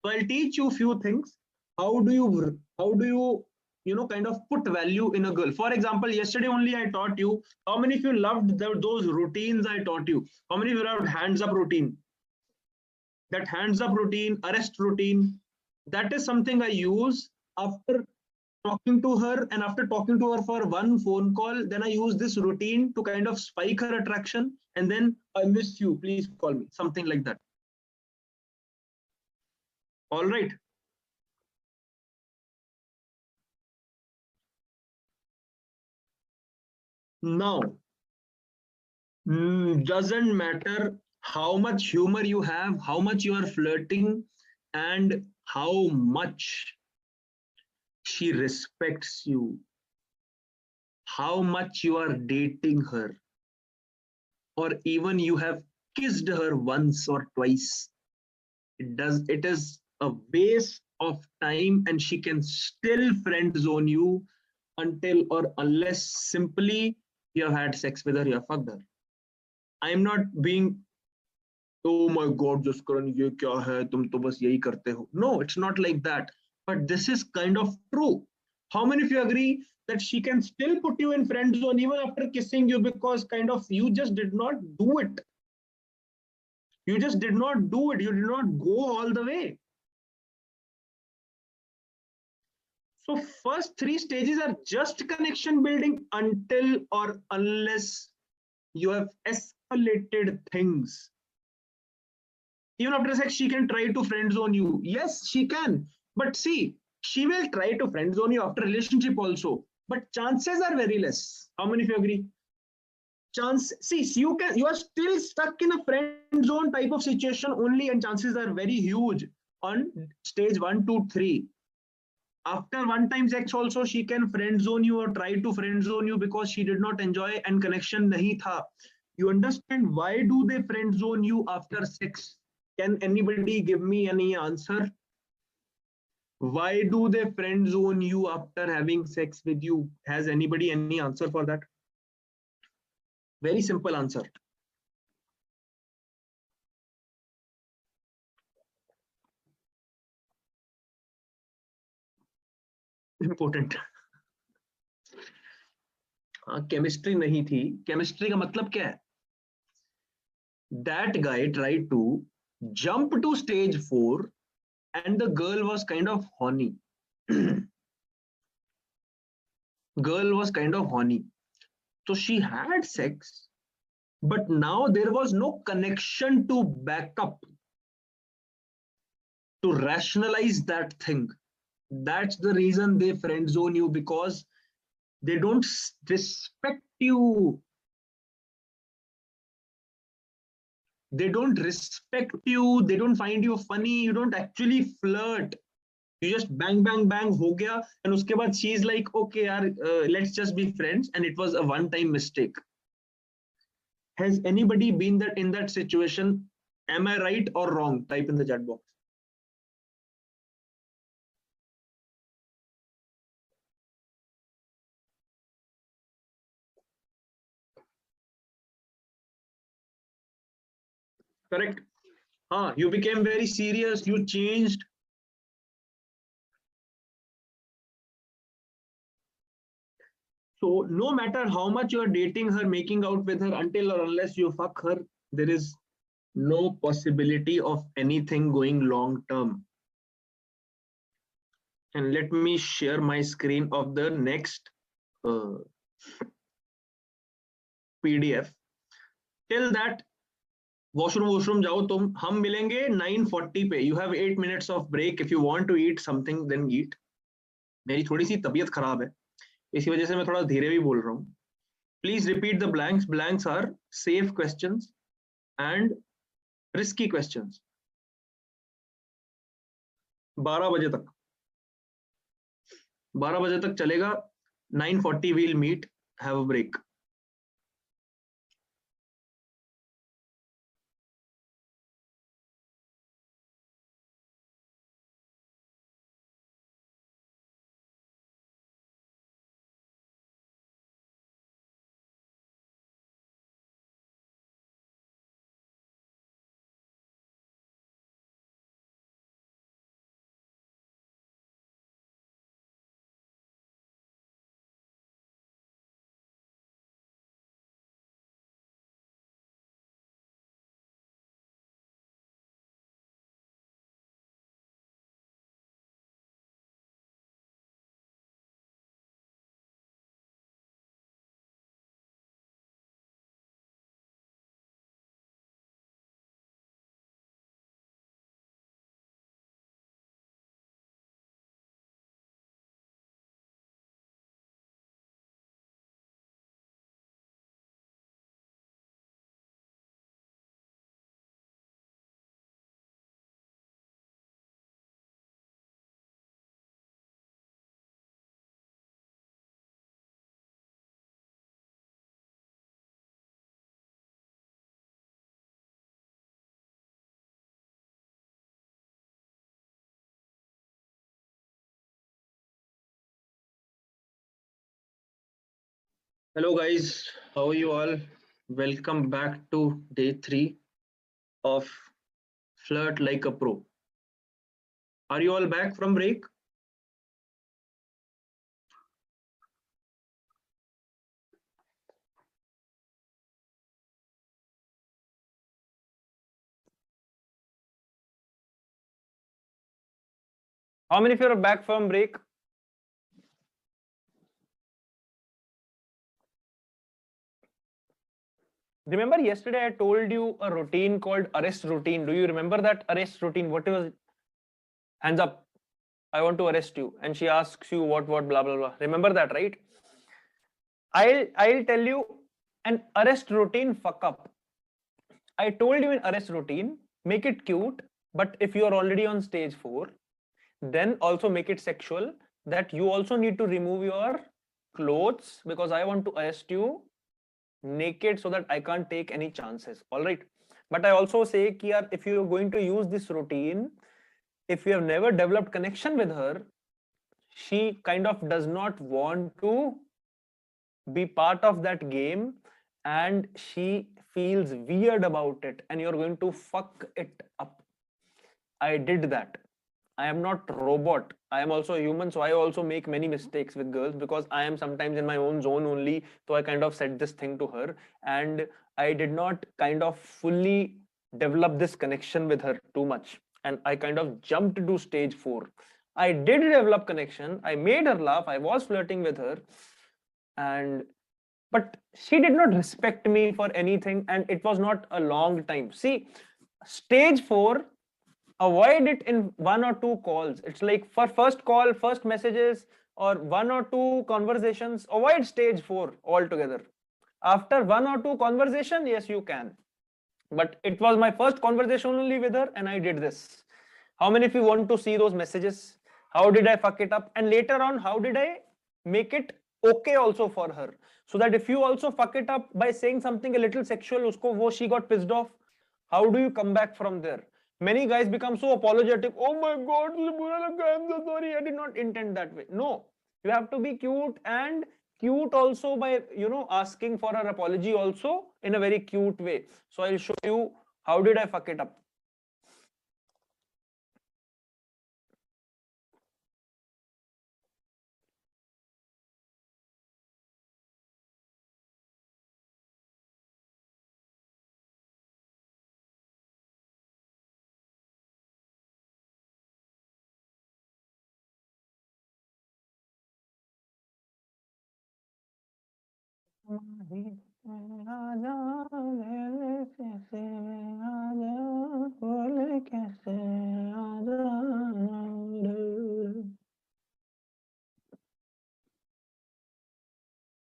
So I'll teach you a few things. How do you kind of put value in a girl? For example, yesterday only I taught you. How many of you loved those routines I taught you? How many of you loved hands up routine? That hands up routine, arrest routine, that is something I use after talking to her, and after talking to her for one phone call, then I use this routine to kind of spike her attraction, and then I miss you, please call me, something like that. All right. Now, doesn't matter how much humor you have, how much you are flirting, and how much she respects you, how much you are dating her, or even you have kissed her once or twice. It is a waste of time, and she can still friend zone you until or unless simply you have had sex with her, you have fucked her. I'm not being, oh my god, Jaskaran, ye kya hai? Tum to bas yahi karte ho. No, it's not like that. But this is kind of true. How many of you agree that she can still put you in friend zone even after kissing you because kind of you just did not do it? You just did not do it. You did not go all the way. So first three stages are just connection building until or unless you have escalated things. Even after sex, she can try to friend zone you. Yes, she can. But see, she will try to friend zone you after relationship also. But chances are very less. How many of you agree? See, you are still stuck in a friend zone type of situation only, and chances are very huge on stage 1, 2, 3. After one time sex also, she can friend zone you or try to friend zone you because she did not enjoy and connection nahi tha. You understand why do they friend zone you after sex? Can anybody give me any answer? Why do they friend zone you after having sex with you? Has anybody any answer for that? Very simple answer. Important. हाँ, chemistry नहीं थी. Chemistry का मतलब क्या है? That guy tried to jump to stage 4 and the girl was kind of horny. Girl was kind of horny. So she had sex, but now there was no connection to back up, to rationalize that thing. That's the reason they friend zone you, because they don't respect you. They don't respect you. They don't find you funny. You don't actually flirt. You just bang bang bang ho gaya, and uske baad she's like, okay yaar, let's just be friends, and it was a one time mistake. Has anybody been that in that situation? Am I right or wrong? Type in the chat box. Correct. You became very serious, you changed. So no matter how much you are dating her, making out with her, until or unless you fuck her, there is no possibility of anything going long term. And let me share my screen of the next PDF. Till that, washroom जाओ तुम, हम मिलेंगे 9:40 पे. You have 8 minutes of break. If you want to eat something, then eat. मेरी थोड़ी सी तबीयत खराब है, इसी वजह से मैं थोड़ा धीरे भी बोल रहा हूँ. Please repeat the blanks. Blanks are safe questions and risky questions. 12 बजे तक 12 बजे तक चलेगा. 9:40 we'll meet. Have a break. Hello guys, how are you all? Welcome back to day 3 of Flirt Like a Pro. Are you all back from break? How many of you are back from break? Remember yesterday I told you a routine called arrest routine. Do you remember that arrest routine? What was it? Hands up. I want to arrest you. And she asks you what, blah, blah, blah. Remember that, right? I'll tell you an arrest routine fuck up. I told you in arrest routine, make it cute, but if you are already on stage 4, then also make it sexual, that you also need to remove your clothes because I want to arrest you naked so that I can't take any chances. All right. But I also say ki yaar, if you're going to use this routine, if you have never developed connection with her, she kind of does not want to be part of that game and she feels weird about it and you're going to fuck it up. I did that. I am not robot. I am also human, so I also make many mistakes with girls because I am sometimes in my own zone only. So I kind of said this thing to her and I did not kind of fully develop this connection with her too much. And I kind of jumped to stage 4. I did develop connection. I made her laugh. I was flirting with her. But she did not respect me for anything. And it was not a long time. See, stage 4, avoid it in 1 or 2 calls. It's like for first call, first messages, or 1 or 2 conversations, avoid stage 4 altogether. After 1 or 2 conversation, yes, you can. But it was my first conversation only with her and I did this. How many of you want to see those messages? How did I fuck it up? And later on, how did I make it okay also for her? So that if you also fuck it up by saying something a little sexual, she got pissed off. How do you come back from there? Many guys become so apologetic. Oh my God, I'm so sorry. I did not intend that way. No, you have to be cute and cute also by, asking for an apology also in a very cute way. So I'll show you how did I fuck it up.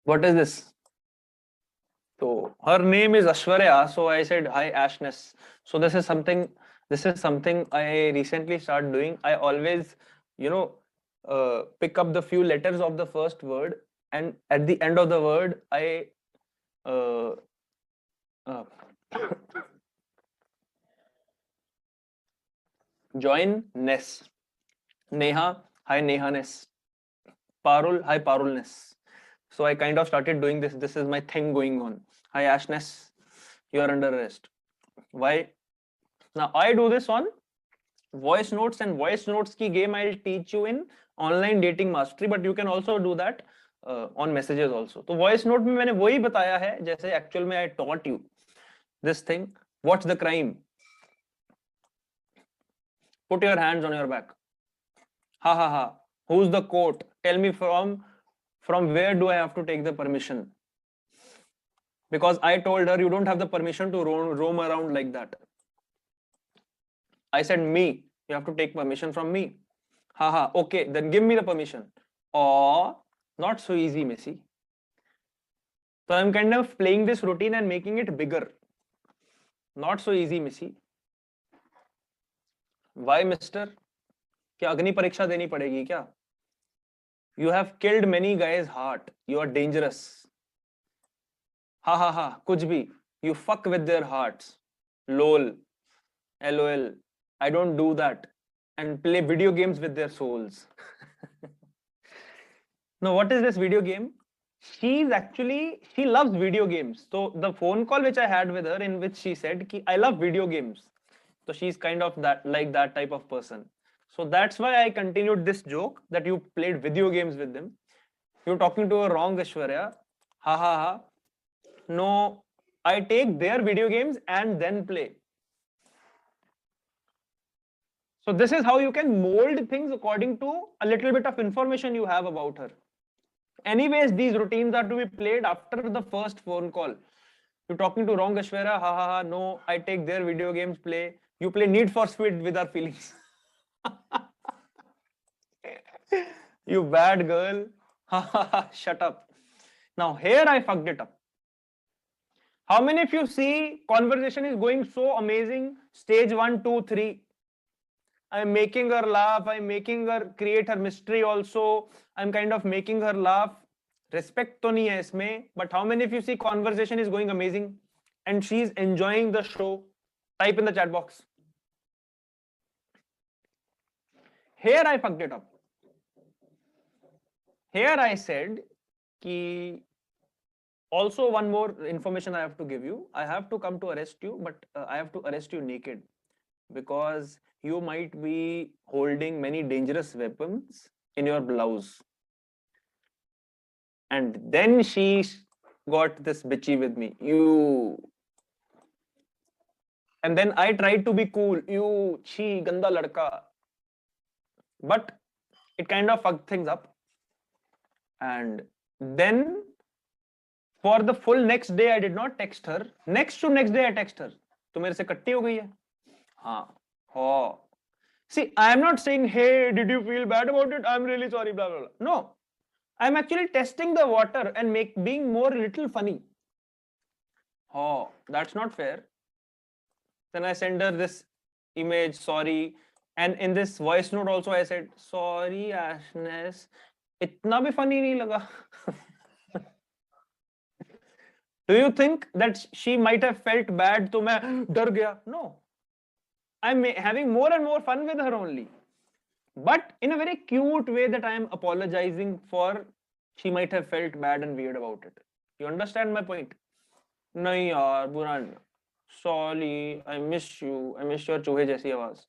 What is this? So her name is Ashwarya. So I said, hi Ashness. So this is something I recently started doing. I always, pick up the few letters of the first word, and at the end of the word, I uh, uh, join Ness. Neha, hi Neha-ness. Parul, hi Parul-ness. So I kind of started doing this. This is my thing going on. Hi Ashness, you are under arrest. Why? Now I do this on voice notes, and voice notes ki game I'll teach you in online dating mastery, but you can also do that on messages also. तो voice note में मैंने वही बताया है जैसे actual में I taught you this thing. What's the crime? Put your hands on your back. Ha ha ha. Who's the court? Tell me from where do I have to take the permission? Because I told her you don't have the permission to roam around like that. I said me. You have to take permission from me. Haha. Okay, then give me the permission. Or not so easy, Missy. So I'm kind of playing this routine and making it bigger. Not so easy, Missy. Why, mister? क्या अग्नि परीक्षा देनी पड़ेगी क्या? You have killed many guys' heart. You are dangerous. Ha ha ha. कुछ भी. You fuck with their hearts. LOL. LOL. I don't do that. And play video games with their souls. Now, what is this video game? she loves video games. So the phone call which I had with her, in which she said ki I love video games. So she's kind of that type of person. So that's why I continued this joke that you played video games with them. You're talking to a wrong Aishwarya. Ha ha ha. No, I take their video games and then play. So this is how you can mold things according to a little bit of information you have about her. Anyways, these routines are to be played after the first phone call. You're talking to wrong Aishwarya. Ha ha ha. No, I take their video games, play. You play Need for Speed with our feelings. You bad girl. Ha ha ha. Shut up. Now here I fucked it up. How many of you see conversation is going so amazing? Stage 1, 2, 3. I'm making her laugh. I'm making her create her mystery also. I'm kind of making her laugh. Respect to nahi hai isme. But how many of you see conversation is going amazing and she's enjoying the show? Type in the chat box. Here I fucked it up. Here I said ki also one more information I have to give you. I have to come to arrest you, but I have to arrest you naked because you might be holding many dangerous weapons in your blouse. And then she got this bitchy with me. You. And then I tried to be cool. You, chi, ganda ladka. But it kind of fucked things up. And then for the full next day, I did not text her. Next to next day, I text her. तो मेरे से कट्टी हो गई है. हाँ. Oh. See, I am not saying, hey, did you feel bad about it? I'm really sorry, blah, blah, blah. No. I'm actually testing the water and being more little funny. Oh, that's not fair. Then I send her this image, sorry. And in this voice note also, I said, sorry, Ashness. Itna bhi funny nahi laga. Do you think that she might have felt bad? To main dar gaya? No. I'm having more and more fun with her only. But in a very cute way that I am apologizing for, she might have felt bad and weird about it. You understand my point? Nahi yaar, bura nahi. Sorry, I miss you. I miss your चूहे जैसी आवाज.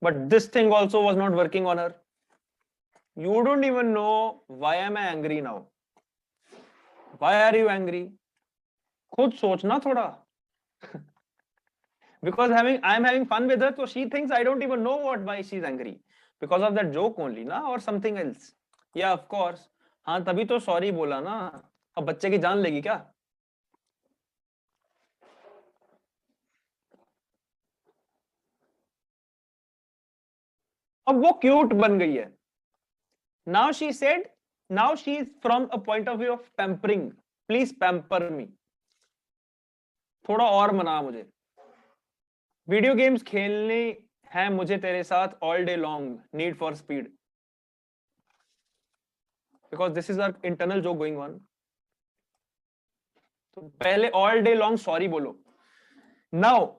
But this thing also was not working on her. You don't even know why am I angry now. Why are you angry? खुद सोचना थोड़ा. Because I'm having fun with her, so she thinks I don't even know why she's angry. Because of that joke only, na, or something else. Yeah, of course. हाँ तभी तो sorry बोला ना. अब बच्चे की जान लेगी क्या? अब वो क्यूट बन गई है. Now she said, now she is from a point of view of pampering. Please pamper me. थोड़ा और मना मुझे. वीडियो गेम्स खेलने हैं मुझे तेरे साथ all day long. Need for speed. Because this is our internal joke going on. तो पहले all day long sorry बोलो. Now,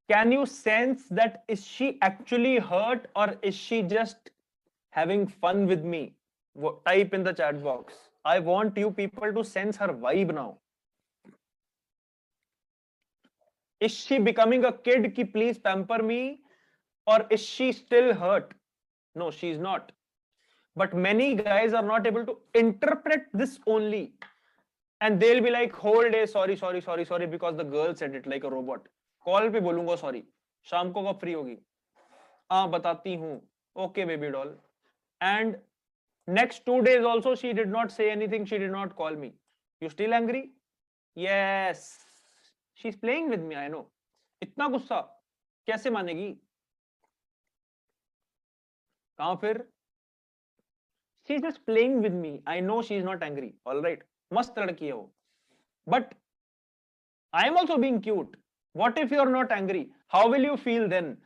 can you sense that is she actually hurt or is she just having fun with me? Type in the chat box. I want you people to sense her vibe now. Is she becoming a kid ki please pamper me? Or is she still hurt? No, she's not. But many guys are not able to interpret this only. And they'll be like, whole day, sorry, because the girl said it like a robot. Call पे बोलूंगा sorry. शाम को कब free होगी? हाँ बताती हूँ. Okay, baby doll. And next 2 days also she did not say anything. She did not call me. You still angry? Yes. She's playing with me, I know. इतना गुस्सा कैसे मानेगी? कहाँ फिर? She's just playing with me. I know she's not angry. All right. मस्त लड़की है वो. But I am also being cute. What if you're not angry? How will you feel then?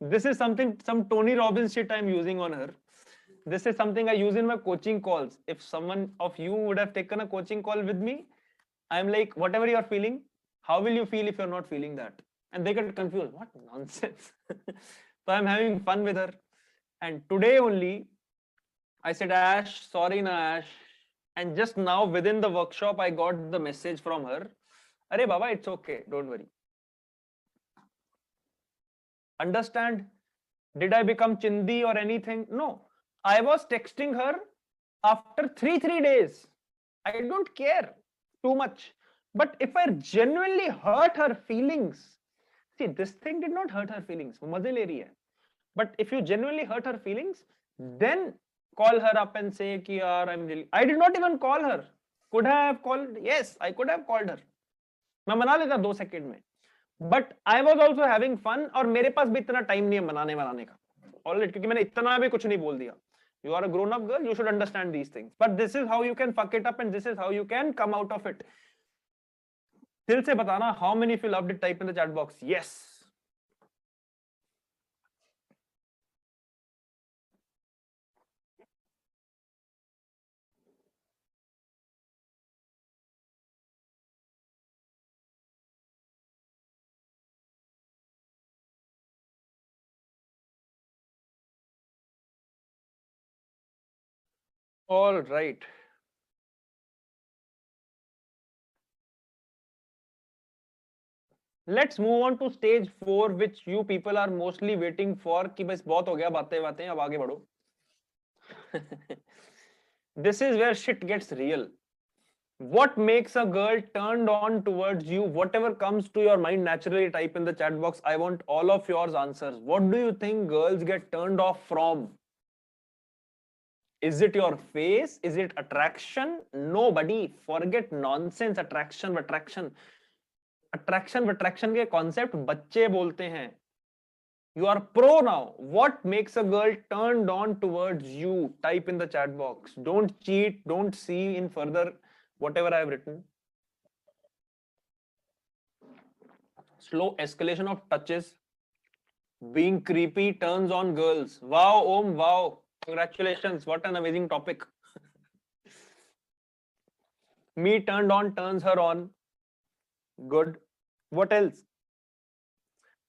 This is something, some Tony Robbins shit I'm using on her. This is something I use in my coaching calls. If someone of you would have taken a coaching call with me, I'm like, whatever you're feeling, how will you feel if you're not feeling that? And they get confused. What nonsense. So I'm having fun with her. And today only, I said, Ash, sorry na Ash. And just now within the workshop, I got the message from her. Arey Baba, it's okay. Don't worry. Understand? Did I become chindi or anything? No. I was texting her after three days. I don't care too much. But if I genuinely hurt her feelings, see, this thing did not hurt her feelings. वो मजे ले रही है. But if you genuinely hurt her feelings, then call her up and say कि यार I'm really. I did not even call her. Could I have called? Yes, I could have called her. मैं मना लेता 2 second में. But I was also having fun और मेरे पास भी इतना टाइम नहीं है मनाने का. Alright, क्योंकि मैंने इतना भी कुछ नहीं बोल दिया. You are a grown up girl, you should understand these things. But this is how you can fuck it up and this is how you can come out of it. दिल से बताना, how many of you loved it? Type in the chat box. Yes. All right. Let's move on to stage 4, which you people are mostly waiting for. कि बस बहुत हो गया बातें अब आगे बढ़ो. This is where shit gets real. What makes a girl turned on towards you? Whatever comes to your mind naturally, type in the chat box. I want all of yours answers. What do you think girls get turned off from? Is it your face? Is it attraction? Nobody. Forget nonsense. Attraction के concept बच्चे बोलते हैं. You are pro now. What makes a girl turned on towards you? Type in the chat box. Don't cheat. Don't see in further whatever I have written. Slow escalation of touches. Being creepy turns on girls. Wow, Om, wow. Congratulations. What an amazing topic. Me turned on turns her on. Good. What else?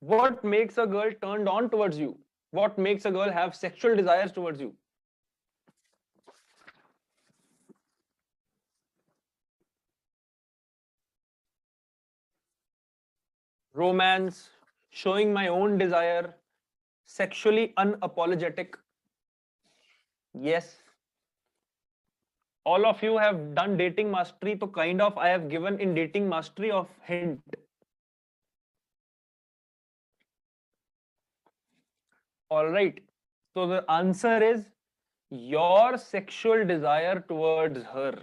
What makes a girl turned on towards you? What makes a girl have sexual desires towards you? Romance, showing my own desire, sexually unapologetic. Yes. All of you have done dating mastery, so kind of I have given in dating mastery of hint. All right. So the answer is your sexual desire towards her.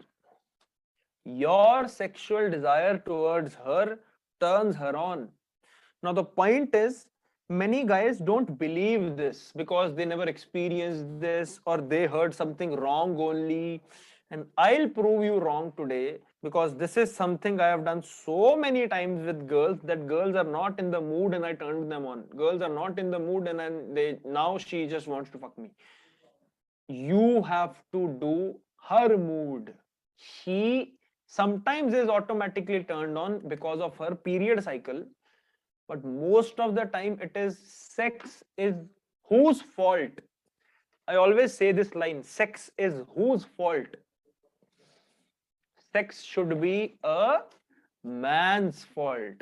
Your sexual desire towards her turns her on. Now the point is, many guys don't believe this because they never experienced this or they heard something wrong only. And I'll prove you wrong today because this is something I have done so many times with girls that girls are not in the mood and I turned them on. Girls are not in the mood and now she just wants to fuck me. You have to do her mood. She sometimes is automatically turned on because of her period cycle. But most of the time it is sex is whose fault? I always say this line, sex is whose fault? Sex should be a man's fault.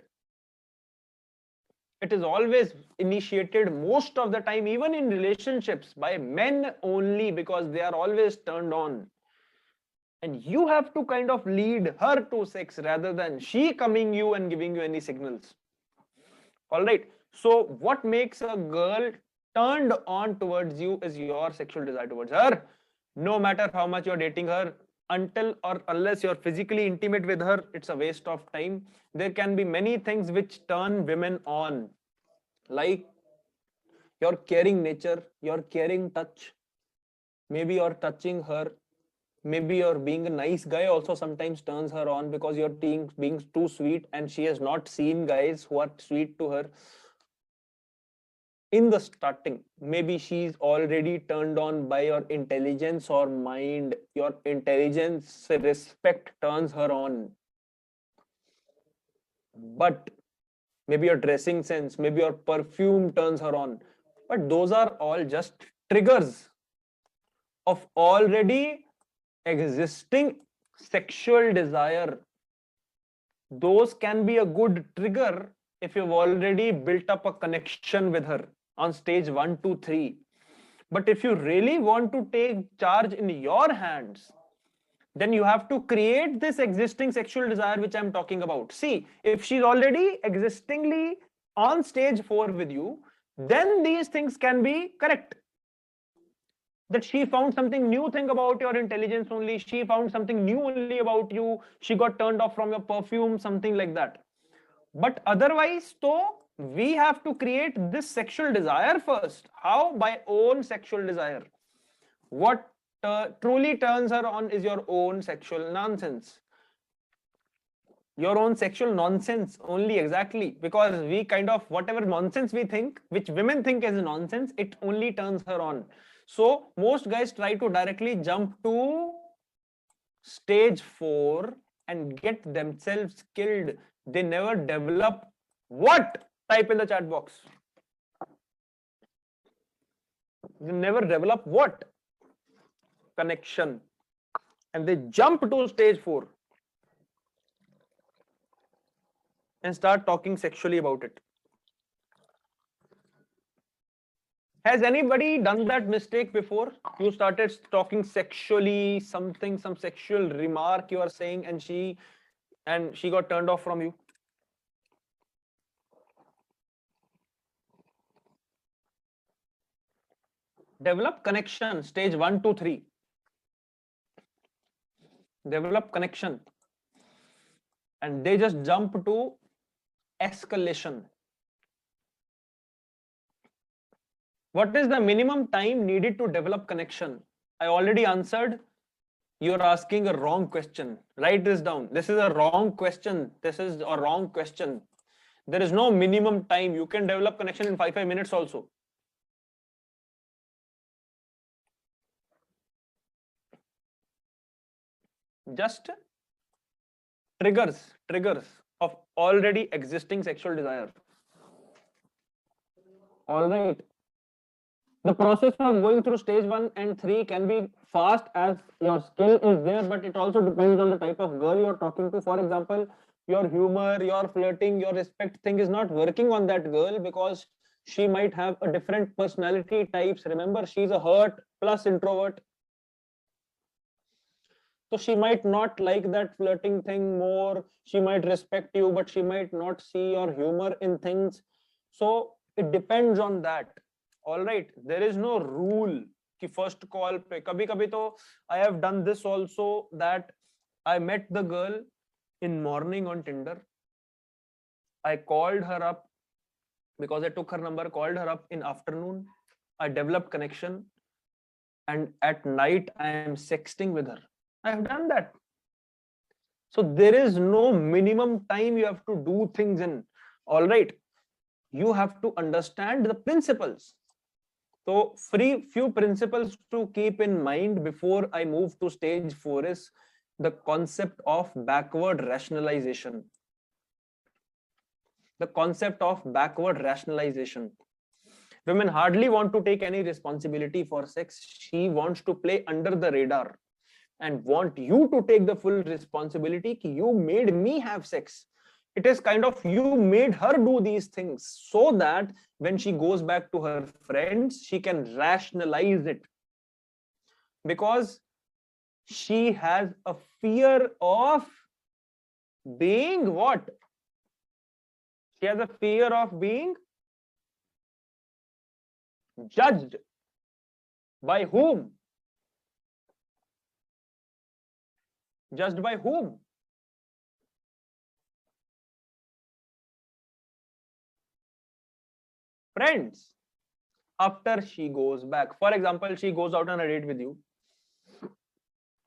It is always initiated most of the time, even in relationships, by men only because they are always turned on. And you have to kind of lead her to sex rather than she coming you and giving you any signals. All right. So what makes a girl turned on towards you is your sexual desire towards her. No matter how much you're dating her, until or unless you're physically intimate with her, it's a waste of time. There can be many things which turn women on, like your caring nature, your caring touch. Maybe you're touching her. Maybe you're being a nice guy also sometimes turns her on because you're being too sweet and she has not seen guys who are sweet to her. In the starting, maybe she's already turned on by your intelligence or mind. Your intelligence, respect turns her on. But maybe your dressing sense, maybe your perfume turns her on. But those are all just triggers of already existing sexual desire, those can be a good trigger if you've already built up a connection with her on stage 1, 2, 3. But if you really want to take charge in your hands, then you have to create this existing sexual desire which I'm talking about. See, if she's already existingly on stage 4 with you, then these things can be correct. That she found something new thing about your intelligence only, she found something new only about you, she got turned off from your perfume, something like that. But otherwise, so we have to create this sexual desire first. How? By own sexual desire. What truly turns her on is your own sexual nonsense. Your own sexual nonsense only, exactly. Because we kind of, whatever nonsense we think, which women think is nonsense, it only turns her on. So most guys try to directly jump to stage 4 and get themselves killed. They never develop what? Type in the chat box. They never develop what? Connection. And they jump to stage 4 and start talking sexually about it. Has anybody done that mistake before? You started talking sexually, something, some sexual remark you are saying, and she got turned off from you. Develop connection, stage 1, 2, 3. Develop connection. And they just jump to escalation. What is the minimum time needed to develop connection? I already answered. You're asking a wrong question. Write this down. This is a wrong question. This is a wrong question. There is no minimum time. You can develop connection in 5 minutes also. Just triggers of already existing sexual desire. All right. The process of going through stage 1 and 3 can be fast as your skill is there, but it also depends on the type of girl you're talking to. For example, your humor, your flirting, your respect thing is not working on that girl because she might have a different personality types. Remember, she's a hurt plus introvert. So she might not like that flirting thing more. She might respect you, but she might not see your humor in things. So it depends on that. All right. There is no rule ki first call pe. Kabhi kabhi to I have done this also, that I met the girl in morning on Tinder. I called her up because I took her number, called her up in afternoon. I developed connection. And at night, I am sexting with her. I have done that. So there is no minimum time you have to do things in. All right. You have to understand the principles. So few principles to keep in mind before I move to stage 4 is the concept of backward rationalization. The concept of backward rationalization. Women hardly want to take any responsibility for sex. She wants to play under the radar and want you to take the full responsibility ki you made me have sex. It is kind of you made her do these things so that when she goes back to her friends, she can rationalize it. Because she has a fear of being what? She has a fear of being judged. By whom? Judged by whom? Friends. After she goes back. For example, she goes out on a date with you.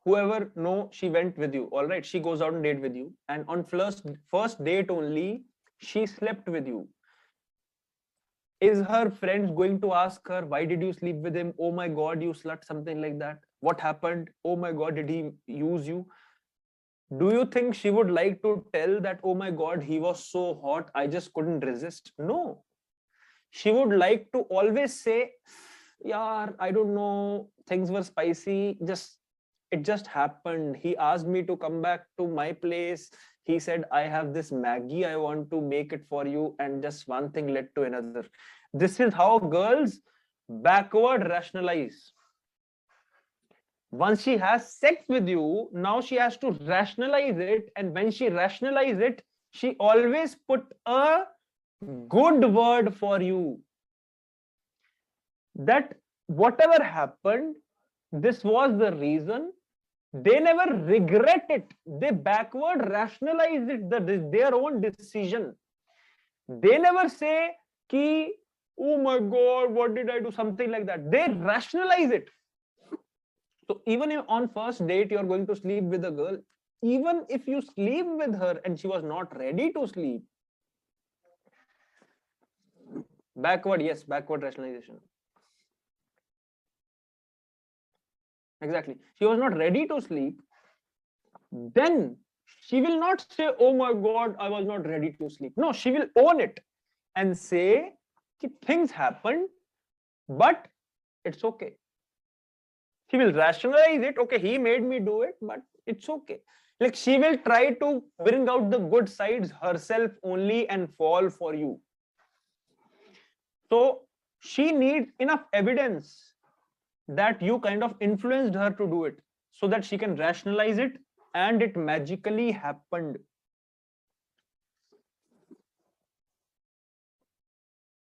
Whoever she went with you. All right. She goes out on a date with you. And on first date only, she slept with you. Is her friends going to ask her, why did you sleep with him? Oh my God, you slut, something like that. What happened? Oh my God, did he use you? Do you think she would like to tell that, oh my God, he was so hot, I just couldn't resist? No. She would like to always say, yaar, I don't know, things were spicy, it just happened. He asked me to come back to my place. He said, I have this Maggie, I want to make it for you, and just one thing led to another. This is how girls backward rationalize. Once she has sex with you, now she has to rationalize it, and when she rationalizes it, she always put a good word for you, that whatever happened, this was the reason. They never regret it, they backward rationalize it, their own decision. They never say ki, oh my god, what did I do, something like that. They rationalize it. So even if on first date you're going to sleep with a girl, even if you sleep with her and she was not ready to sleep, backward rationalization. Exactly. She was not ready to sleep, then she will not say, oh my god, I was not ready to sleep. No, she will own it and say things happened, but it's okay. She will rationalize it. Okay, he made me do it, but it's okay. Like, she will try to bring out the good sides herself only and fall for you. So she needs enough evidence that you kind of influenced her to do it, so that she can rationalize it, and it magically happened.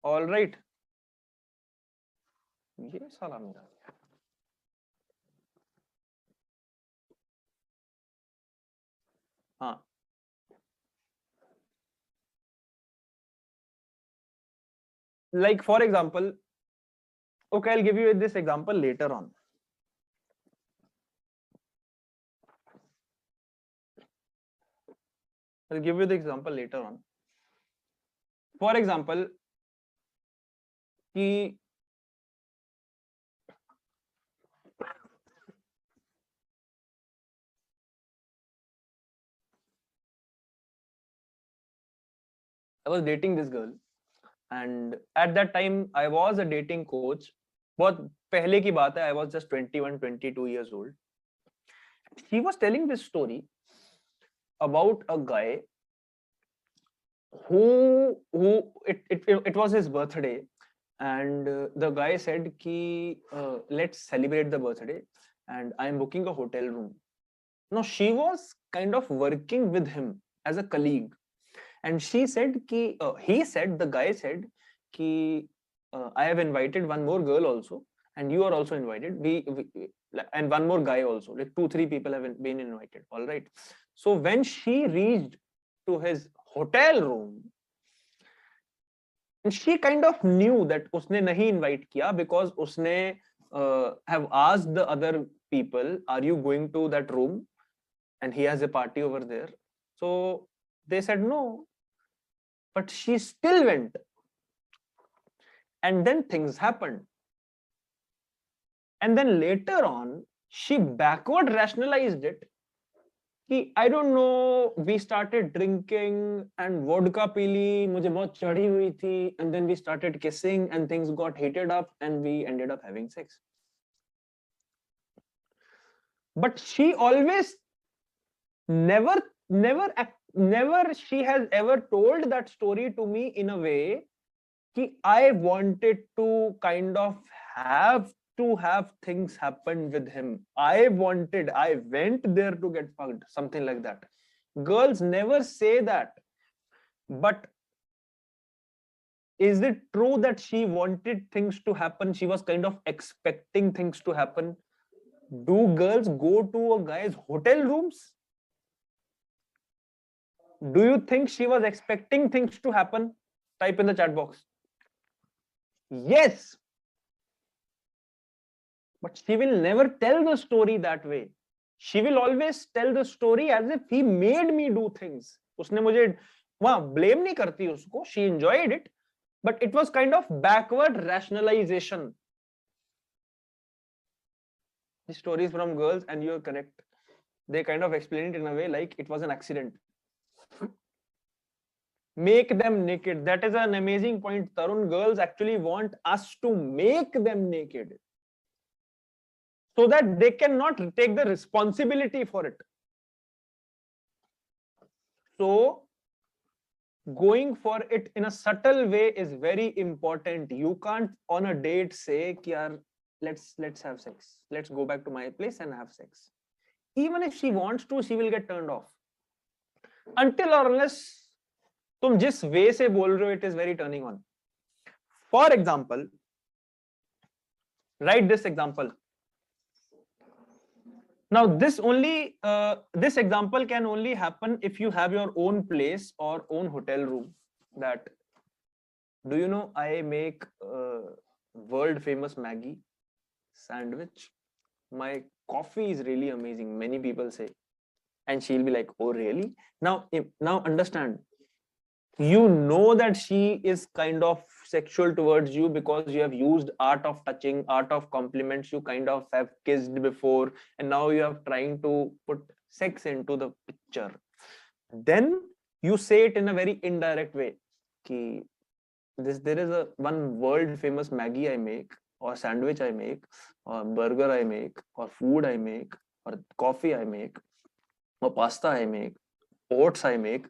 All right. ये साला मेरा हाँ like for example, okay, I'll give you this example later on. I'll give you the example later on. For example, कि I was dating this girl, and at that time I was a dating coach. बहुत पहले की बात है. I was just 21, 22 years old. She was telling this story about a guy who it was his birthday, and the guy said ki let's celebrate the birthday, and I am booking a hotel room. Now she was kind of working with him as a colleague, and she said ki the guy said ki I have invited one more girl also, and you are also invited. We and one more guy also, like 2-3 people have been invited. All right. So when she reached to his hotel room, and she kind of knew that उसने नहीं invite किया, because उसने have asked the other people, are you going to that room, and he has a party over there. So they said no, but she still went, and then things happened. And then later on, she backward rationalized it. I don't know, we started drinking and vodka पी ली, मुझे बहुत चढ़ी हुई थी, and then we started kissing and things got heated up and we ended up having sex. But she always never she has ever told that story to me in a way कि I wanted to kind of have things happen with him. I went there to get fucked, something like that. Girls never say that. But is it true that she wanted things to happen? She was kind of expecting things to happen. Do girls go to a guy's hotel rooms? Do you think she was expecting things to happen? Type in the chat box. Yes. But she will never tell the story that way. She will always tell the story as if he made me do things. उसने मुझे वहाँ blame नहीं करती उसको. She enjoyed it, but it was kind of backward rationalization. The stories from girls, and you're correct. They kind of explain it in a way like it was an accident. make them naked. That is an amazing point, Tarun. Girls actually want us to make them naked so that they cannot take the responsibility for it. So going for it in a subtle way is very important. You can't on a date say कि यार let's have sex, let's go back to my place and have sex. Even if she wants to, she will get turned off. Until or unless तुम जिस वे से बोल रहे हो, it is very turning on. For example, write this example. Now this this example can only happen if you have your own place or own hotel room. That, do you know, I make world famous Maggie sandwich. My coffee is really amazing, many people say. And she'll be like, oh really? Now understand, you know that she is kind of sexual towards you because you have used art of touching, art of compliments, you kind of have kissed before, and now you are trying to put sex into the picture. Then you say it in a very indirect way. Ki, there is one world famous Maggie I make, or sandwich I make, or burger I make, or food I make, or coffee I make, or pasta I make, oats I make,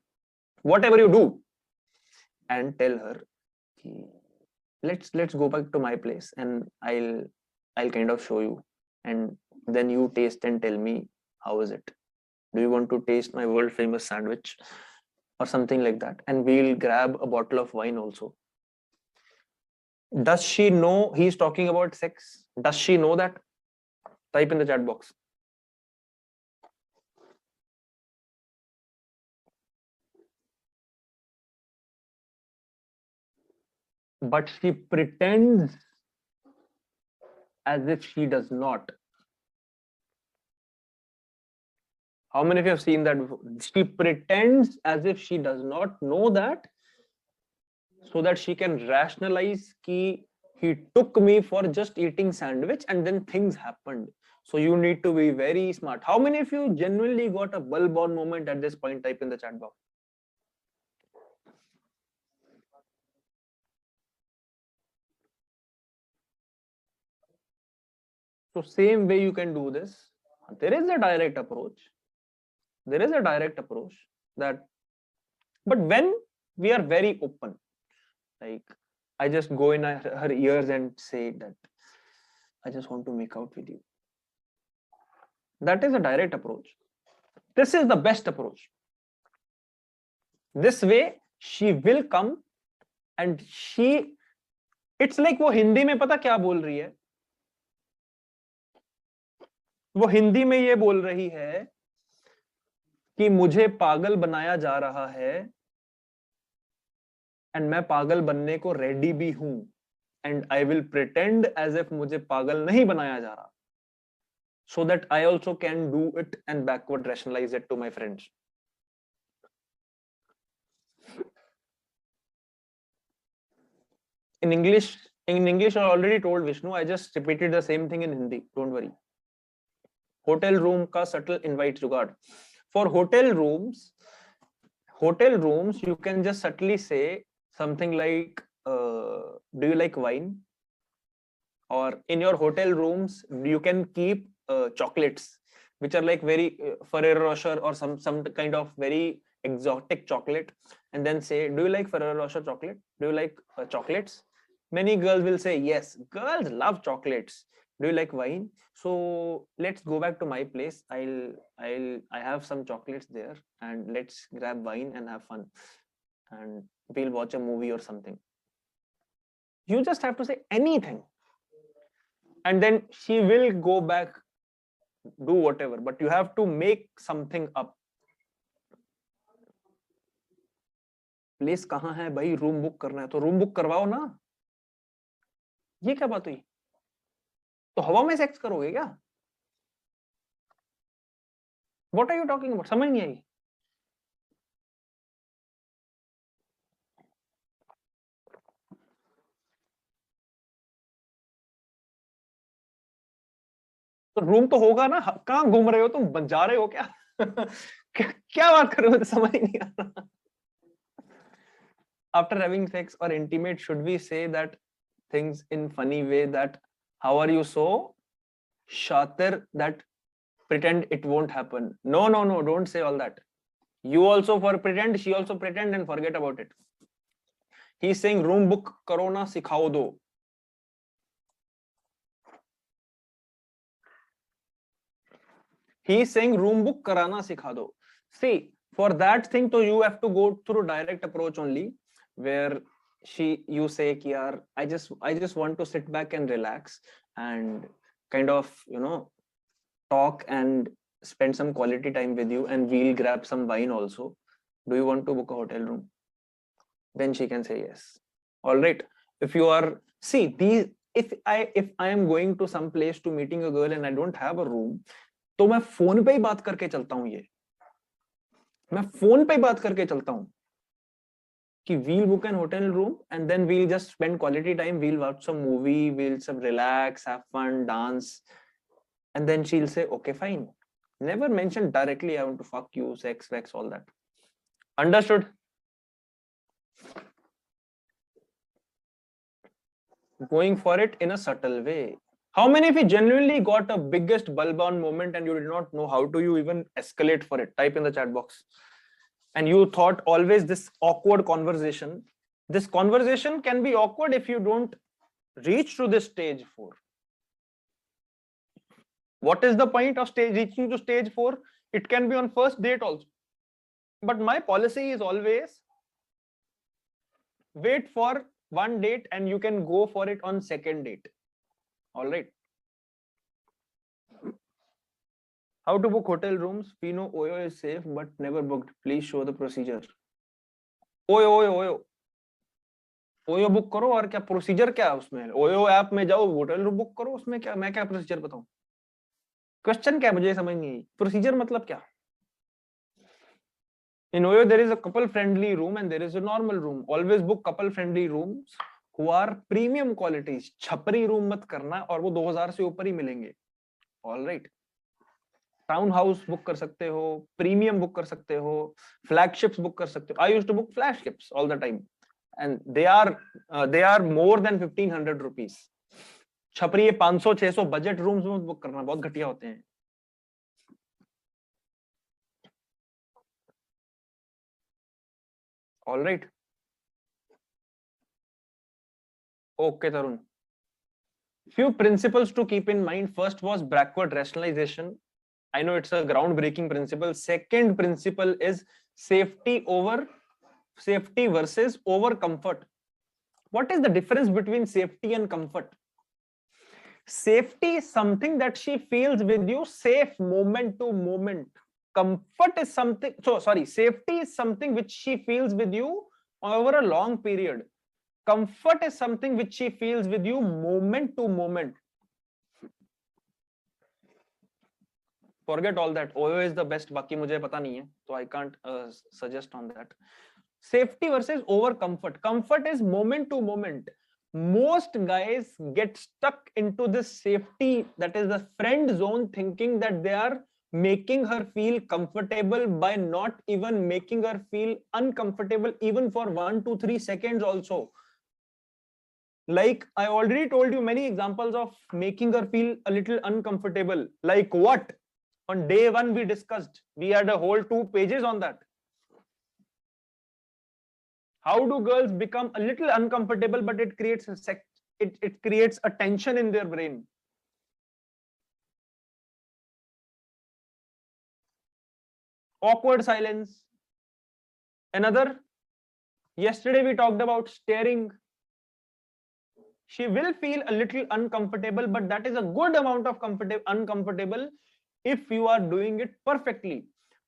whatever you do. And tell her, let's go back to my place and I'll kind of show you, and then you taste and tell me how is it. Do you want to taste my world famous sandwich or something like that? And we'll grab a bottle of wine also. Does she know he's talking about sex? Does she know that? Type in the chat box. But she pretends as if she does not. How many of you have seen that before? She pretends as if she does not know that, so that she can rationalize ki he took me for just eating sandwich and then things happened. So you need to be very smart. How many of you genuinely got a bulb on moment at this point? Type in the chat box. So same way you can do this. There is a direct approach. There is a direct approach that, but when we are very open, like I just go in her ears and say that I just want to make out with you. That is a direct approach. This is the best approach. This way she will come and it's like वो हिंदी में पता क्या बोल रही है? वो हिंदी में ये बोल रही है कि मुझे पागल बनाया जा रहा है एंड मैं पागल बनने को रेडी भी हूं, and I will pretend as if मुझे पागल नहीं बनाया जा रहा, so that I also can do it and backward rationalize it to my friends. In English I already told Vishnu, I just repeated the same thing in Hindi, don't worry. Hotel room ka subtle invite जुगाड़. For hotel rooms you can just subtly say something like, do you like wine? Or in your hotel rooms you can keep chocolates which are like very Ferrero Rocher or some kind of very exotic chocolate, and then say, do you like Ferrero Rocher chocolate? Do you like chocolates? Many girls will say yes, girls love chocolates. Do you like wine? So let's go back to my place. I have some chocolates there, and let's grab wine and have fun, and we'll watch a movie or something. You just have to say anything, and then she will go back, do whatever, but you have to make something up. Place कहाँ है भाई? Room book करना है तो room book करवाओ ना. ये क्या बात हुई? तो हवा में सेक्स करोगे क्या? What are you talking about? समझ नहीं आई. तो रूम तो होगा ना. कहाँ घूम रहे हो तुम? जा रहे हो क्या? क्या बात कर रहे हो? समझ नहीं आ रहा. after having sex or intimate, should we say that things in funny way that how are you so shatir that pretend it won't happen? No, no, no, don't say all that. You also for pretend, she also pretend and forget about it. He's saying room book karo na sikhao do. He's saying room book karana sikha do. See, for that thing, so you have to go through direct approach only, where you say ki yaar, I just want to sit back and relax and kind of, you know, talk and spend some quality time with you, and we'll grab some wine also. Do you want to book a hotel room? Then she can say yes. All right. If you are, see, these, if I am going to some place to meeting a girl and I don't have a room, तो मैं phone पे ही बात करके चलता हूं। ये मैं phone पे ही बात करके चलता हूं कि we'll book an hotel room and then we'll just spend quality time, we'll watch some movie, we'll some relax, have fun, dance, and then she'll say okay fine. Never mention directly I want to fuck you, sex, all that. Understood? Going for it in a subtle way. How many of you genuinely got a biggest bulb-on moment and you did not know how to you even escalate for it? Type in the chat box. And you thought always this awkward conversation. This conversation can be awkward if you don't reach to this stage 4. What is the point of reaching to stage 4? It can be on first date also. But my policy is always wait for one date and you can go for it on second date. All right. How to book hotel rooms? We know OYO is safe but never booked. Please show the procedure. OYO book करो और क्या procedure क्या है उसमें? OYO app में जाओ hotel room book करो, उसमें क्या मैं क्या procedure बताऊं? Question क्या मुझे समझ नहीं आई. Procedure मतलब क्या? In OYO there is a couple friendly room and there is a normal room. Always book couple friendly rooms who are premium qualities. छपरी रूम मत करना और वो 2000 से ऊपर ही मिलेंगे. All right. Town house book कर सकते हो, प्रीमियम बुक कर सकते हो, फ्लैगशिप्स बुक कर सकते हो. I used to book flagships all the time and they are more than 1500 rupees. छपरी ये 500-600 बजट रूम्स में बुक करना, बहुत घटिया होते हैं. All right. Okay Tarun. Few principles to keep in mind. First was backward rationalization. I know it's a groundbreaking principle. Second principle is safety versus over comfort. What is the difference between safety and comfort? Safety is something that she feels with you, safe moment to moment. Comfort is something, safety is something which she feels with you over a long period. Comfort is something which she feels with you moment to moment. Forget all that. OYO is the best. बाकी मुझे पता नहीं है, so I can't suggest on that. Safety versus over comfort. Comfort is moment to moment. Most guys get stuck into this safety, that is the friend zone, thinking that they are making her feel comfortable by not even making her feel uncomfortable even for 1 to 3 seconds also. Like I already told you many examples of making her feel a little uncomfortable. Like what? On day 1 we discussed. We had a whole 2 pages on that. How do girls become a little uncomfortable, but it creates it creates a tension in their brain. Awkward silence. Another, yesterday we talked about staring. She will feel a little uncomfortable, but that is a good amount of uncomfortable if you are doing it perfectly.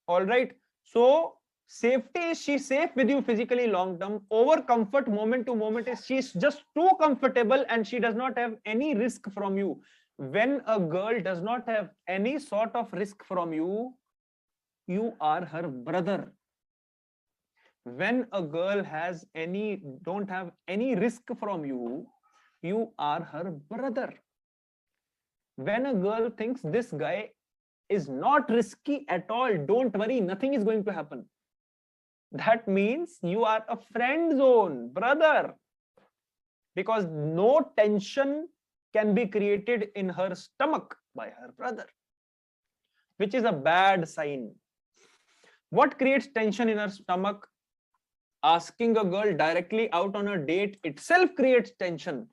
All right. So safety is she's safe with you physically long term. Over comfort moment to moment is she's just too comfortable and she does not have any risk from you. When a girl does not have any sort of risk from you, you are her brother. When a girl don't have any risk from you, you are her brother. When a girl thinks this guy is not risky at all, don't worry, nothing is going to happen. that means you are a friend zone, brother. Because no tension can be created in her stomach by her brother, which is a bad sign. What creates tension in her stomach? Asking a girl directly out on a date itself creates tension.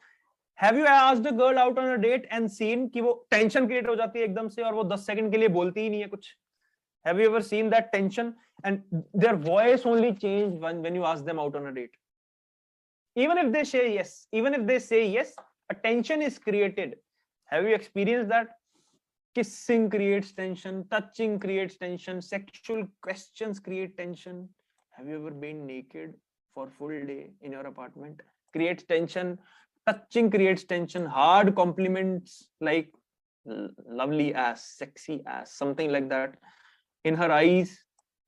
Have you asked a girl out on a date and seen कि वो tension create हो जाती है एकदम से और वो 10 second के लिए बोलती ही नहीं है कुछ? Have you ever seen that tension and their voice only change when you ask them out on a date? Even if they say yes, a tension is created. Have you experienced that? Kissing creates tension, touching creates tension, sexual questions create tension. Have you ever been naked for full day in your apartment? Creates tension. Touching creates tension. Hard compliments like lovely ass, sexy ass, something like that. In her eyes,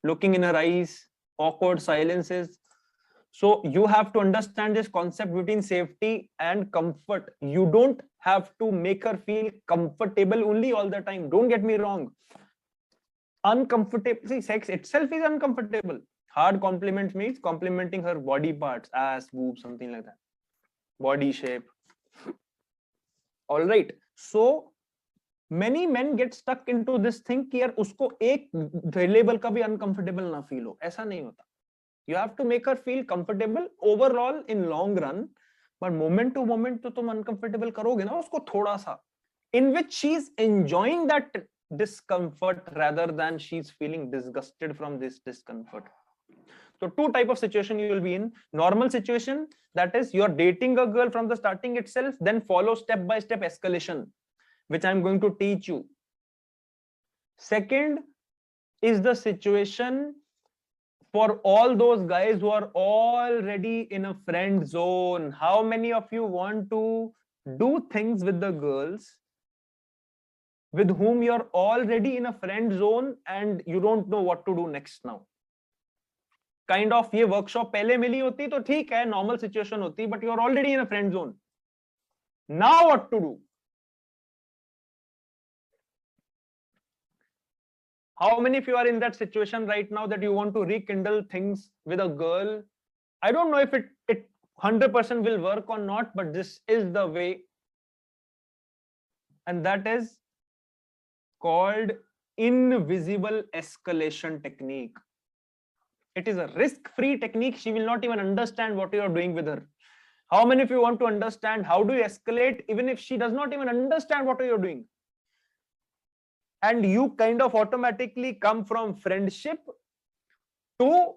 looking in her eyes, awkward silences. So you have to understand this concept between safety and comfort. You don't have to make her feel comfortable only all the time. Don't get me wrong. Uncomfortable, see, sex itself is uncomfortable. Hard compliments means complimenting her body parts, ass, boobs, something like that. Body shape. All right. So many men get stuck into this thing कि यार उसको एक variable का भी uncomfortable ना feel हो. ऐसा नहीं होता. You have to make her feel comfortable overall in long run, but moment to moment तो तुम uncomfortable करोगे ना उसको थोड़ा सा, in which she's enjoying that discomfort rather than she's feeling disgusted from this discomfort. So two type of situation you will be in. Normal situation, that is you're dating a girl from the starting itself, then follow step by step escalation, which I'm going to teach you. Second is the situation for all those guys who are already in a friend zone. How many of you want to do things with the girls with whom you're already in a friend zone and you don't know what to do next now? Kind of ये workshop पहले मिली होती तो ठीक है, normal situation होती, but you're already in a friend zone. Now what to do? How many of you are in that situation right now that you want to rekindle things with a girl? I don't know if it 100% will work or not, but this is the way. And that is called invisible escalation technique. It is a risk-free technique. She will not even understand what you are doing with her. How many of you want to understand how do you escalate even if she does not even understand what you are doing? And you kind of automatically come from friendship to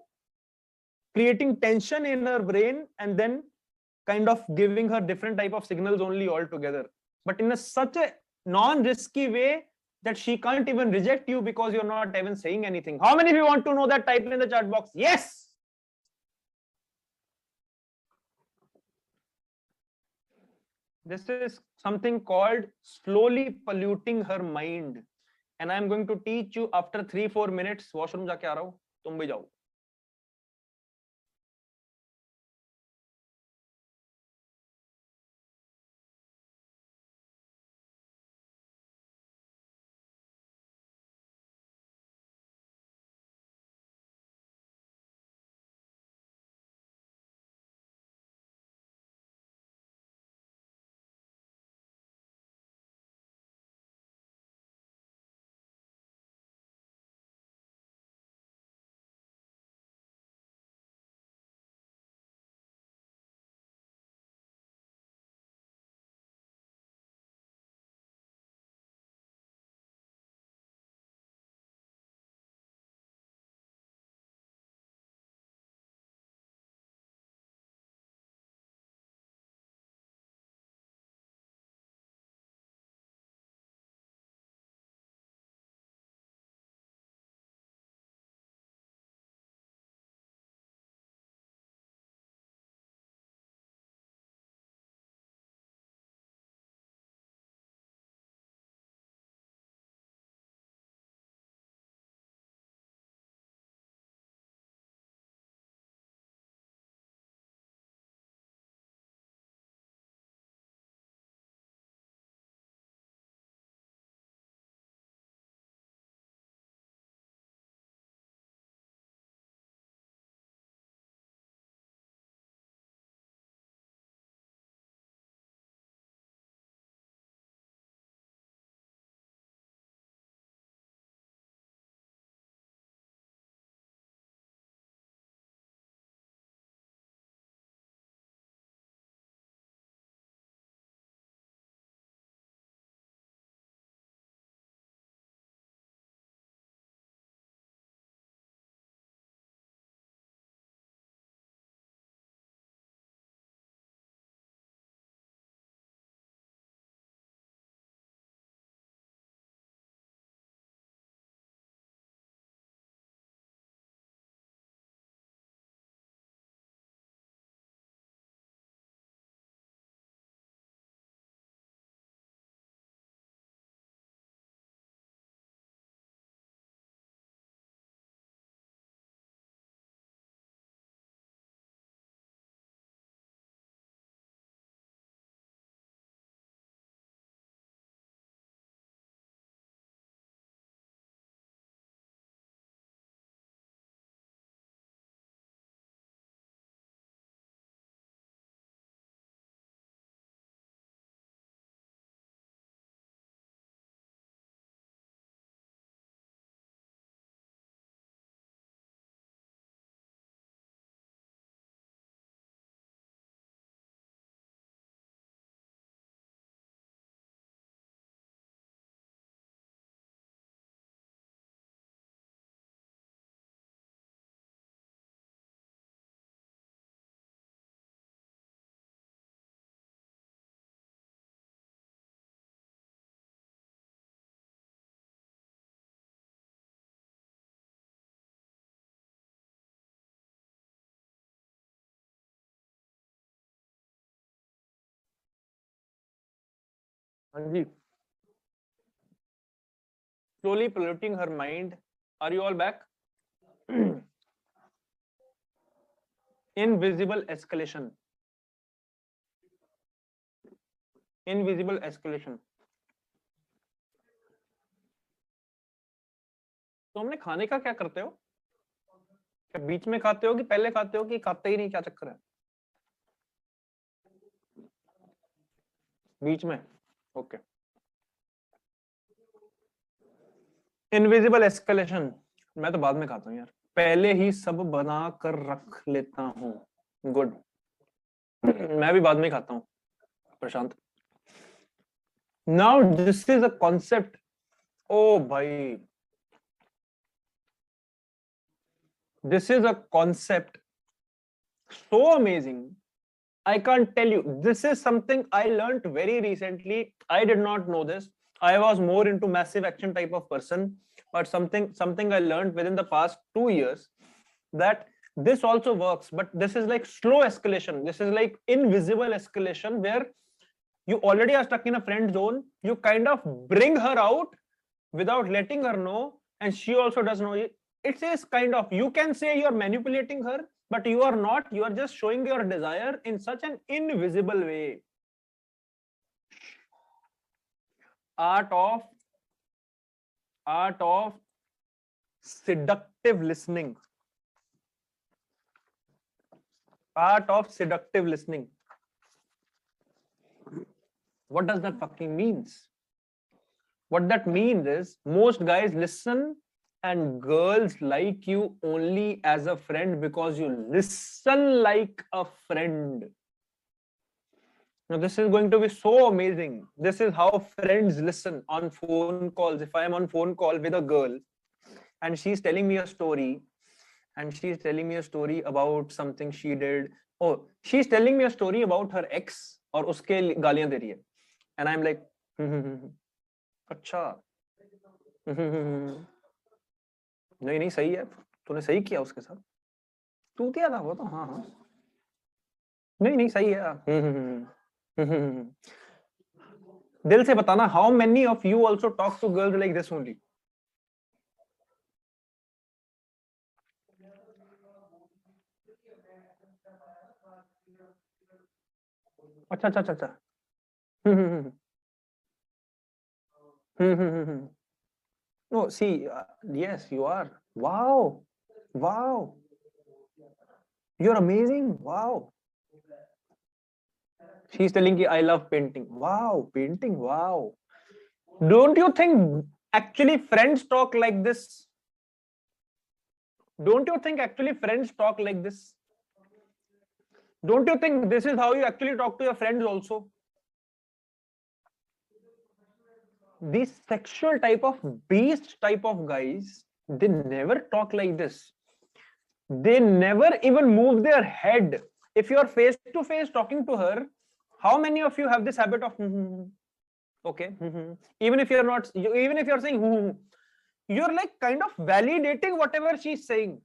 creating tension in her brain and then kind of giving her different type of signals only altogether, but in such a non-risky way that she can't even reject you because you're not even saying anything. How many of you want to know that? Type in the chat box. Yes. This is something called slowly polluting her mind. And I'm going to teach you after 3-4 minutes. Washroom जाके आ रहा हूँ, तुम भी जाओ. Anji. Slowly polluting her mind. Are you all back? Invisible escalation. Invisible escalation. तो हमने खाने का क्या करते हो? क्या बीच में खाते हो कि पहले खाते हो कि खाते ही नहीं, क्या चक्कर है? बीच में. ओके. Invisible escalation. मैं तो बाद में खाता हूँ यार, पहले ही सब बना कर रख लेता हूँ. गुड. मैं भी बाद में खाता हूँ Prashant. Now this is a concept. ओ भाई, this is a concept so amazing. I can't tell you. This is something I learned very recently. I did not know this. I was more into massive action type of person, but something I learned within the past 2 years, that this also works, but this is like slow escalation. This is like invisible escalation, where you already are stuck in a friend zone. You kind of bring her out without letting her know, and she also does know it. It is kind of, you can say you're manipulating her, but you are not. You are just showing your desire in such an invisible way. Art of seductive listening. Art of seductive listening. What does that fucking means? What that means is, most guys listen and girls like you only as a friend because you listen like a friend. Now this is going to be so amazing. This is how friends listen on phone calls. If I am on phone call with a girl and she's telling me a story, about something she did. Oh, she's telling me a story about her ex और उसके गालियां दे रही है. And I'm like, अच्छा. नहीं सही है, तूने सही किया उसके साथ, तू किया था वो तो. हाँ नहीं सही है. दिल से बताना, how many of you also talk to girls like this only? अच्छा. No, see, yes, you are. Wow. You're amazing. Wow. She's telling you, I love painting. Wow, painting. Wow. Don't you think actually friends talk like this? Don't you think actually friends talk like this? Don't you think this is how you actually talk to your friends also? These sexual type of beast type of guys, they never talk like this. They never even move their head. If you are face to face talking to her, how many of you have this habit of okay, even if you're not, even if you're saying you're like kind of validating whatever she's saying.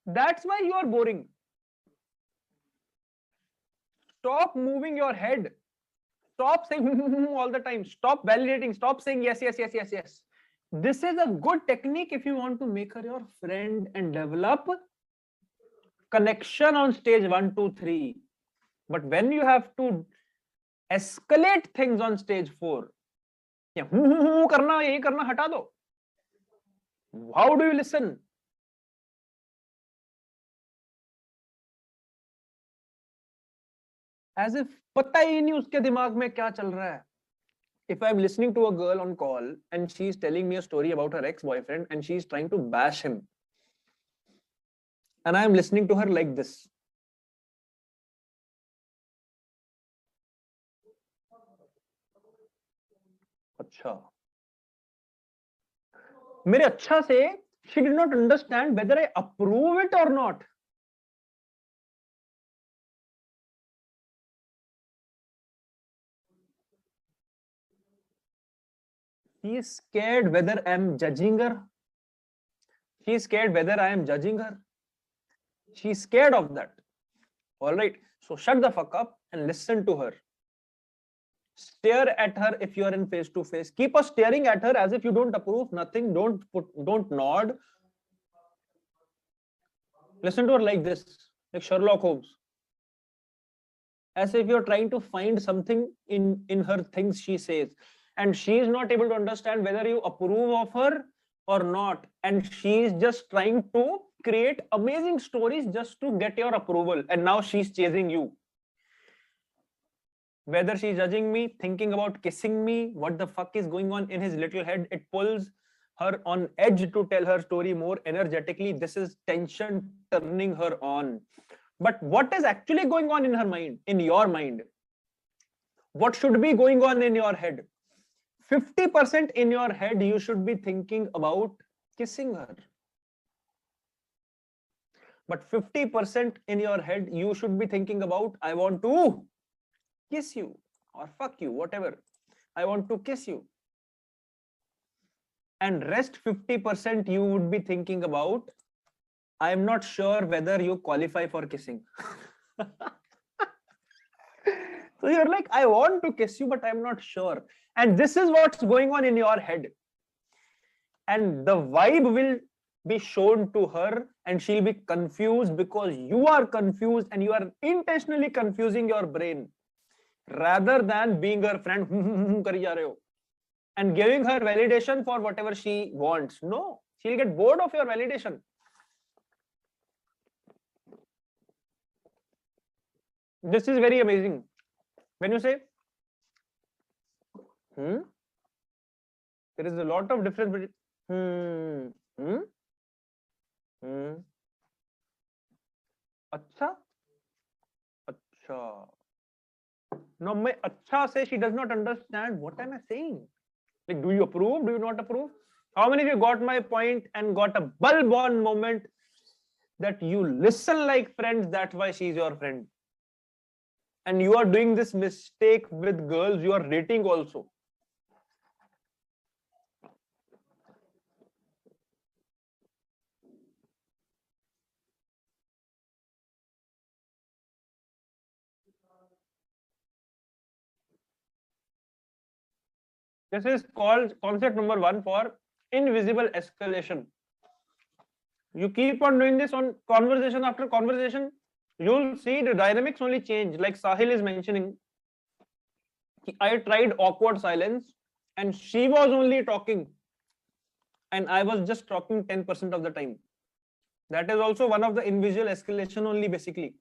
That's why you are boring. Stop moving your head. Stop saying all the time. Stop validating. Stop saying yes. This is a good technique if you want to make her your friend and develop connection on stage 1, 2, 3. But when you have to escalate things on stage 4, yeah, karna, ye karna, hata do. How do you listen? As if पता ही नहीं उसके दिमाग में क्या चल रहा है. If I'm listening to a girl on call and she's telling me a story about her ex-boyfriend and she's trying to bash him, and I'm listening to her like this. अच्छा. मेरे अच्छा से she did not understand whether I approve it or not. She is scared whether I am judging her. She is scared whether I am judging her. She is scared of that. All right. So shut the fuck up and listen to her. Stare at her if you are in face to face. Keep on staring at her as if you don't approve, nothing. Don't nod. Listen to her like this, like Sherlock Holmes. As if you're trying to find something in her things she says. And she is not able to understand whether you approve of her or not. And she is just trying to create amazing stories just to get your approval. And now she's chasing you. Whether she's judging me, thinking about kissing me, what the fuck is going on in his little head, it pulls her on edge to tell her story more energetically. This is tension turning her on. But what is actually going on in her mind, in your mind? What should be going on in your head? 50% in your head, you should be thinking about kissing her. But 50% in your head, you should be thinking about, I want to kiss you or fuck you, whatever. I want to kiss you. And rest 50% you would be thinking about, I am not sure whether you qualify for kissing. So you're like, I want to kiss you, but I'm not sure. And this is what's going on in your head. And the vibe will be shown to her and she'll be confused because you are confused and you are intentionally confusing your brain rather than being her friend and giving her validation for whatever she wants. No, she'll get bored of your validation. This is very amazing. When you say, there is a lot of difference between Acha? Acha. No, my acha say she does not understand. What am I saying? Like, do you approve? Do you not approve? How many of you got my point and got a bulb on moment that you listen like friends, that's why she's your friend? And you are doing this mistake with girls you are dating also. This is called concept number 1 for invisible escalation. You keep on doing this on conversation after conversation, you'll see the dynamics only change. Like Sahil is mentioning, I tried awkward silence and she was only talking and I was just talking 10% of the time. That is also one of the invisible escalation only basically.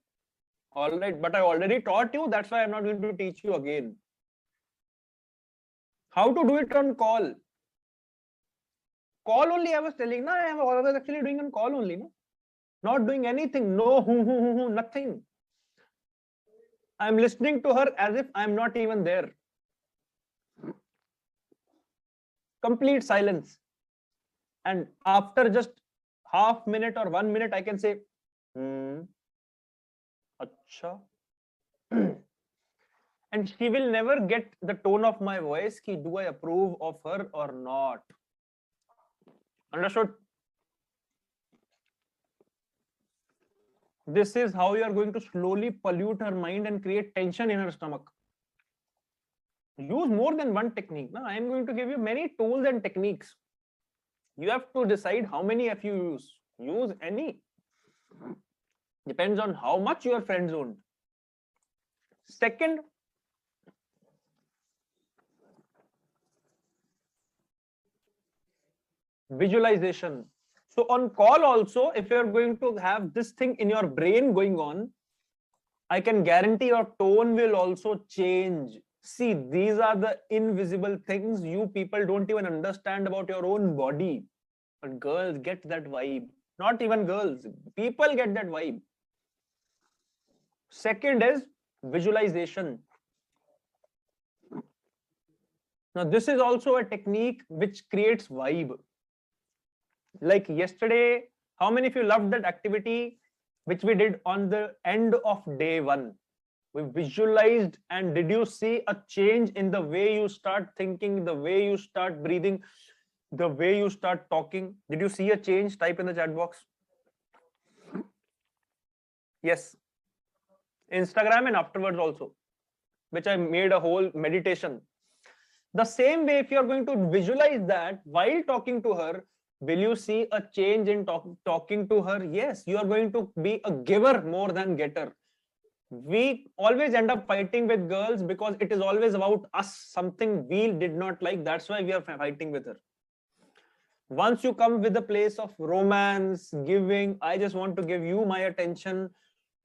All right, but I already taught you, that's why I'm not going to teach you again. How to do it on call? Call only I was telling, I was actually doing on call only, no? Not doing anything, no, nothing. I'm listening to her as if I'm not even there. Complete silence. And after just half minute or 1 minute, I can say, Acha. And she will never get the tone of my voice, ki do I approve of her or not? Understood? This is how you are going to slowly pollute her mind and create tension in her stomach. Use more than one technique. Now, I am going to give you many tools and techniques. You have to decide how many of you use. Use any. Depends on how much you are friend zoned. Second, visualization. So on call also, if you're going to have this thing in your brain going on, I can guarantee your tone will also change. See, these are the invisible things you people don't even understand about your own body. But girls get that vibe. Not even girls, people get that vibe. Second is visualization. Now, this is also a technique which creates vibe. Like yesterday, how many of you loved that activity which we did on the end of day 1? We visualized, and did you see a change in the way you start thinking, the way you start breathing, the way you start talking? Did you see a change? Type in the chat box. Yes. Instagram and afterwards also. which I made a whole meditation. The same way, if you are going to visualize that while talking to her, will you see a change in talking to her? Yes, you are going to be a giver more than getter. We always end up fighting with girls because it is always about us, something we did not like. That's why we are fighting with her. Once you come with a place of romance, giving, I just want to give you my attention,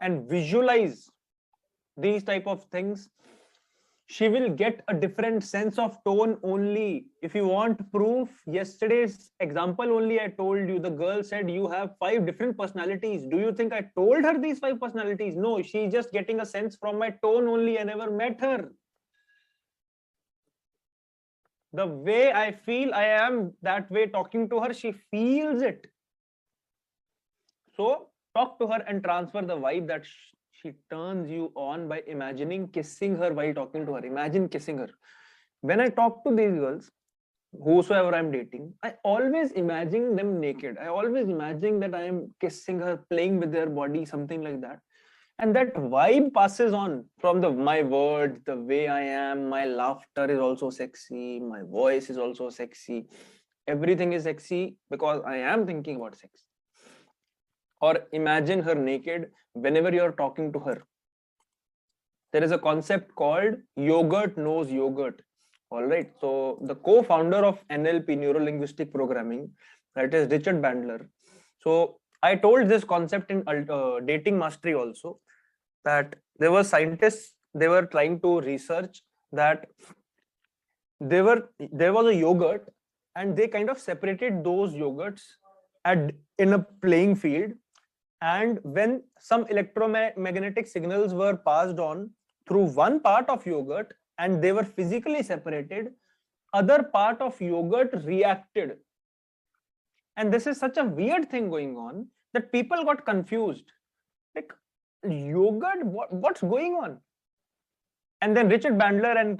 and visualize these type of things, she will get a different sense of tone only. If you want proof, yesterday's example only I told you, the girl said you have 5 different personalities. Do you think I told her these 5 personalities? No, she's just getting a sense from my tone only. I never met her. The way I feel, I am that way talking to her, she feels it. So talk to her and transfer the vibe that she turns you on by imagining kissing her while talking to her. Imagine kissing her. When I talk to these girls, whosoever I'm dating, I always imagine them naked. I always imagine that I am kissing her, playing with their body, something like that. And that vibe passes on from my words, the way I am. My laughter is also sexy. My voice is also sexy. Everything is sexy because I am thinking about sex. Or imagine her naked whenever you're talking to her. There is a concept called yogurt knows yogurt. All right. So the co-founder of NLP, Neuro Linguistic Programming, that is Richard Bandler. So I told this concept in Dating Mastery also, that there were scientists, they were trying to research that there was a yogurt, and they kind of separated those yogurts in a playing field. And when some electromagnetic signals were passed on through one part of yogurt and they were physically separated, other part of yogurt reacted. And this is such a weird thing going on that people got confused. Like, yogurt, what's going on? And then Richard Bandler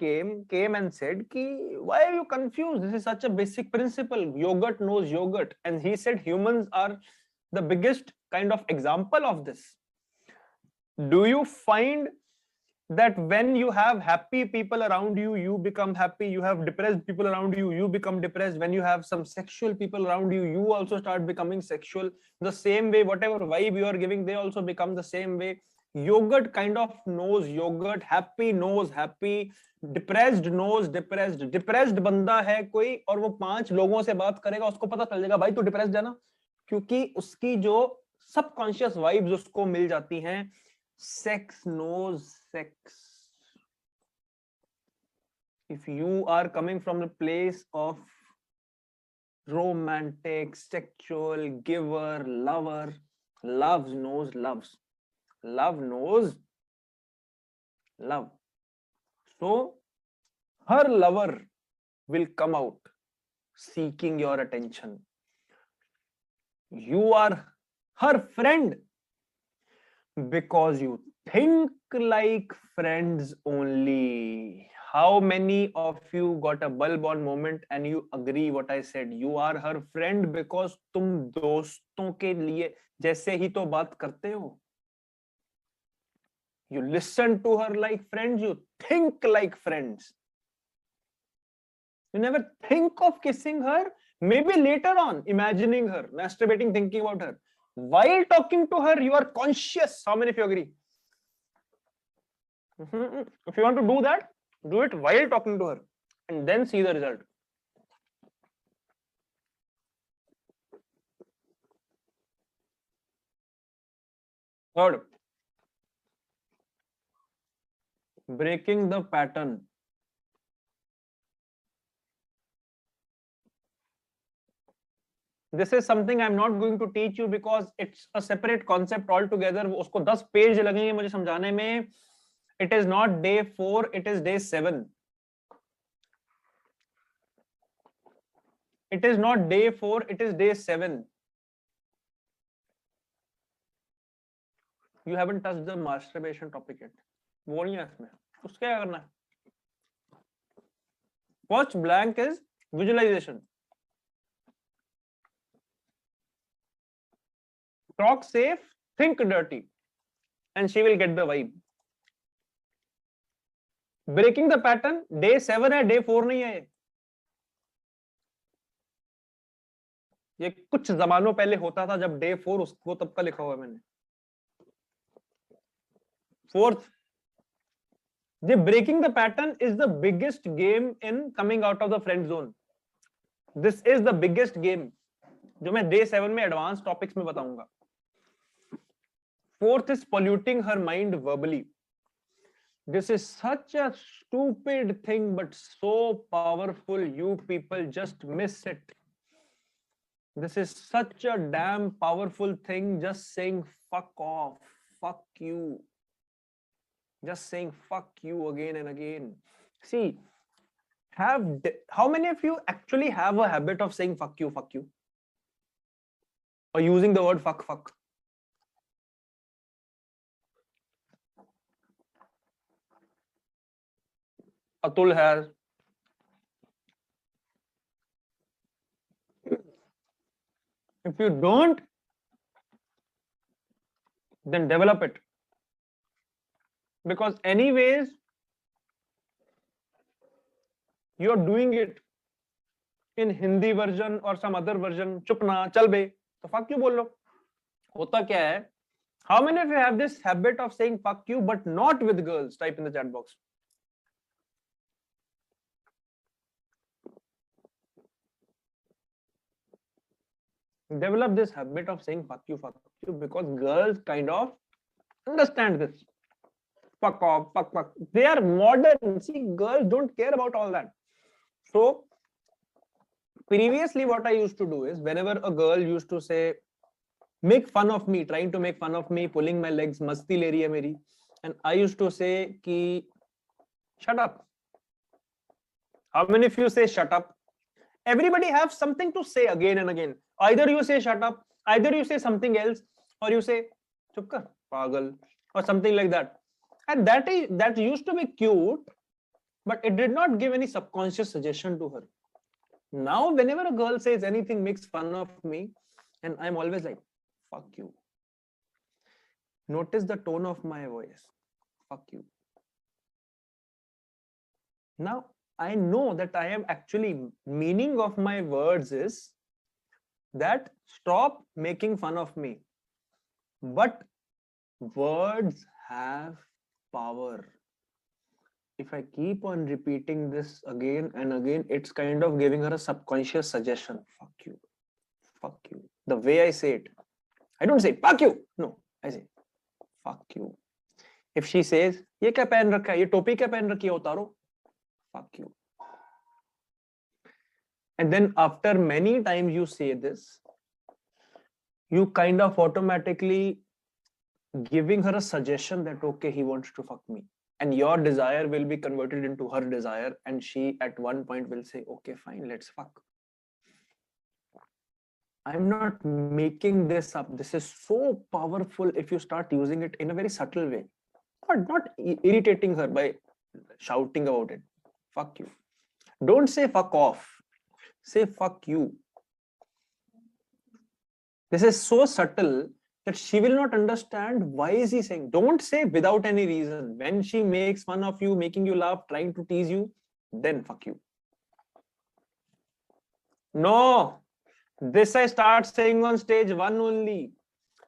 came and said, why are you confused? This is such a basic principle. Yogurt knows yogurt. And he said humans are the biggest kind of example of this. Do you find that when you have happy people around you, you become happy? You have depressed people around you, you become depressed. When you have some sexual people around you, you also start becoming sexual. The same way, whatever vibe you are giving, they also become the same way. Yogurt kind of knows yogurt. Happy knows happy. Depressed knows depressed. Depressed बंदा है कोई और वो 5 लोगों से बात करेगा, उसको पता चल जाएगा भाई तू डिप्रेस्ड है ना, क्योंकि उसकी जो सबकॉन्शियस वाइब्स उसको मिल जाती हैं. Sex knows sex. If you are coming from a place of romantic, sexual, giver, lover, love knows loves. Love knows love. So her lover will come out seeking your attention. You are her friend because you think like friends only. How many of you got a bulb on moment and you agree what I said? You are her friend because तुम दोस्तों के लिए जैसे ही तो बात करते हो. You listen to her like friends, you think like friends. You never think of kissing her. Maybe later on, imagining her, masturbating, thinking about her. While talking to her, you are conscious. How many of you agree? If you want to do that, do it while talking to her and then see the result. Third, breaking the pattern. This is something I'm not going to teach you because it's a separate concept altogether. उसको 10 page लगेंगे मुझे समझाने में. It is not day 4, it is day 7. It is not day 4, it is day 7. You haven't touched the masturbation topic yet. वो नहीं है इसमें. उसका क्या करना है? First blank is visualization. Talk safe, think dirty, and she will get the vibe. Breaking the pattern day 7 है, day 4 नहीं है ये कुछ जमानों पहले होता था जब डे 4 उसको तब का लिखा हुआ है मैंने। Fourth, the breaking the pattern is the biggest game in coming out of the friend zone. This is the biggest game जो मैं डे 7 में एडवांस टॉपिक्स में बताऊंगा। Fourth is polluting her mind verbally. This is such a stupid thing but so powerful. You people just miss it. This is such a damn powerful thing. Just saying fuck off, fuck you. Just saying fuck you again and again. See, how many of you actually have a habit of saying fuck you, or using the word fuck? Atul has. If you don't, then develop it. Because anyways, you're doing it in Hindi version or some other version. Chup na, chal be. तो fuck you बोल लो। होता क्या है? How many of you have this habit of saying fuck you but not with girls? Type in the chat box. Develop this habit of saying fuck you because girls kind of understand this. Fuck off, fuck. They are modern. See, girls don't care about all that. So, previously what I used to do is, whenever a girl used to say, make fun of me, trying to make fun of me, pulling my legs, masti le rahi hai meri, and I used to say ki, shut up. How many of you say shut up? Everybody have something to say again and again. Either you say shut up, either you say something else, or you say chup kar, pagal, or something like that. And that used to be cute, but it did not give any subconscious suggestion to her. Now, whenever a girl says anything, makes fun of me, and I'm always like, fuck you. Notice the tone of my voice. Fuck you. Now, I know that I am actually, meaning of my words is that stop making fun of me. But words have power. If I keep on repeating this again and again, it's kind of giving her a subconscious suggestion. Fuck you. Fuck you. The way I say it. I don't say fuck you. No, I say fuck you. If she says, ये क्या पहन रखा है? ये टोपी क्या पहन रखी है उतारो? Fuck you. And then after many times you say this, you kind of automatically giving her a suggestion that okay, he wants to fuck me, and your desire will be converted into her desire, and she at one point will say okay, fine, let's fuck. I'm not making this up. This is so powerful if you start using it in a very subtle way, not irritating her by shouting about it. Fuck you. Don't say fuck off. Say fuck you. This is so subtle that she will not understand why is he saying. Don't say without any reason. When she makes fun of you, making you laugh, trying to tease you, then fuck you. No, this I start saying on stage 1 only.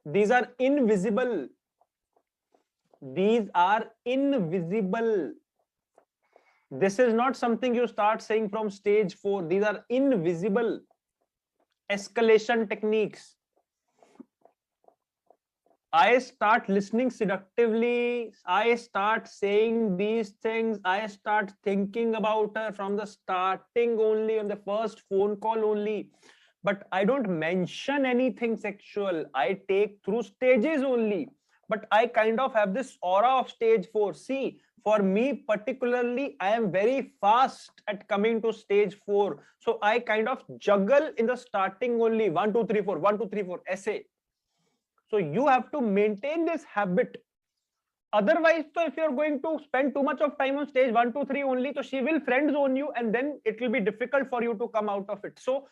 These are invisible. These are invisible. This is not something you start saying from stage 4. These are invisible escalation techniques. I start listening seductively. I start saying these things. I start thinking about her from the starting only, on the first phone call only. But I don't mention anything sexual. I take through stages only. But I kind of have this aura of stage 4. See, for me particularly, I am very fast at coming to stage 4. So I kind of juggle in the starting only. 1, 2, 3, 4, 1, 2, 3, 4, essay. So you have to maintain this habit. Otherwise, so if you're going to spend too much of time on stage 1, 2, 3 only, so she will friend zone you, and then it will be difficult for you to come out of it. So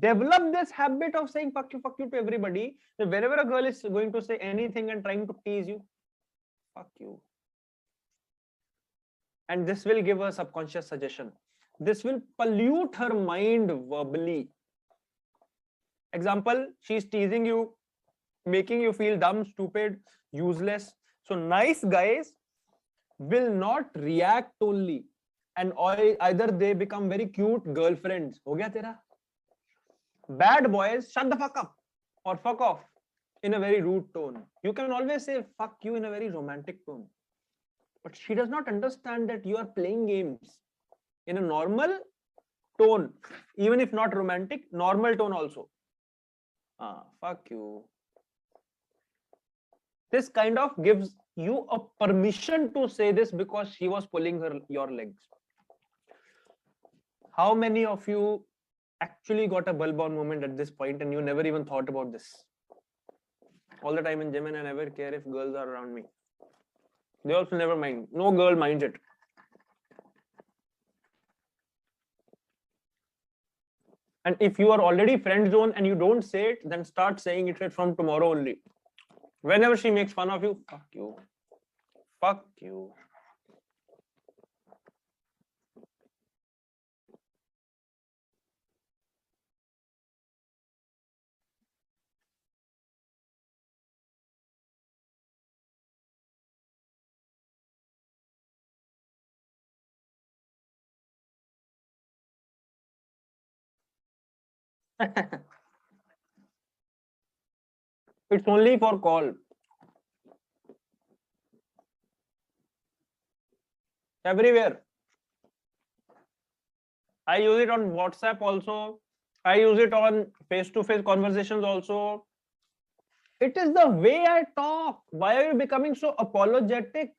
develop this habit of saying fuck you to everybody. Whenever a girl is going to say anything and trying to tease you, fuck you. and this will give her subconscious suggestion. This will pollute her mind verbally. Example, she's teasing you, making you feel dumb, stupid, useless. So nice guys will not react only, and either they become very cute girlfriends. Ho gaya tera? Bad boys, shut the fuck up or fuck off in a very rude tone. You can always say fuck you in a very romantic tone. But she does not understand that you are playing games in a normal tone, even if not romantic, normal tone also. Fuck you. This kind of gives you a permission to say this because she was pulling your legs. How many of you actually got a bulb on moment at this point and you never even thought about this? All the time in gym and I never care if girls are around me. They also never mind. No girl minds it. And if you are already friend zone and you don't say it, then start saying it from tomorrow only. Whenever she makes fun of you, fuck you. Fuck you. It's only for call. Everywhere. I use it on WhatsApp also. I use it on face-to-face conversations also. It is the way I talk. Why are you becoming so apologetic?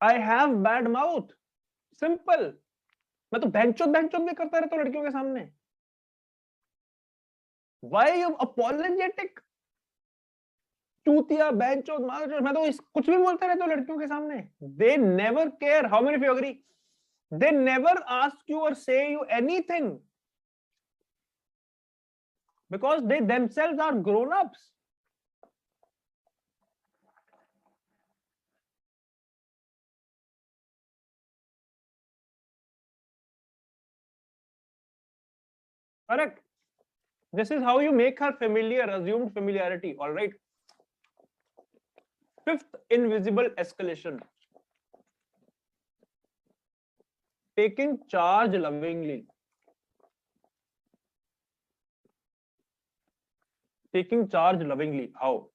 I have bad mouth. Simple. मैं तो बहनचोद भी करता रहता हूँ लड़कियों के सामने. Why are you apologetic? चूतिया, बहनचोद, मारचोद, मैं तो कुछ भी बोलता रहता हूँ लड़कियों के सामने. They never care. How many of you agree? They never ask you or say you anything. Because they themselves are grown-ups. Correct. This is how you make her familiar, assumed familiarity. All right. Fifth, invisible escalation. Taking charge lovingly. Taking charge lovingly. How?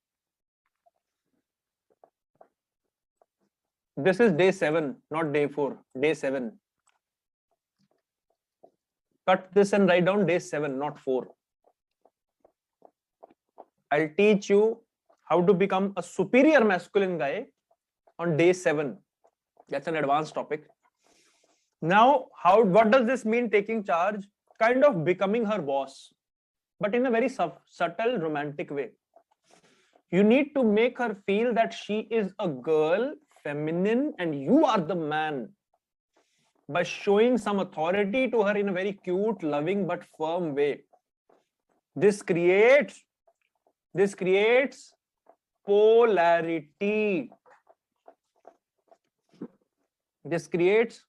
This is day 7, not day 4. Day 7. Cut this and write down day 7, not 4. I'll teach you how to become a superior masculine guy on day 7. That's an advanced topic. Now, what does this mean, taking charge? Kind of becoming her boss, but in a very subtle, romantic way. You need to make her feel that she is a girl, feminine, and you are the man, by showing some authority to her in a very cute, loving, but firm way. This creates polarity. This creates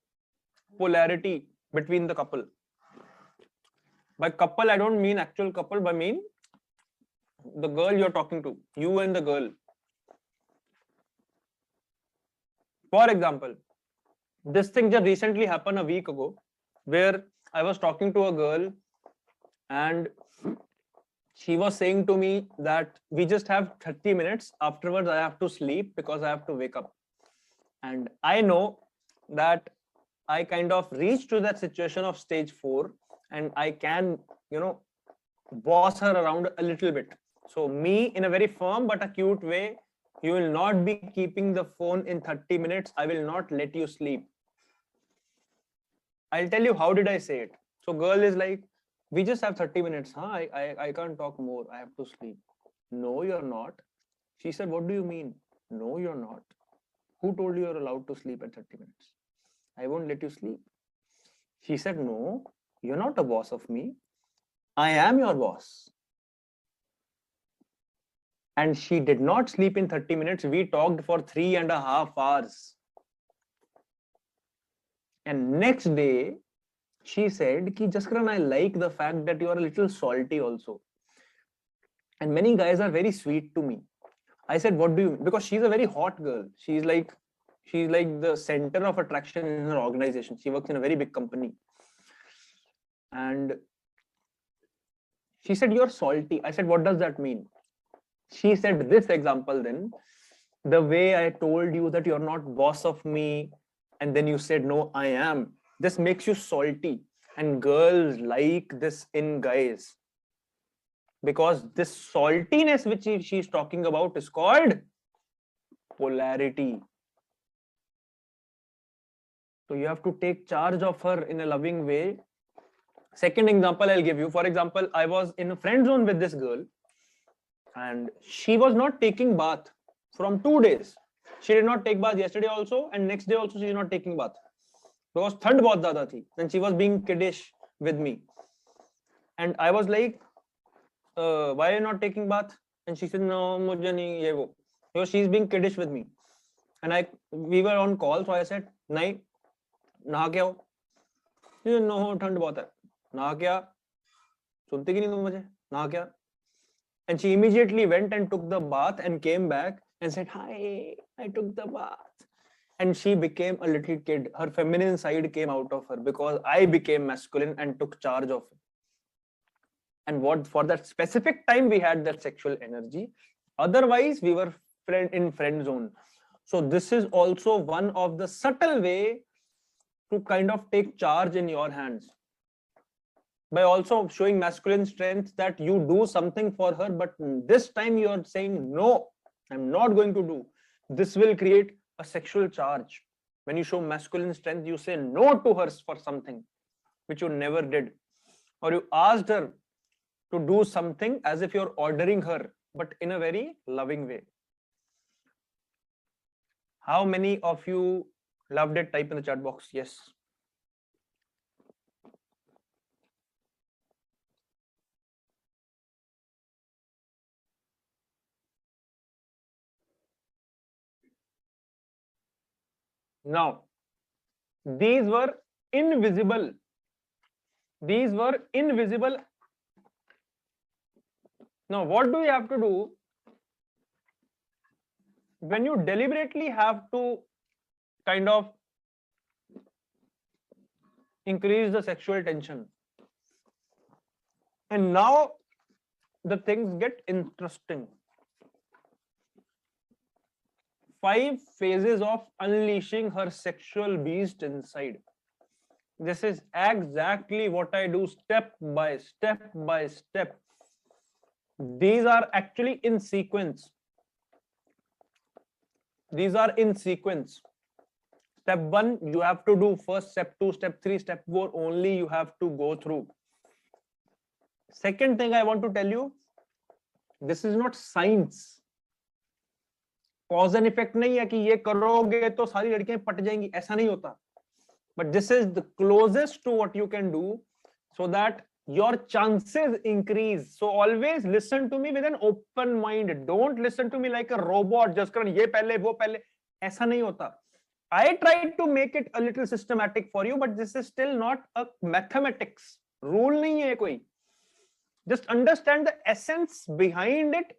polarity between the couple. By couple, I don't mean actual couple, but I mean the girl you're talking to, you and the girl. For example, this thing just recently happened a week ago, where I was talking to a girl and she was saying to me that we just have 30 minutes. Afterwards, I have to sleep because I have to wake up. And I know that I kind of reached to that situation of stage 4 and I can, boss her around a little bit. So me, in a very firm but a cute way, you will not be keeping the phone in 30 minutes. I will not let you sleep. I'll tell you how did I say it. So girl is like, we just have 30 minutes. I can't talk more. I have to sleep. No, you're not. She said, what do you mean? No, you're not. Who told you you're allowed to sleep at 30 minutes? I won't let you sleep. She said, no, you're not a boss of me. I am your boss. And she did not sleep in 30 minutes. We talked for 3.5 hours. And next day, she said, Ki Jaskaran, I like the fact that you are a little salty also. And many guys are very sweet to me. I said, what do you, because she's a very hot girl. She's like the center of attraction in her organization. She works in a very big company. And she said, you're salty. I said, what does that mean? She said this example then, the way I told you that you're not boss of me, and then you said, no, I am. This makes you salty. And girls like this in guys. Because this saltiness which she's talking about is called polarity. So you have to take charge of her in a loving way. Second example I'll give you. For example, I was in a friend zone with this girl and she was not taking bath from 2 days. She did not take bath yesterday also, and next day also she is not taking bath. Because thand bahut zyada thi, and she was being kiddish with me. And I was like, why are you not taking bath? And she said, no, mujhe nahi ye wo. Because she's being kiddish with me. And we were on call, so I said, nahi, naha kya ho? She said, no, thand bahut hai. Naha kya? Sunte ki nahi tu mujhe? Naha kya? And she immediately went and took the bath and came back and said, hi, I took the bath. And she became a little kid. Her feminine side came out of her because I became masculine and took charge of it. And what for that specific time we had that sexual energy. Otherwise, we were in friend zone. So this is also one of the subtle way to kind of take charge in your hands. By also showing masculine strength that you do something for her, but this time you are saying, no, I'm not going to do. This will create a sexual charge. When you show masculine strength, you say no to her for something which you never did. Or you asked her to do something as if you're ordering her, but in a very loving way. How many of you loved it? Type in the chat box. Yes. Now, these were invisible. These were invisible. Now, what do you have to do when you deliberately have to kind of increase the sexual tension? And now the things get interesting. 5 phases of unleashing her sexual beast inside. This is exactly what I do step by step by step. These are actually in sequence. These are in sequence. Step 1, you have to do first. Step 2, step 3, step 4, only you have to go through. Second thing I want to tell you, this is not science. Cause and effect नहीं है कि ये करोगे तो सारी लड़कियां पट जाएंगी, ऐसा नहीं होता. But this is the closest to what you can do so that your chances increase. So always listen to me with an open mind. Don't listen to me like a robot. Just करण ये पहले वो पहले, ऐसा नहीं होता. I tried to make it a little systematic for you, but this is still not a mathematics. Rule नहीं है कोई. Just understand the essence behind it.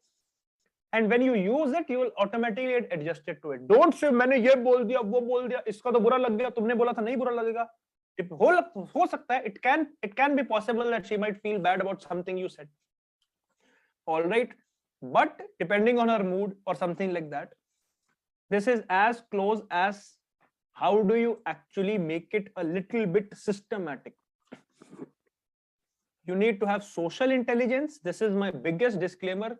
And when you use it, you will automatically get adjusted to it. Don't say मैंने ये बोल दिया, वो बोल दिया, इसका तो बुरा लग गया, तुमने बोला था नहीं बुरा लगेगा. हो सकता है, it can be possible that she might feel bad about something you said. All right, but depending on her mood or something like that, this is as close as how do you actually make it a little bit systematic. You need to have social intelligence. This is my biggest disclaimer,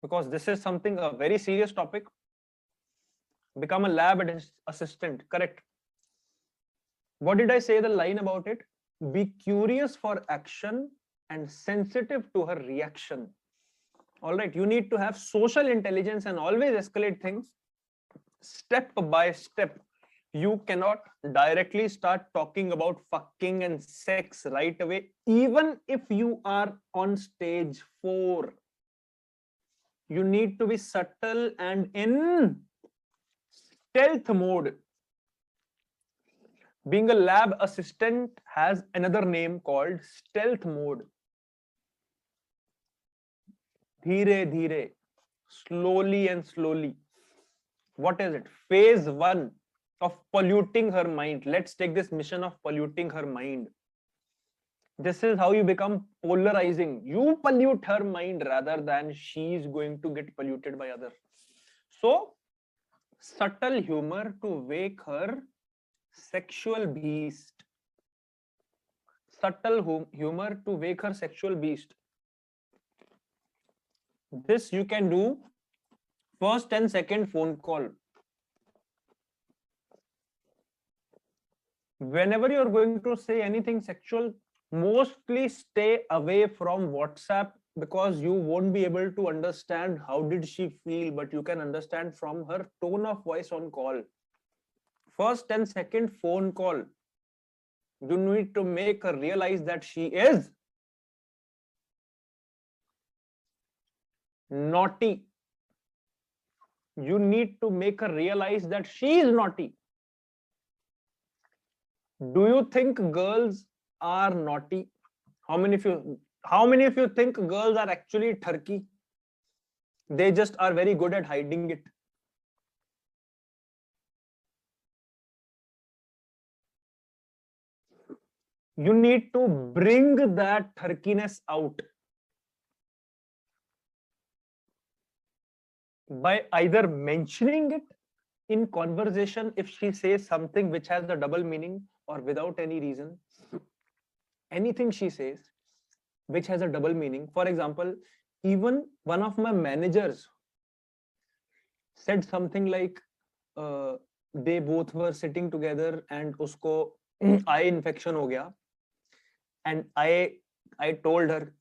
because this is something, a very serious topic. Become a lab assistant, correct? What did I say the line about it? Be curious for action and sensitive to her reaction. All right, you need to have social intelligence and always escalate things step by step. You cannot directly start talking about fucking and sex right away, even if you are on stage 4. You need to be subtle and in stealth mode. Being a lab assistant has another name called stealth mode. Dheere dheere, slowly and slowly. What is it? Phase 1 of polluting her mind. Let's take this mission of polluting her mind. This is how you become polarizing. You pollute her mind rather than she's going to get polluted by others. So, subtle humor to wake her sexual beast. Subtle humor to wake her sexual beast. This you can do first 10-second phone call. Whenever you're going to say anything sexual, mostly stay away from WhatsApp, because you won't be able to understand how did she feel, but you can understand from her tone of voice on call. First 10-second phone call, you need to make her realize that she is naughty. You need to make her realize that she is naughty. Do you think girls are naughty? How many of you think girls are actually turkey? They just are very good at hiding it. You need to bring that turkeyness out by either mentioning it in conversation if she says something which has a double meaning, or without any reason. Anything she says which has a double meaning. For example, even one of my managers said something like they both were sitting together and usko eye infection ho gaya, and I told her,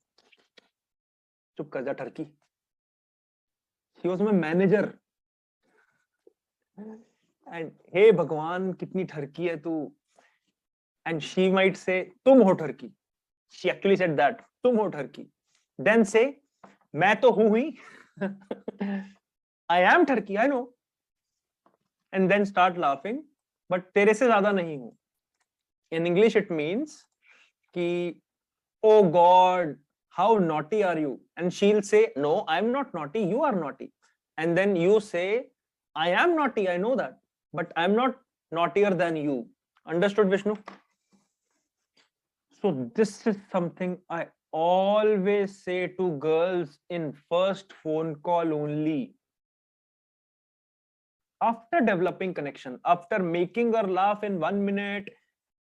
chup kar ja turkey. She was my manager. And hey Bhagwan, kitni turkey hai tu? And she might say, tum ho turkey. She actually said that, tum ho turkey. Then say, main to hu hi. I am turkey, I know. And then start laughing. But tere se zyada nahi hu. In English it means ki, oh God, how naughty are you? And she'll say, no, I'm not naughty, you are naughty. And then you say, I am naughty, I know that, but I'm not naughtier than you. Understood, Vishnu? So this is something I always say to girls in first phone call only. After developing connection, after making her laugh in 1 minute,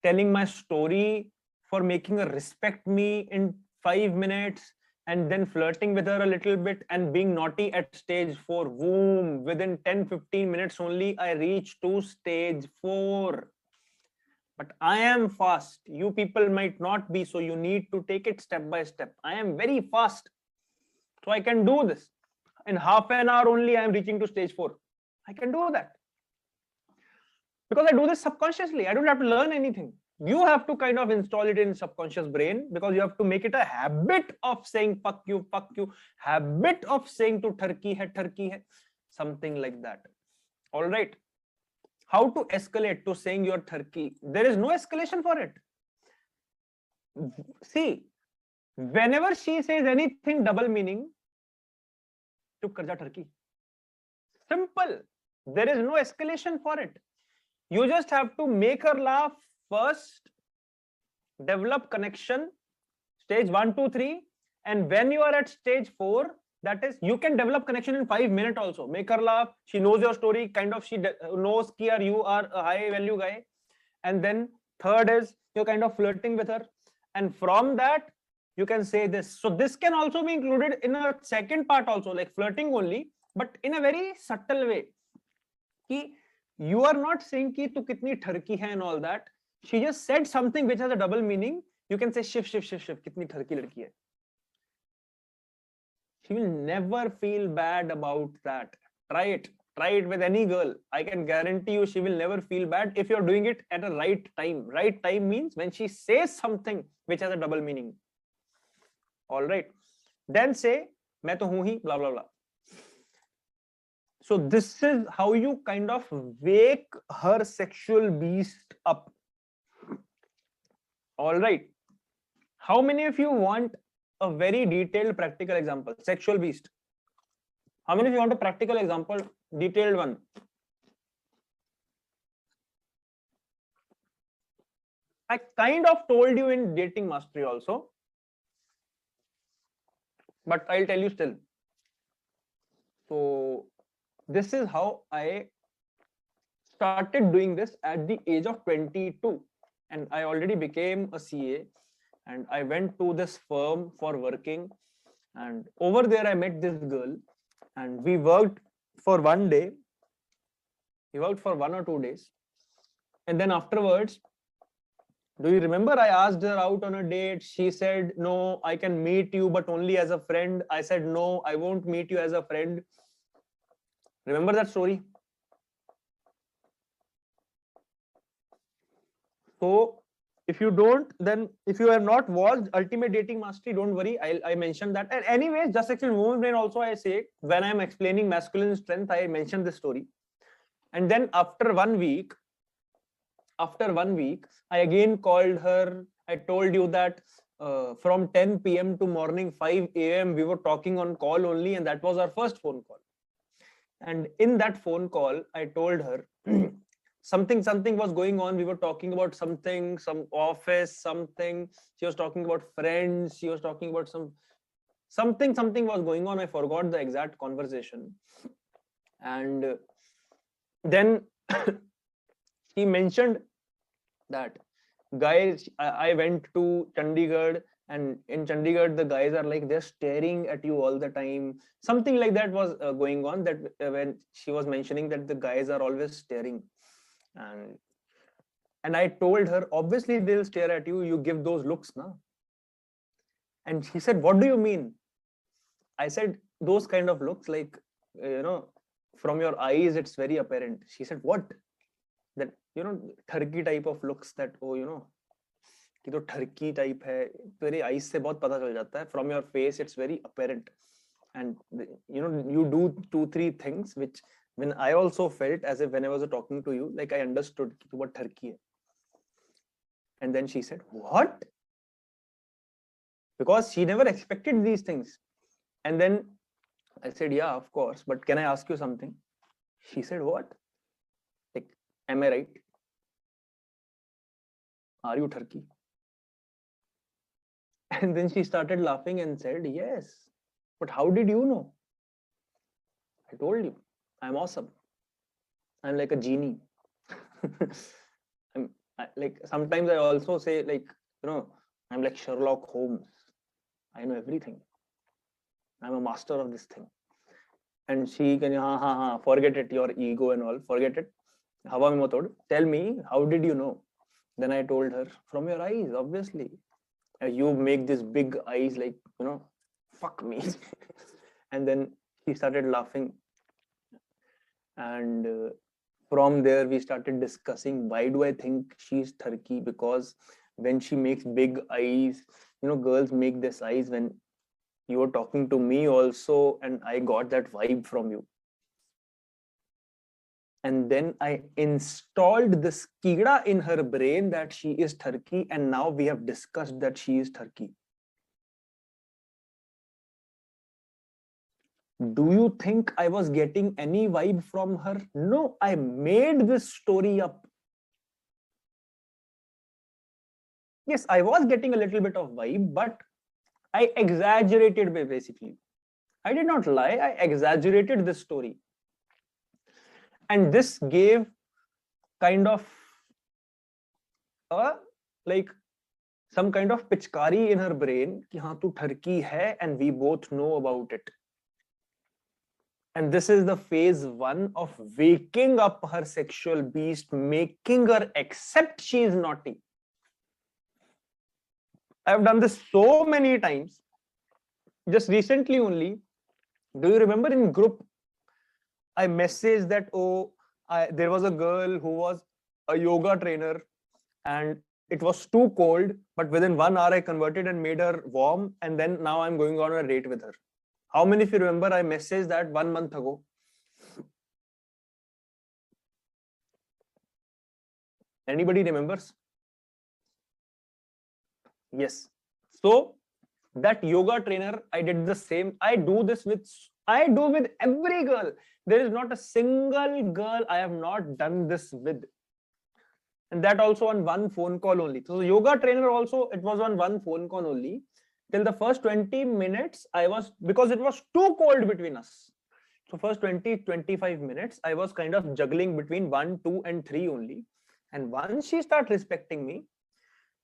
telling my story, for making her respect me in 5 minutes, and then flirting with her a little bit and being naughty at stage 4, boom, within 10-15 minutes only I reach to stage 4. But I am fast. You people might not be, so you need to take it step by step. I am very fast, so I can do this. In half an hour only I am reaching to stage 4. I can do that because I do this subconsciously. I don't have to learn anything. You have to kind of install it in subconscious brain, because you have to make it a habit of saying fuck you, habit of saying to turkey hai, something like that. All right. How to escalate to saying you're turkey? There is no escalation for it. See, whenever she says anything double meaning, chup kar ja turkey. Simple. There is no escalation for it. You just have to make her laugh first, develop connection, stage 1, 2, 3, and when you are at stage 4, that is, you can develop connection in 5 minutes also. Make her laugh, she knows your story, kind of she knows that you are a high value guy. And then third is you're kind of flirting with her, and from that you can say this. So this can also be included in a second part also, like flirting only, but in a very subtle way. Ki you are not saying ki tu kitni turkey hai and all that. She just said something which has a double meaning. You can say shift, kitni turkey ladki hai. She will never feel bad about that. Try it with any girl. I can guarantee you she will never feel bad if you're doing it at a right time. Right time means when she says something which has a double meaning. All right. Then say, main to hu hi, blah, blah, blah. So this is how you kind of wake her sexual beast up. All right. How many of you want a very detailed practical example? Sexual beast. How many of you want a practical example? Detailed one. I kind of told you in dating mastery also, but I'll tell you still. So this is how I started doing this at the age of 22, and I already became a CA, and I went to this firm for working, and over there I met this girl, and we worked for one day. We worked for 1 or 2 days, and then afterwards, do you remember I asked her out on a date? She said, no, I can meet you, but only as a friend. I said, no, I won't meet you as a friend. Remember that story? So if you don't, then if you have not watched Ultimate Dating Mastery, don't worry. I mentioned that. And anyways, just actually women's brain also I say, when I'm explaining masculine strength, I mentioned this story. And then after 1 week, I again called her. I told you that from 10 p.m. to morning 5 a.m. we were talking on call only, and that was our first phone call. And in that phone call, I told her something was going on. We were talking about something, some office, something. She was talking about friends. She was talking about something was going on. I forgot the exact conversation. And then he mentioned that, guys, I went to Chandigarh, and in Chandigarh the guys are like, they're staring at you all the time. Something like that was going on, that when she was mentioning that the guys are always staring. And I told her, obviously they'll stare at you, you give those looks now. And she said, what do you mean? I said, those kind of looks, like, from your eyes it's very apparent. She said, what? That, turkey type of looks, that, oh, कि तो turkey type है, तेरे eyes से बहुत पता चल जाता है. From your face it's very apparent, and you do 2-3 things which, when I also felt as if when I was talking to you, like I understood कि तू बहुत turkey है. And then she said, what? Because she never expected these things. And then I said, yeah, of course, but can I ask you something? She said, what? Like, am I right? Are you turkey? And then she started laughing and said, yes. But how did you know? I told you, I'm awesome. I'm like a genie. Like, sometimes I also say, like, I'm like Sherlock Holmes. I know everything. I'm a master of this thing. And she can, forget it, your ego and all, forget it. Hawa mein mat ud. Tell me, how did you know? Then I told her, from your eyes, obviously. You make these big eyes, like, fuck me. And then she started laughing. And from there, we started discussing, why do I think she's turkey? Because when she makes big eyes, girls make this eyes when you were talking to me also, and I got that vibe from you. And then I installed this kida in her brain that she is turkey, and now we have discussed that she is turkey. Do you think I was getting any vibe from her? No, I made this story up. Yes, I was getting a little bit of vibe, but I exaggerated basically. I did not lie, I exaggerated this story. And this gave kind of like some kind of pichkari in her brain ki haan tu turkey hai, and we both know about it. And this is the phase 1 of waking up her sexual beast, making her accept she is naughty. I've done this so many times. Just recently only, do you remember in group, I messaged that, there was a girl who was a yoga trainer and it was too cold, but within 1 hour I converted and made her warm, and then now I'm going on a date with her. How many of you remember I messaged that 1 month ago? Anybody remembers? Yes. So that yoga trainer, I did the same. I do with every girl. There is not a single girl I have not done this with. And that also on one phone call only. So the yoga trainer also, it was on one phone call only. Till the first 20 minutes, because it was too cold between us. So first 20-25 minutes, I was kind of juggling between 1, 2, and 3 only. And once she started respecting me,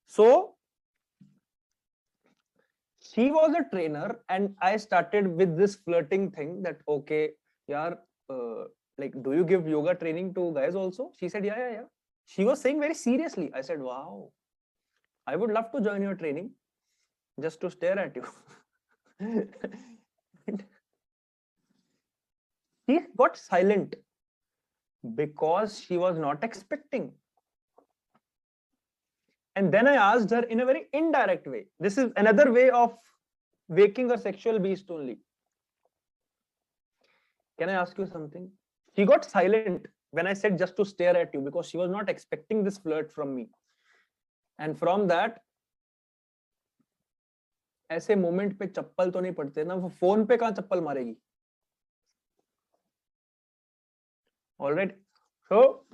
so she was a trainer, and I started with this flirting thing that, okay, yaar, like, do you give yoga training to guys also? She said, yeah. She was saying very seriously. I said, wow, I would love to join your training just to stare at you. She got silent because she was not expecting. And then I asked her in a very indirect way. This is another way of waking a sexual beast only. Can I ask you something? She got silent when I said just to stare at you because she was not expecting this flirt from me. And from that, ऐसे moment पे चप्पल तो नहीं पड़ते ना, वो phone पे कहां चप्पल मारेगी. All right. So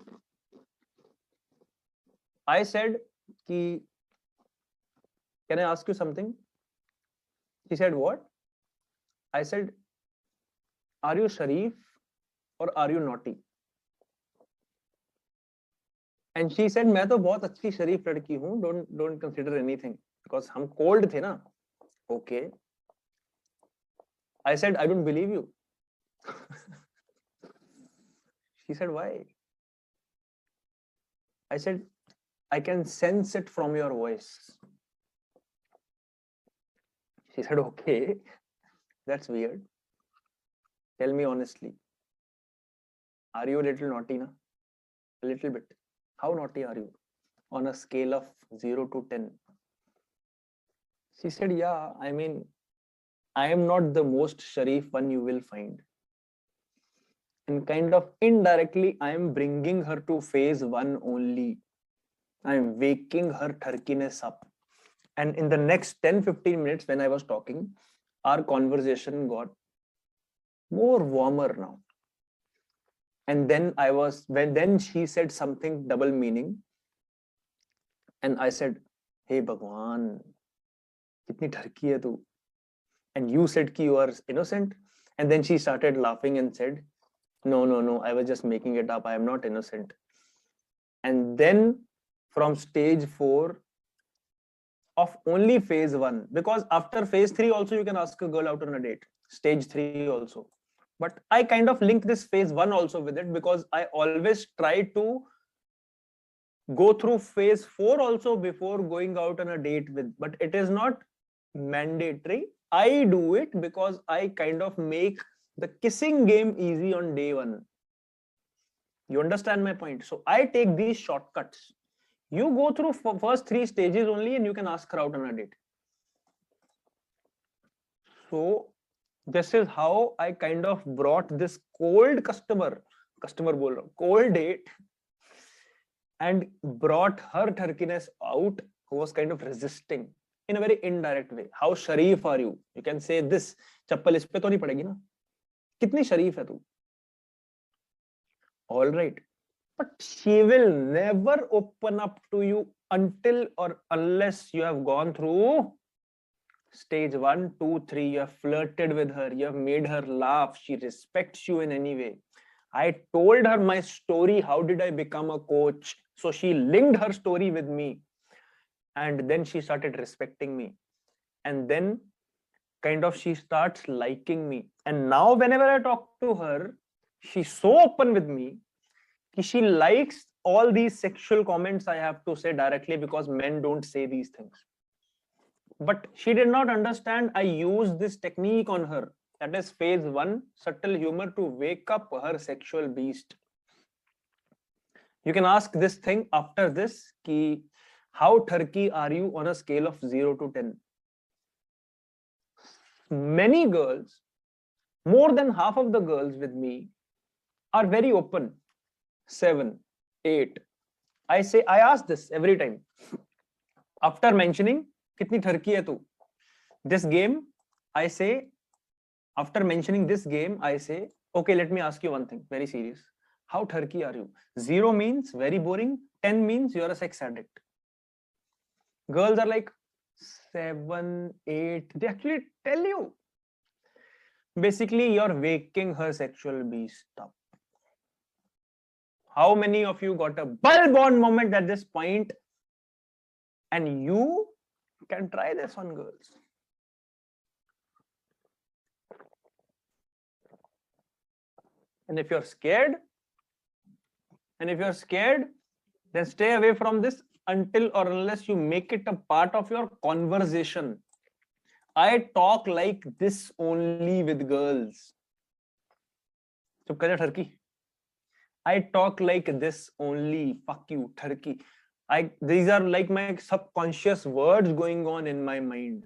I said, can I ask you something? She said, what? I said, are you Sharif or are you naughty? And she said, मैं तो बहुत अच्छी शरीफ लड़की हूँ, don't consider anything, because हम cold थे ना. Okay. I said, I don't believe you. She said, why? I said, I can sense it from your voice. She said, okay, that's weird. Tell me honestly, are you a little naughty na? A little bit. How naughty are you on a scale of 0 to 10? She said, yeah, I mean, I am not the most Sharif one you will find. And kind of indirectly, I am bringing her to phase 1 only. I am waking her turkiness up. And in the next 10-15 minutes when I was talking, our conversation got more warmer now. And then then she said something double meaning. And I said, hey Bhagwan, kitni turki hai tu? And you said ki you are innocent. And then she started laughing and said, no, I was just making it up. I am not innocent. And then from stage 4 of only phase 1, because after phase 3 also you can ask a girl out on a date, stage 3 also. But I kind of link this phase 1 also with it because I always try to go through phase 4 also before going out on a date with, but it is not mandatory. I do it because I kind of make the kissing game easy on day 1. You understand my point? So I take these shortcuts. You go through first 3 stages only and you can ask her out on a date. So this is how I kind of brought this cold customer cold date, and brought her turkiness out, who was kind of resisting in a very indirect way. How Sharif are you? You can say this, chappal is pe to nahi padegi na? Kitni Sharif hai tu? All right. But she will never open up to you until or unless you have gone through stage 1, 2, 3. You have flirted with her. You have made her laugh. She respects you in any way. I told her my story. How did I become a coach? So she linked her story with me. And then she started respecting me. And then kind of she starts liking me. And now whenever I talk to her, she's so open with me. She likes all these sexual comments I have to say directly because men don't say these things. But she did not understand I used this technique on her. That is phase 1, subtle humor, to wake up her sexual beast. You can ask this thing after this, ki, how turkey are you on a scale of 0 to 10? Many girls, more than half of the girls with me, are very open. 7, 8. I ask this every time. After mentioning कितनी ठरकी है तू. This game, I say, after mentioning this game, I say, okay, let me ask you one thing, very serious. How ठरकी are you? 0 means very boring. 10 means you're a sex addict. Girls are like 7, 8. They actually tell you. Basically, you're waking her sexual beast up. How many of you got a bulb on moment at this point? And you can try this on girls. And if you're scared, then stay away from this until or unless you make it a part of your conversation. I talk like this only with girls. Chup kar ja, Turkey. I talk like this only. Fuck you, Turkey. These are like my subconscious words going on in my mind.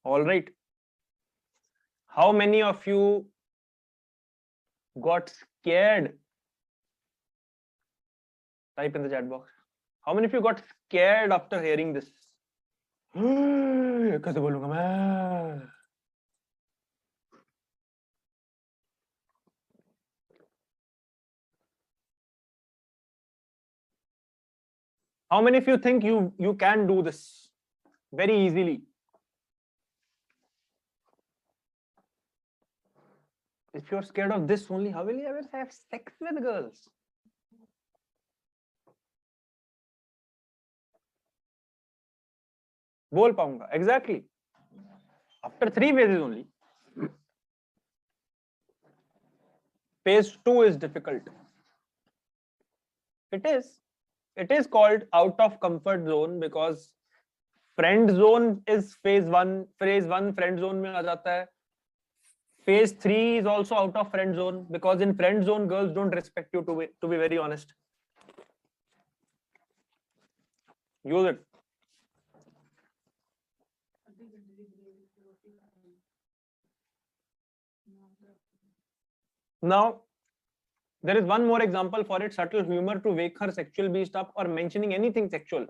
All right. How many of you got scared? Type in the chat box. How many of you got scared after hearing this? कैसे बोलूंगा मैं? How many of you think you can do this very easily? If you're scared of this only, how will you ever have sex with girls? बोल पाऊंगा. Exactly. After 3 phases only. Phase 2 is difficult. It is called out of comfort zone because friend zone is phase 1. Phase 1 friend zone में आ जाता है. Phase 3 is also out of friend zone because in friend zone girls don't respect you, to be very honest. Use it. Now, there is one more example for it, subtle humor to wake her sexual beast up or mentioning anything sexual.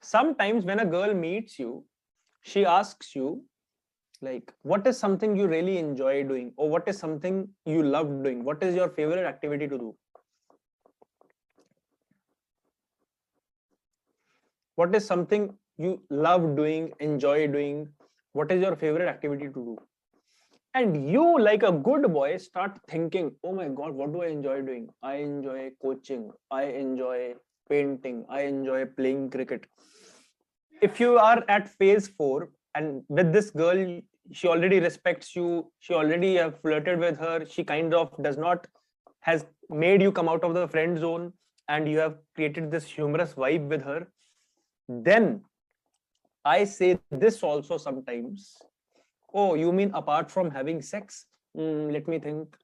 Sometimes when a girl meets you, she asks you, like, what is something you really enjoy doing? Or what is something you love doing? What is your favorite activity to do? What is something you love doing, enjoy doing? What is your favorite activity to do? And you, like a good boy, start thinking, oh my God, what do I enjoy doing? I enjoy coaching. I enjoy painting. I enjoy playing cricket. If you are at phase 4 and with this girl, she already respects you, she already have flirted with her, she kind of has made you come out of the friend zone and you have created this humorous vibe with her, then I say this also sometimes. Oh, you mean apart from having sex? Let me think.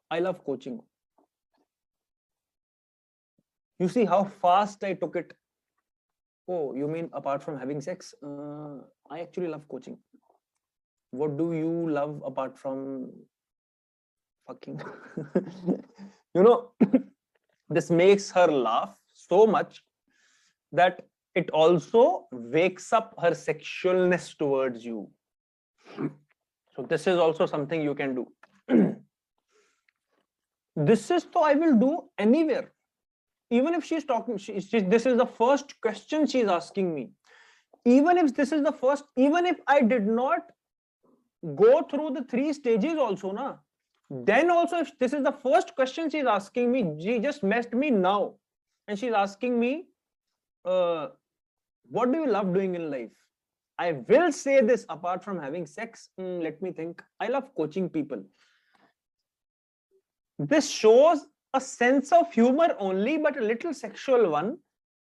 I love coaching. You see how fast I took it. Oh, you mean apart from having sex? I actually love coaching. What do you love apart from fucking? This makes her laugh so much that it also wakes up her sexualness towards you. So this is also something you can do. This is so I will do anywhere. Even if she's talking, this is the first question she's asking me. Even if this is the first, even if I did not go through the 3 stages also, then also if this is the first question she's asking me, she just messed me now. And she's asking me, what do you love doing in life? I will say this apart from having sex. Let me think. I love coaching people. This shows a sense of humor only, but a little sexual one.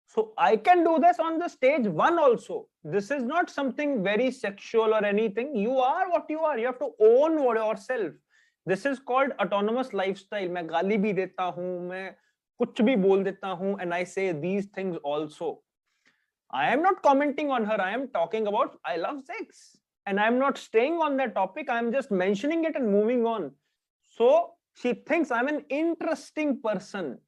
So I can do this on the stage 1 also. This is not something very sexual or anything. You are what you are. You have to own yourself. This is called autonomous lifestyle. मैं गाली भी देता हूँ, मैं कुछ भी बोल देता हूँ, and I say these things also. I am not commenting on her. I am talking about I love sex. And I am not staying on that topic. I am just mentioning it and moving on. So she thinks I'm an interesting person.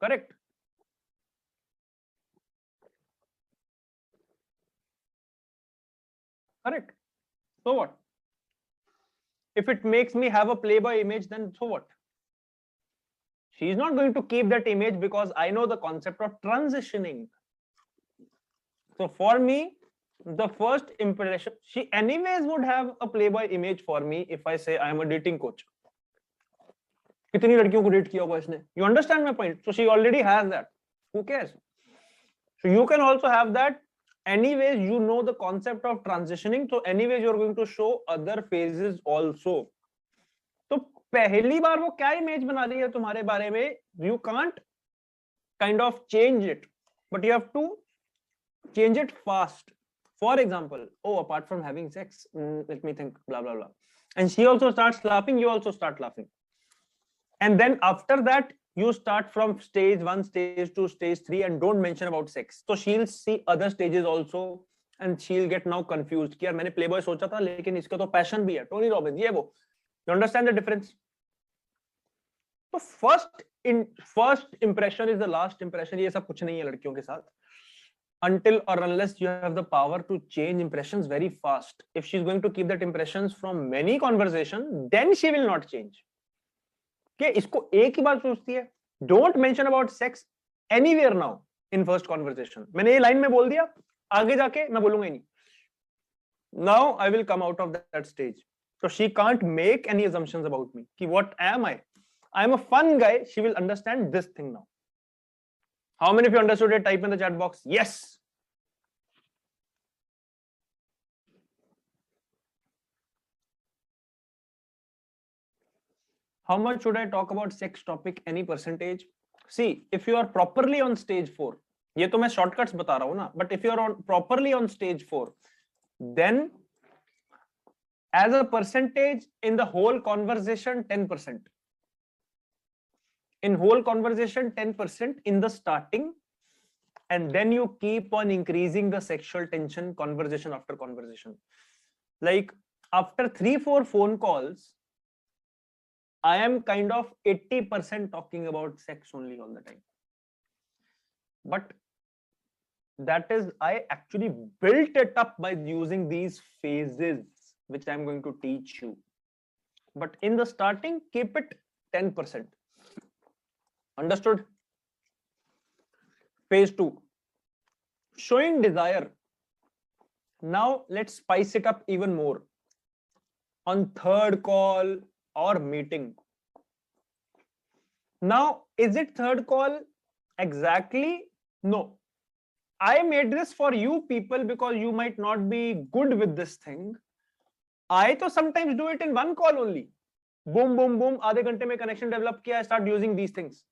Correct? Correct. So what? If it makes me have a Playboy image, then so what? She's not going to keep that image because I know the concept of transitioning. So for me, the first impression, she anyways would have a Playboy image for me if I say I am a dating coach. कितनी लड़कियों को date किया होगा इसने? You understand my point? So she already has that. Who cares? So you can also have that. Anyways, you know the concept of transitioning. So anyways, you're going to show other phases also. तो पहली बार वो क्या image बना रही है तुम्हारे बारे में? You can't kind of change it, but you have to change it fast. For example, oh, apart from having sex, let me think, blah blah blah, and she also starts laughing. You also start laughing, and then after that you start from stage 1, stage 2, stage 3, and don't mention about sex. So she'll see other stages also, and she'll get now confused कि यार मैंने Playboy सोचा था लेकिन इसका तो passion भी है, Tony Robbins ये वो. You understand the difference? So first impression is the last impression. ये सब कुछ नहीं है लड़कियों के साथ. Until or unless you have the power to change impressions very fast. If she's going to keep that impressions from many conversation, then she will not change. Okay, इसको एक ही बात सोचती है. Don't mention about sex anywhere now in first conversation. मैंने ये line में बोल दिया, आगे जाके मैं बोलूंगा ही नहीं. Now I will come out of that stage. So she can't make any assumptions about me. कि what am I? I am a fun guy. She will understand this thing now. How many of you understood it? Type in the chat box. Yes. How much should I talk about sex topic? Any percentage? See, if you are properly on stage 4, ये तो मैं shortcuts बता रहा हूँ ना, but if you are properly on stage 4, then as a percentage in the whole conversation, 10%. In whole conversation, 10% in the starting, and then you keep on increasing the sexual tension conversation after conversation. Like after 3-4 phone calls, I am kind of 80% talking about sex only all the time. But that is, I actually built it up by using these phases, which I'm going to teach you. But in the starting, keep it 10%. Understood? Phase 2. Showing desire. Now let's spice it up even more. On third call or meeting. Now, is it third call? Exactly? No. I made this for you people because you might not be good with this thing. I to sometimes do it in one call only. Boom, boom, boom. आधे घंटे में connection develop किया. I start using these things.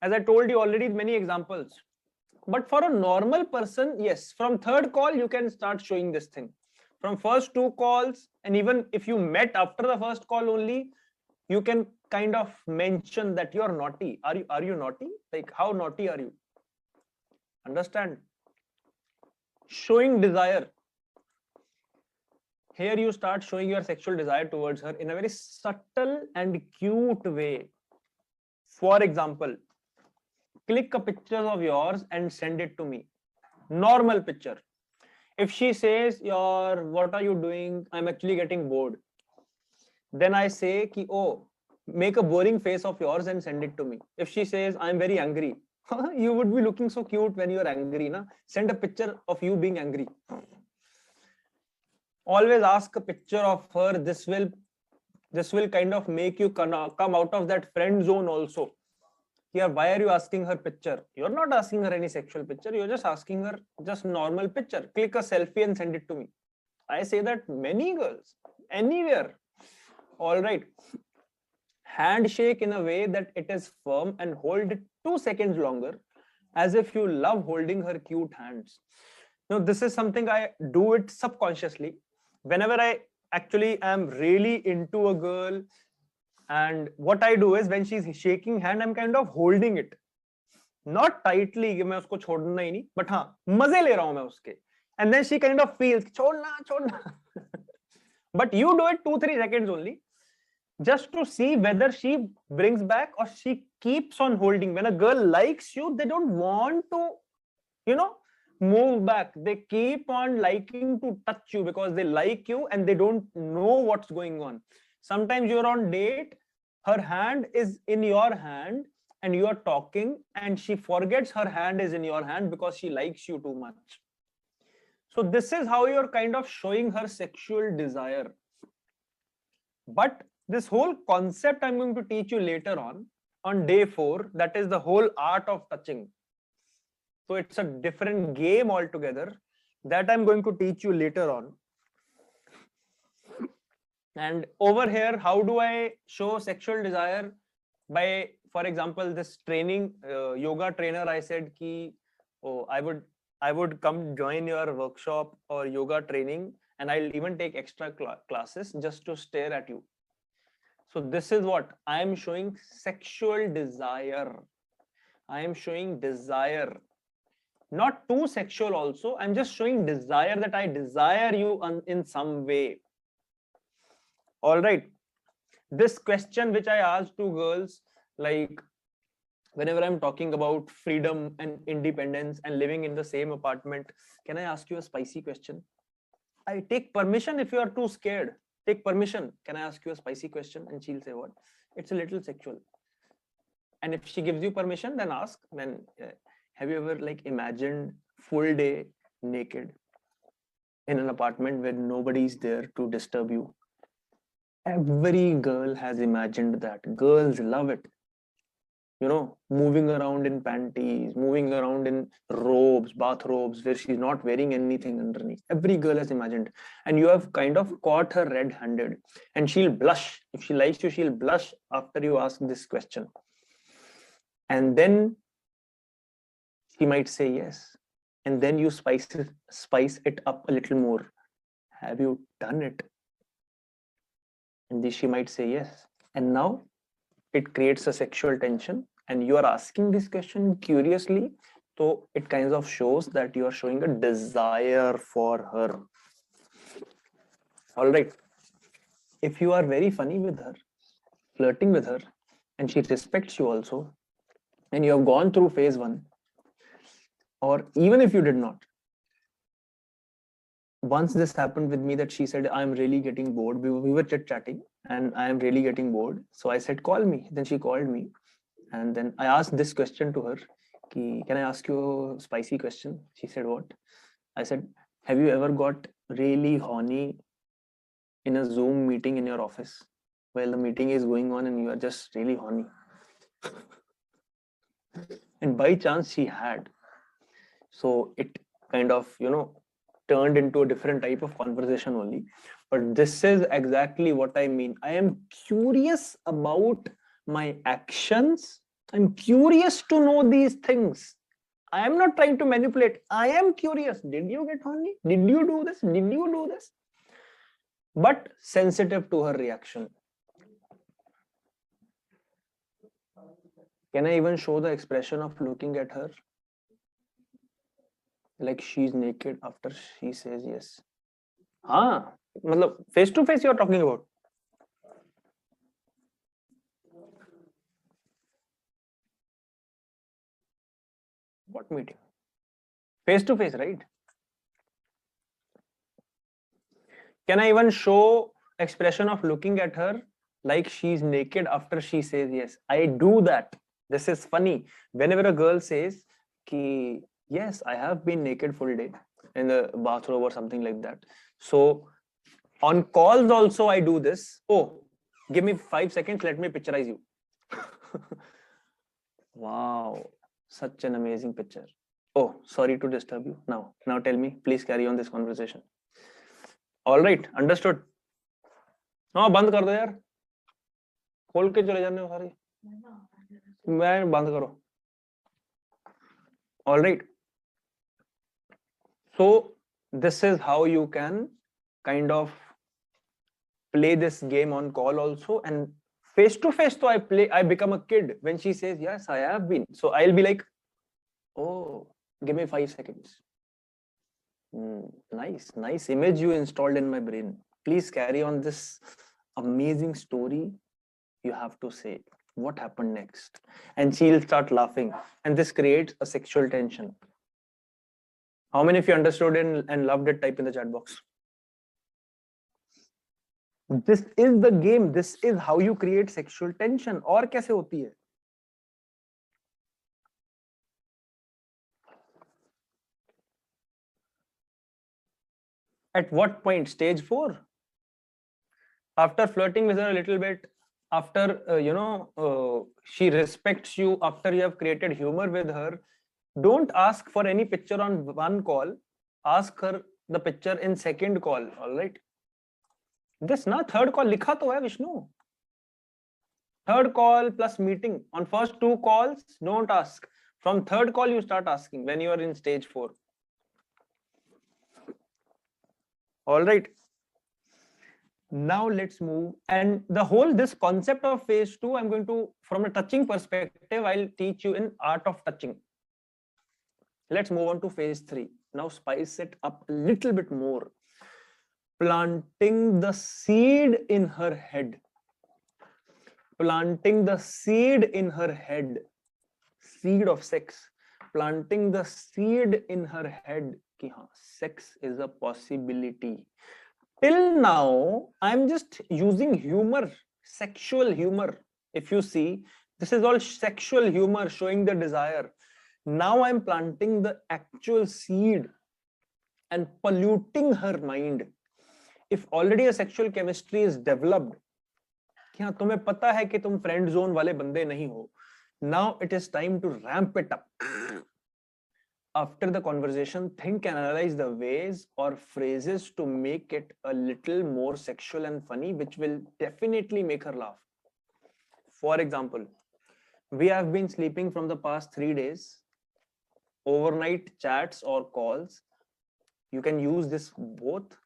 As I told you already, many examples. But for a normal person, yes, from third call, you can start showing this thing. From first 2 calls, and even if you met after the first call only, you can kind of mention that you're naughty. Are you naughty? Like, how naughty are you? Understand? Showing desire. Here you start showing your sexual desire towards her in a very subtle and cute way. For example, click a picture of yours and send it to me. Normal picture. If she says, what are you doing? I'm actually getting bored. Then I say, oh, make a boring face of yours and send it to me. If she says, I'm very angry. You would be looking so cute when you're angry, na? Send a picture of you being angry. Always ask a picture of her. This will kind of make you come out of that friend zone also. Here, why are you asking her picture? You're not asking her any sexual picture. You're just asking her just normal picture. Click a selfie and send it to me. I say that many girls, anywhere. All right. Handshake in a way that it is firm and hold it 2 seconds longer, as if you love holding her cute hands. Now, this is something I do it subconsciously. Whenever I actually am really into a girl, and what I do is when she's shaking hand, I'm kind of holding it. Not tightly, कि मैं उसको छोड़ना ही नहीं, but हाँ, मजे ले रहा हूँ मैं उसके. And then she kind of feels, छोड़ना. But you do it 2-3 seconds only. just to see whether she brings back or she keeps on holding. When a girl likes you, they don't want to, you know, move back. They keep on liking to touch you because they like you and they don't know what's going on. Sometimes you're on date, her hand is in your hand and you are talking and she forgets her hand is in your hand because she likes you too much. So this is how you're kind of showing her sexual desire. But this whole concept I'm going to teach you later on day 4, that is the whole art of touching. So it's a different game altogether that I'm going to teach you later on. And over here, how do I show sexual desire? By, for example, this training, yoga trainer, I said ki, oh, I would come join your workshop or yoga training, and I'll even take extra classes just to stare at you. So this is what I am showing: sexual desire. I am showing desire, not too sexual also. I'm just showing desire, that I desire you in some way. All right. This question which I asked to girls, like whenever I'm talking about freedom and independence and living in the same apartment, can I ask you a spicy question? I take permission if you are too scared. Take permission. Can I ask you a spicy question? And she'll say what? It's a little sexual. And if she gives you permission, then ask. Then have you ever like imagined full day naked in an apartment where nobody's there to disturb you? Every girl has imagined that. Girls love it. You know, moving around in panties, moving around in robes, bathrobes, where she's not wearing anything underneath. Every girl has imagined. And you have kind of caught her red-handed. And she'll blush. If she likes you, she'll blush after you ask this question. And then she might say yes. And then you spice it up a little more. Have you done it? And then she might say yes. And now it creates a sexual tension, and you are asking this question curiously. So it kind of shows that you are showing a desire for her. All right. If you are very funny with her, flirting with her, and she respects you also, and you have gone through phase 1, or even if you did not, once this happened with me, that she said, I'm really getting bored. We were chit-chatting and I am really getting bored. So I said, call me. Then she called me. And then I asked this question to her. Can I ask you a spicy question? She said, what? I said, have you ever got really horny in a Zoom meeting in your office? Well, the meeting is going on and you are just really horny. And by chance she had. So it kind of, you know, turned into a different type of conversation only. But this is exactly what I mean. I am curious about my actions. I'm curious to know these things. I am not trying to manipulate. I am curious. Did you get horny? Did you do this? Did you do this? But sensitive to her reaction. Can I even show the expression of looking at her? Like she's naked after she says yes. Face to face you're talking about. What meeting? Face to face, right? Can I even show expression of looking at her like she's naked after she says yes? I do that. This is funny. Whenever a girl says ki, yes, I have been naked full day in the bathroom or something like that. So on calls also I do this. Oh, give me 5 seconds. Let me picturize you. Wow, such an amazing picture. Oh, sorry to disturb you. Now tell me, please carry on this conversation. All right, understood. हाँ बंद कर दो यार, खोल के चले जाने सारे, मैं बंद करो. All right. So this is how you can kind of play this game on call also, and face to face. So I become a kid when she says yes, I have been. So I'll be like, oh, give me 5 seconds. Nice image you installed in my brain. Please carry on this amazing story you have to say what happened next, and she'll start laughing, and this creates a sexual tension. How many of you understood it and loved it? Type in the chat box. This is the game. This is how you create sexual tension. और कैसे होती है? At what point? Stage 4. After flirting with her a little bit, after she respects you, after you have created humor with her, don't ask for any picture on one call. Ask her the picture in second call. All right. This na third call likha to hai Vishnu. Third call plus meeting. On first 2 calls, don't ask. From third call, you start asking when you are in stage 4. All right. Now let's move. And this concept of phase 2, I'm going to, from a touching perspective, I'll teach you in art of touching. Let's move on to phase 3. Now spice it up a little bit more. Planting the seed in her head. Planting the seed in her head. Seed of sex. Planting the seed in her head. Ki haan, sex is a possibility. Till now, I'm just using humor, sexual humor. If you see, this is all sexual humor showing the desire. Now I'm planting the actual seed and polluting her mind. If already a sexual chemistry is developed, क्या तुम्हें पता है कि तुम friend zone वाले बंदे नहीं हो. Now it is time to ramp it up. After the conversation, think and analyze the ways or phrases to make it a little more sexual and funny, which will definitely make her laugh. For example, we have been sleeping from the past 3 days. Overnight chats or calls. You can use this both.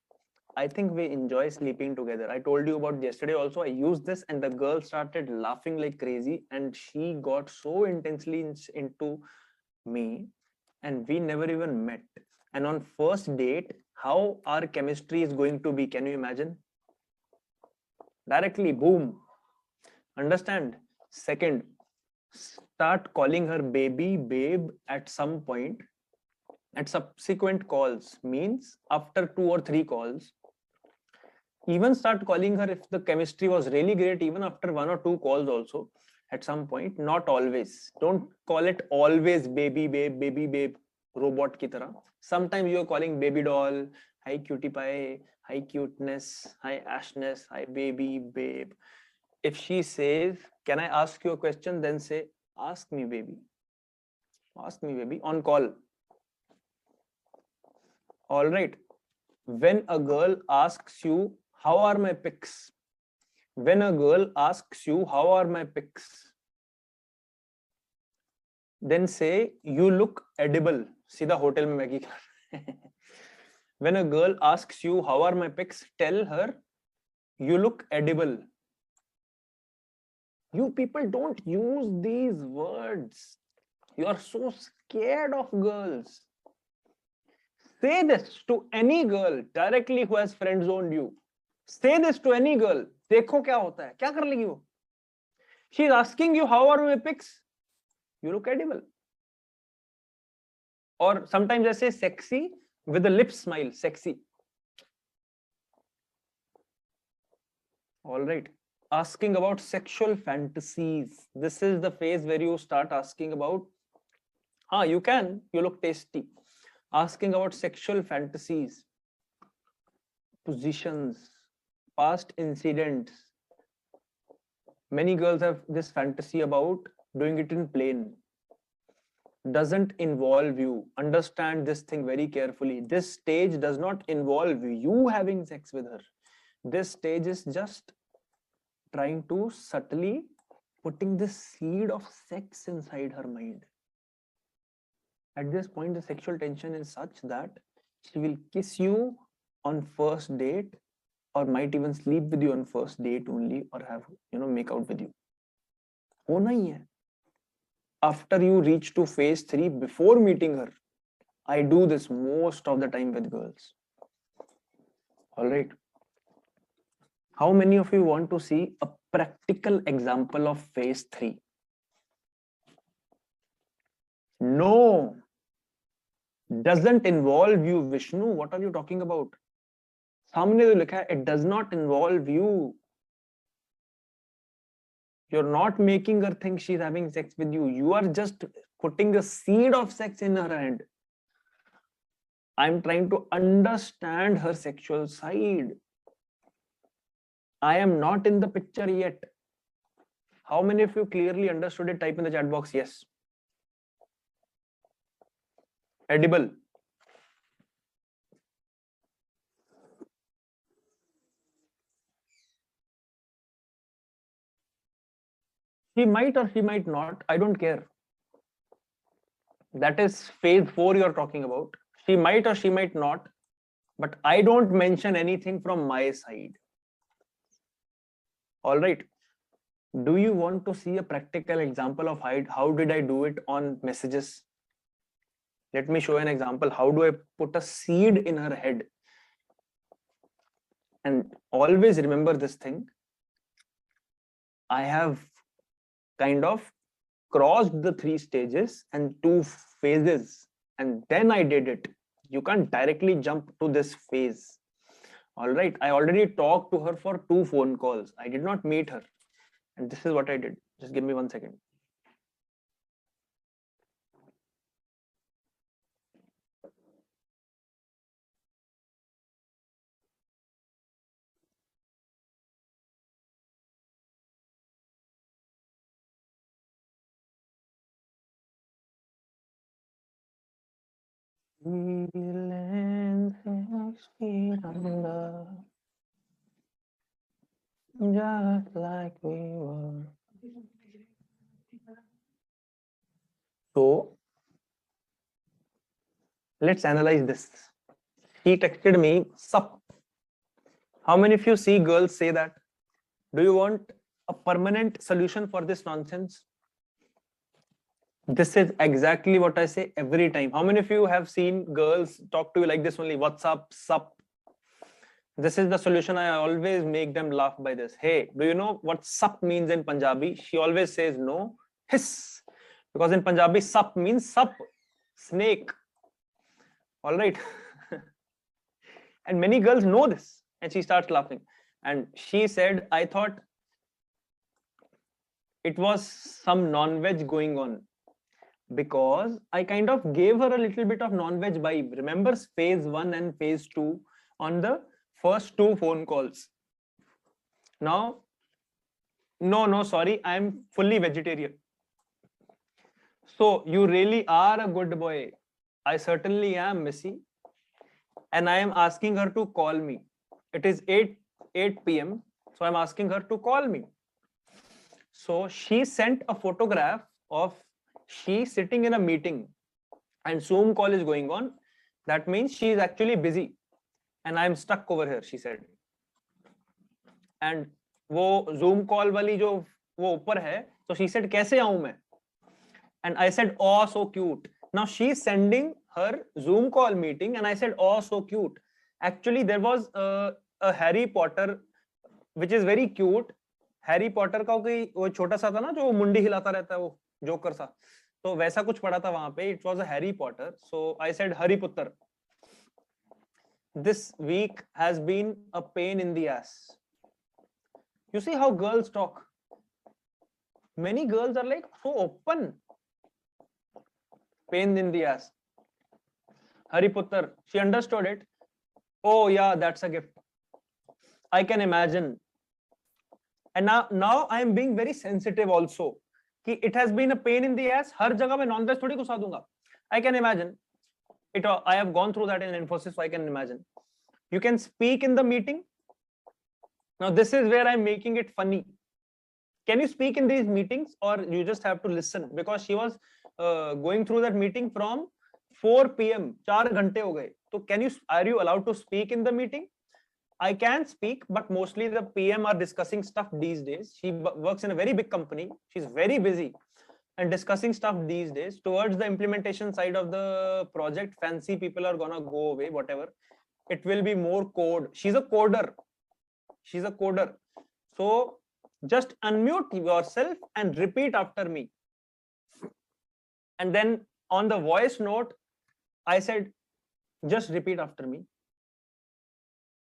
I think we enjoy sleeping together. I told you about yesterday also. I used this and the girl started laughing like crazy and she got so intensely into me and we never even met. And on first date, how our chemistry is going to be, can you imagine? Directly, boom. Understand? Second, start calling her baby, babe at some point. At subsequent calls, means after 2 or 3 calls. Even start calling her if the chemistry was really great, even after 1 or 2 calls also. At some point, not always. Don't call it always baby, babe, robot ki tarah. Sometimes you are calling baby doll, hi cutie pie, hi cuteness, hi ashness, hi baby, babe. If she says, can I ask you a question? Then say, ask me, baby. Ask me, baby, on call. All right. When a girl asks you, how are my pics? When a girl asks you, how are my pics? Then say, you look edible. Sida hotel mein Maggie. When a girl asks you, how are my pics? Tell her, you look edible. You people don't use these words. You are so scared of girls. Say this to any girl directly who has friend zoned you. Say this to any girl. देखो क्या होता है, क्या कर लेगी वो? She is asking you, how are my pics? You look edible. Or sometimes I say sexy with a lip smile, sexy. All right. Asking about sexual fantasies. This is the phase where you start asking about, you look tasty. Asking about sexual fantasies, positions, past incidents. Many girls have this fantasy about doing it in plane. Doesn't involve you. Understand this thing very carefully. This stage does not involve you having sex with her. This stage is just trying to subtly putting the seed of sex inside her mind. At this point, the sexual tension is such that she will kiss you on first date or might even sleep with you on first date only or have, make out with you. Hona hi hai. After you reach to phase 3, before meeting her, I do this most of the time with girls. All right. How many of you want to see a practical example of phase 3. No, doesn't involve you, Vishnu. What are you talking about? सामने तो लिखा है, it does not involve you. You're not making her think she's having sex with you. You are just putting a seed of sex in her head. I'm trying to understand her sexual side. I am not in the picture yet. How many of you clearly understood it? Type in the chat box yes. Edible. She might or she might not. I don't care. That is phase 4 you're talking about. She might or she might not. But I don't mention anything from my side. All right. Do you want to see a practical example of how did I do it on messages? Let me show you an example. How do I put a seed in her head? And always remember this thing. I have kind of crossed the 3 stages and 2 phases, and then I did it. You can't directly jump to this phase. All right. I already talked to her for 2 phone calls. I did not meet her. And this is what I did. Just give me 1 second. We land 6 feet under, just like we were. So let's analyze this. He texted me, sup. How many of you see girls say that? Do you want a permanent solution for this nonsense? This is exactly what I say every time. How many of you have seen girls talk to you like this only? What's up, sup? This is the solution. I always make them laugh by this. Hey, do you know what sup means in Punjabi? She always says no, hiss. Because in Punjabi, sup means sup, snake. All right. And many girls know this. And she starts laughing. And she said, I thought it was some non-veg going on. Because I kind of gave her a little bit of non-veg vibe. Remember phase 1 and phase 2 on the first 2 phone calls. Now, no, sorry, I'm fully vegetarian. So you really are a good boy. I certainly am, Missy. And I am asking her to call me. It is 8 p.m. So I'm asking her to call me. So she sent a photograph of she sitting in a meeting and Zoom call is going on. That means she is actually busy and I'm stuck over here, she said. And वो Zoom call वाली जो वो ऊपर है, so she said कैसे आऊं मैं? And I said, oh, so cute. Now she's sending her Zoom call meeting and I said, oh, so cute. Actually, there was a Harry Potter which is very cute. Harry Potter का कोई वो छोटा सा था ना जो मुंडी हिलाता रहता है वो जोकर सा, तो वैसा कुछ पढ़ा था वहां पे. It was a Harry Potter. So I said Harry Potter. This week has been a pain in the ass. You see how girls talk. Many girls are like so open. Pain in the ass. Harry Potter. She understood it. Oh yeah, that's a gift. I can imagine. And now I am being very sensitive also. It has been a pain in the ass. हर जगह मैं non-veg थोड़ी घुसा दूंगा. I can imagine. I have gone through that in Infosys, so I can imagine. You can speak in the meeting. Now this is where I'm making it funny. Can you speak in these meetings or you just have to listen? Because she was going through that meeting from 4 p.m. 4 घंटे हो गए. So are you allowed to speak in the meeting? I can speak, but mostly the PM are discussing stuff these days. She works in a very big company. She's very busy and discussing stuff these days. Towards the implementation side of the project, fancy people are gonna go away, whatever. It will be more code. She's a coder. So Just unmute yourself and repeat after me. And then on the voice note, I said, just repeat after me.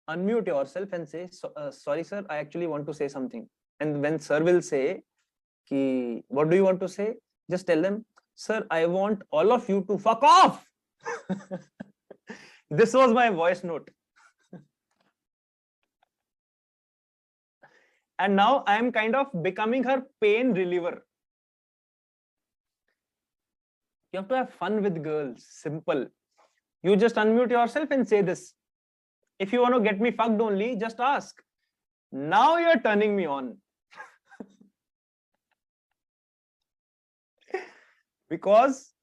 Unmute yourself and say, sorry, sir, I actually want to say something. And when sir will say, Ki, what do you want to say? Just tell them, sir, I want all of you to fuck off. This was my voice note. And now I am kind of becoming her pain reliever. You have to have fun with girls. Simple. You just unmute yourself and say this. If you want to get me fucked only, just ask. Now you're turning me on. Because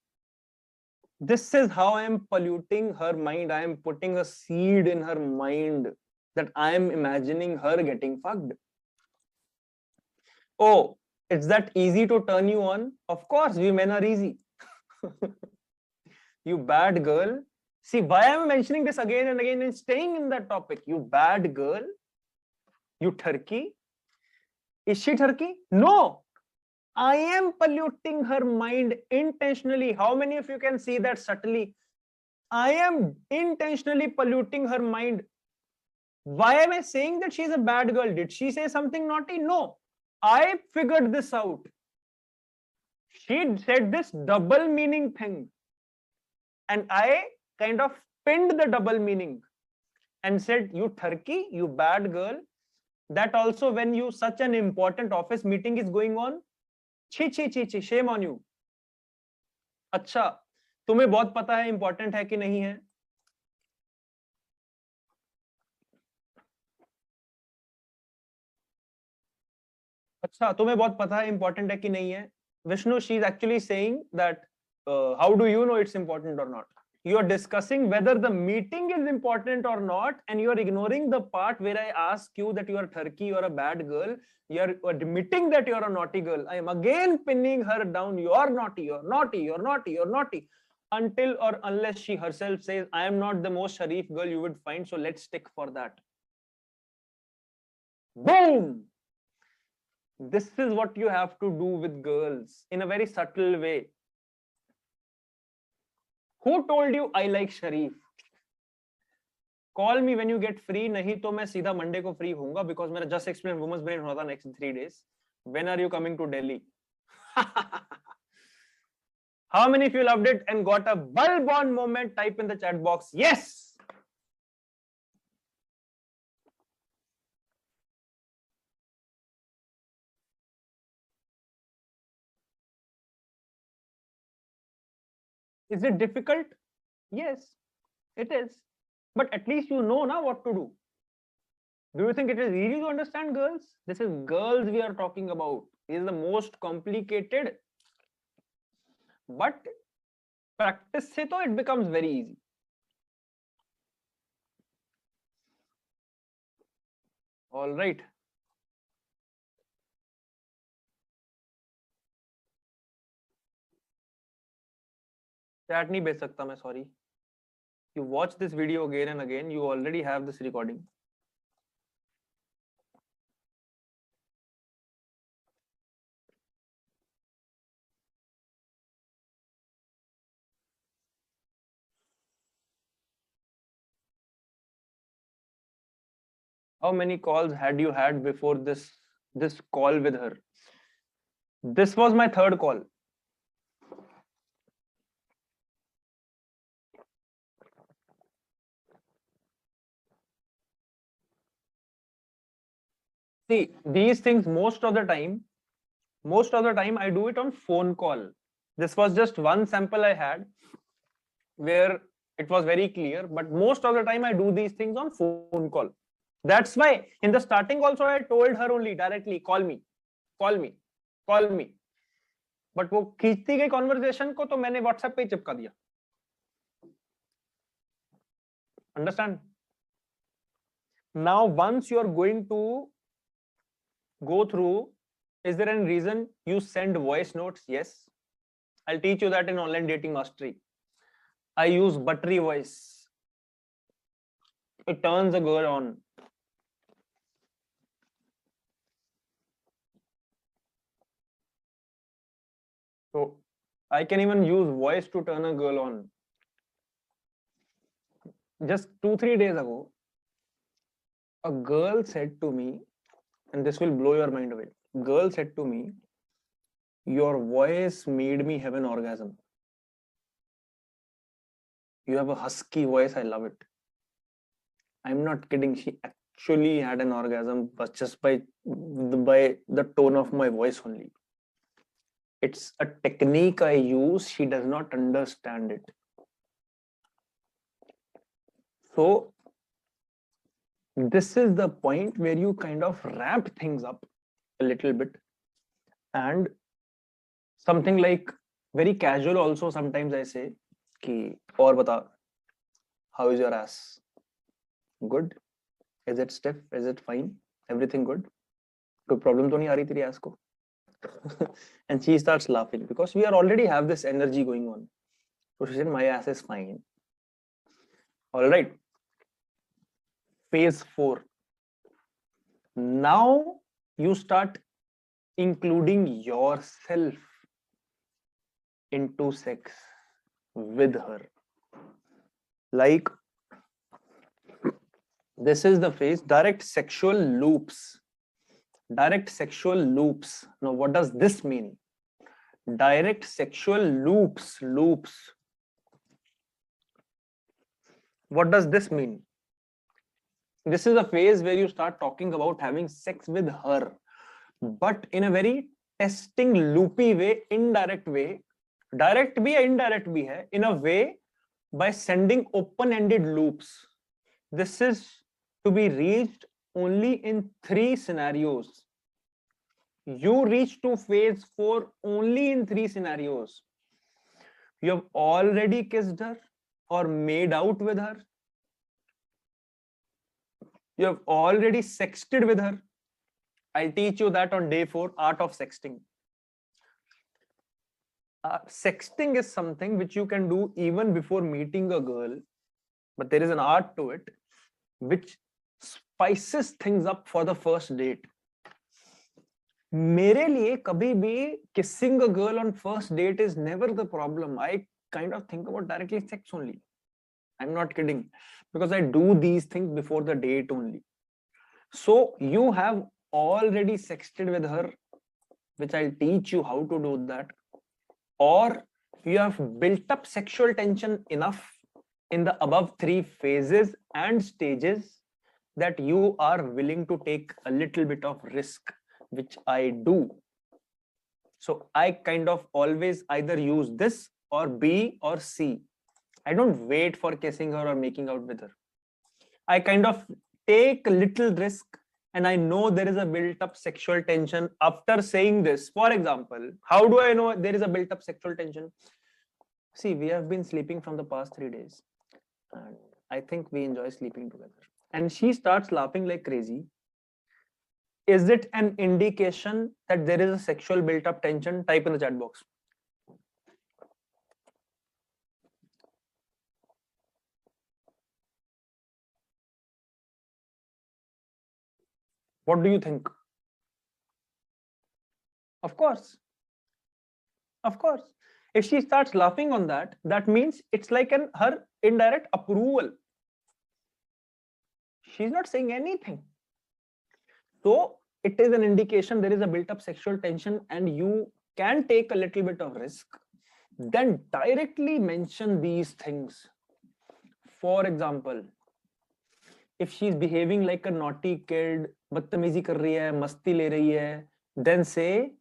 this is how I am polluting her mind. I am putting a seed in her mind that I am imagining her getting fucked. Oh, it's that easy to turn you on? Of course, we men are easy. You bad girl. See, why am I mentioning this again and again and staying in that topic? You bad girl. You turkey. Is she turkey? No. I am polluting her mind intentionally. How many of you can see that subtly? I am intentionally polluting her mind. Why am I saying that she's a bad girl? Did she say something naughty? No. I figured this out. She said this double meaning thing. And I kind of pinned the double meaning and said, you turkey, you bad girl. That also when you such an important office meeting is going on, छी, shame on you. अच्छा, तुम्हें बहुत पता है important है कि नहीं है? अच्छा, तुम्हें बहुत पता है important है कि नहीं है? Vishnu, she is actually saying that how do you know it's important or not? You are discussing whether the meeting is important or not, and you are ignoring the part where I ask you that you are turkey, you are a bad girl. You are admitting that you are a naughty girl. I am again pinning her down. You are naughty, you are naughty, you are naughty, you are naughty. Until or unless she herself says, I am not the most Sharif girl you would find, so let's stick for that. Boom! This is what you have to do with girls in a very subtle way. Who told you I like Sharif? Call me when you get free. नहीं तो मैं सीधा Monday को free होऊंगा because मेरा just explain women's brain होना था next 3 days. When are you coming to Delhi? How many of you loved it and got a bulb on moment? Type in the chat box. Yes. Is it difficult? Yes, it is. But at least you know now what to do. Do you think it is easy to understand, girls? This is girls we are talking about. It is the most complicated. But practice se to it becomes very easy. All right. Chat nahi bhej sakta main, sorry. You watch this video again and again, you already have this recording. How many calls had you had before this call with her? This was my third call. See, these things most of the time I do it on phone call. This was just one sample I had where it was very clear, but most of the time I do these things on phone call. That's why in the starting also I told her only directly, call me. But वो खींचती गई conversation को तो मैंने WhatsApp पे चिपका दिया. Understand? Now once you are going to go through, is there any reason you send voice notes? Yes. I'll teach you that in online dating mastery. I use buttery voice. It turns a girl on. So I can even use voice to turn a girl on. Just 2-3 days ago, a girl said to me, and this will blow your mind away. Girl said to me, "Your voice made me have an orgasm. You have a husky voice. I love it." I'm not kidding. She actually had an orgasm, but just by the tone of my voice only. It's a technique I use. She does not understand it. So this is the point where you kind of ramp things up a little bit, and something like very casual also sometimes I say ki aur bata, how is your ass? Good. Is it stiff? Is it fine? Everything good? कोई problem तो नहीं आ रही तेरी ass को? And she starts laughing because we are already have this energy going on. So she said, my ass is fine. All right. Phase 4. Now you start including yourself into sex with her. Like, this is the phase, direct sexual loops. Direct sexual loops. Now, what does this mean? Direct sexual loops. What does this mean? This is a phase where you start talking about having sex with her, but in a very testing, loopy way, indirect way. Direct bhi hai, indirect bhi hai, in a way by sending open-ended loops. This is to be reached only in 3 scenarios. You reach to phase 4 only in 3 scenarios. You have already kissed her or made out with her. You have already sexted with her. I'll teach you that on day 4, art of sexting. Sexting is something which you can do even before meeting a girl, but there is an art to it which spices things up for the first date. मेरे लिए कभी भी kissing a girl on first date is never the problem. I kind of think about directly sex only. I'm not kidding, because I do these things before the date only. So you have already sexted with her, which I'll teach you how to do that, or you have built up sexual tension enough in the above 3 phases and stages that you are willing to take a little bit of risk, which I do. So I kind of always either use this or B or C. I don't wait for kissing her or making out with her. I kind of take a little risk, and I know there is a built-up sexual tension after saying this. For example, how do I know there is a built-up sexual tension? See, we have been sleeping from the past 3 days, and I think we enjoy sleeping together. And she starts laughing like crazy. Is it an indication that there is a sexual built-up tension? Type in the chat box. What do you think? Of course. Of course. If she starts laughing on that, that means it's like her indirect approval. She's not saying anything. So it is an indication there is a built-up sexual tension and you can take a little bit of risk. Then directly mention these things. For example, if she's behaving like a naughty kid, बदतमीजी कर रही है, मस्ती ले रही है, then say,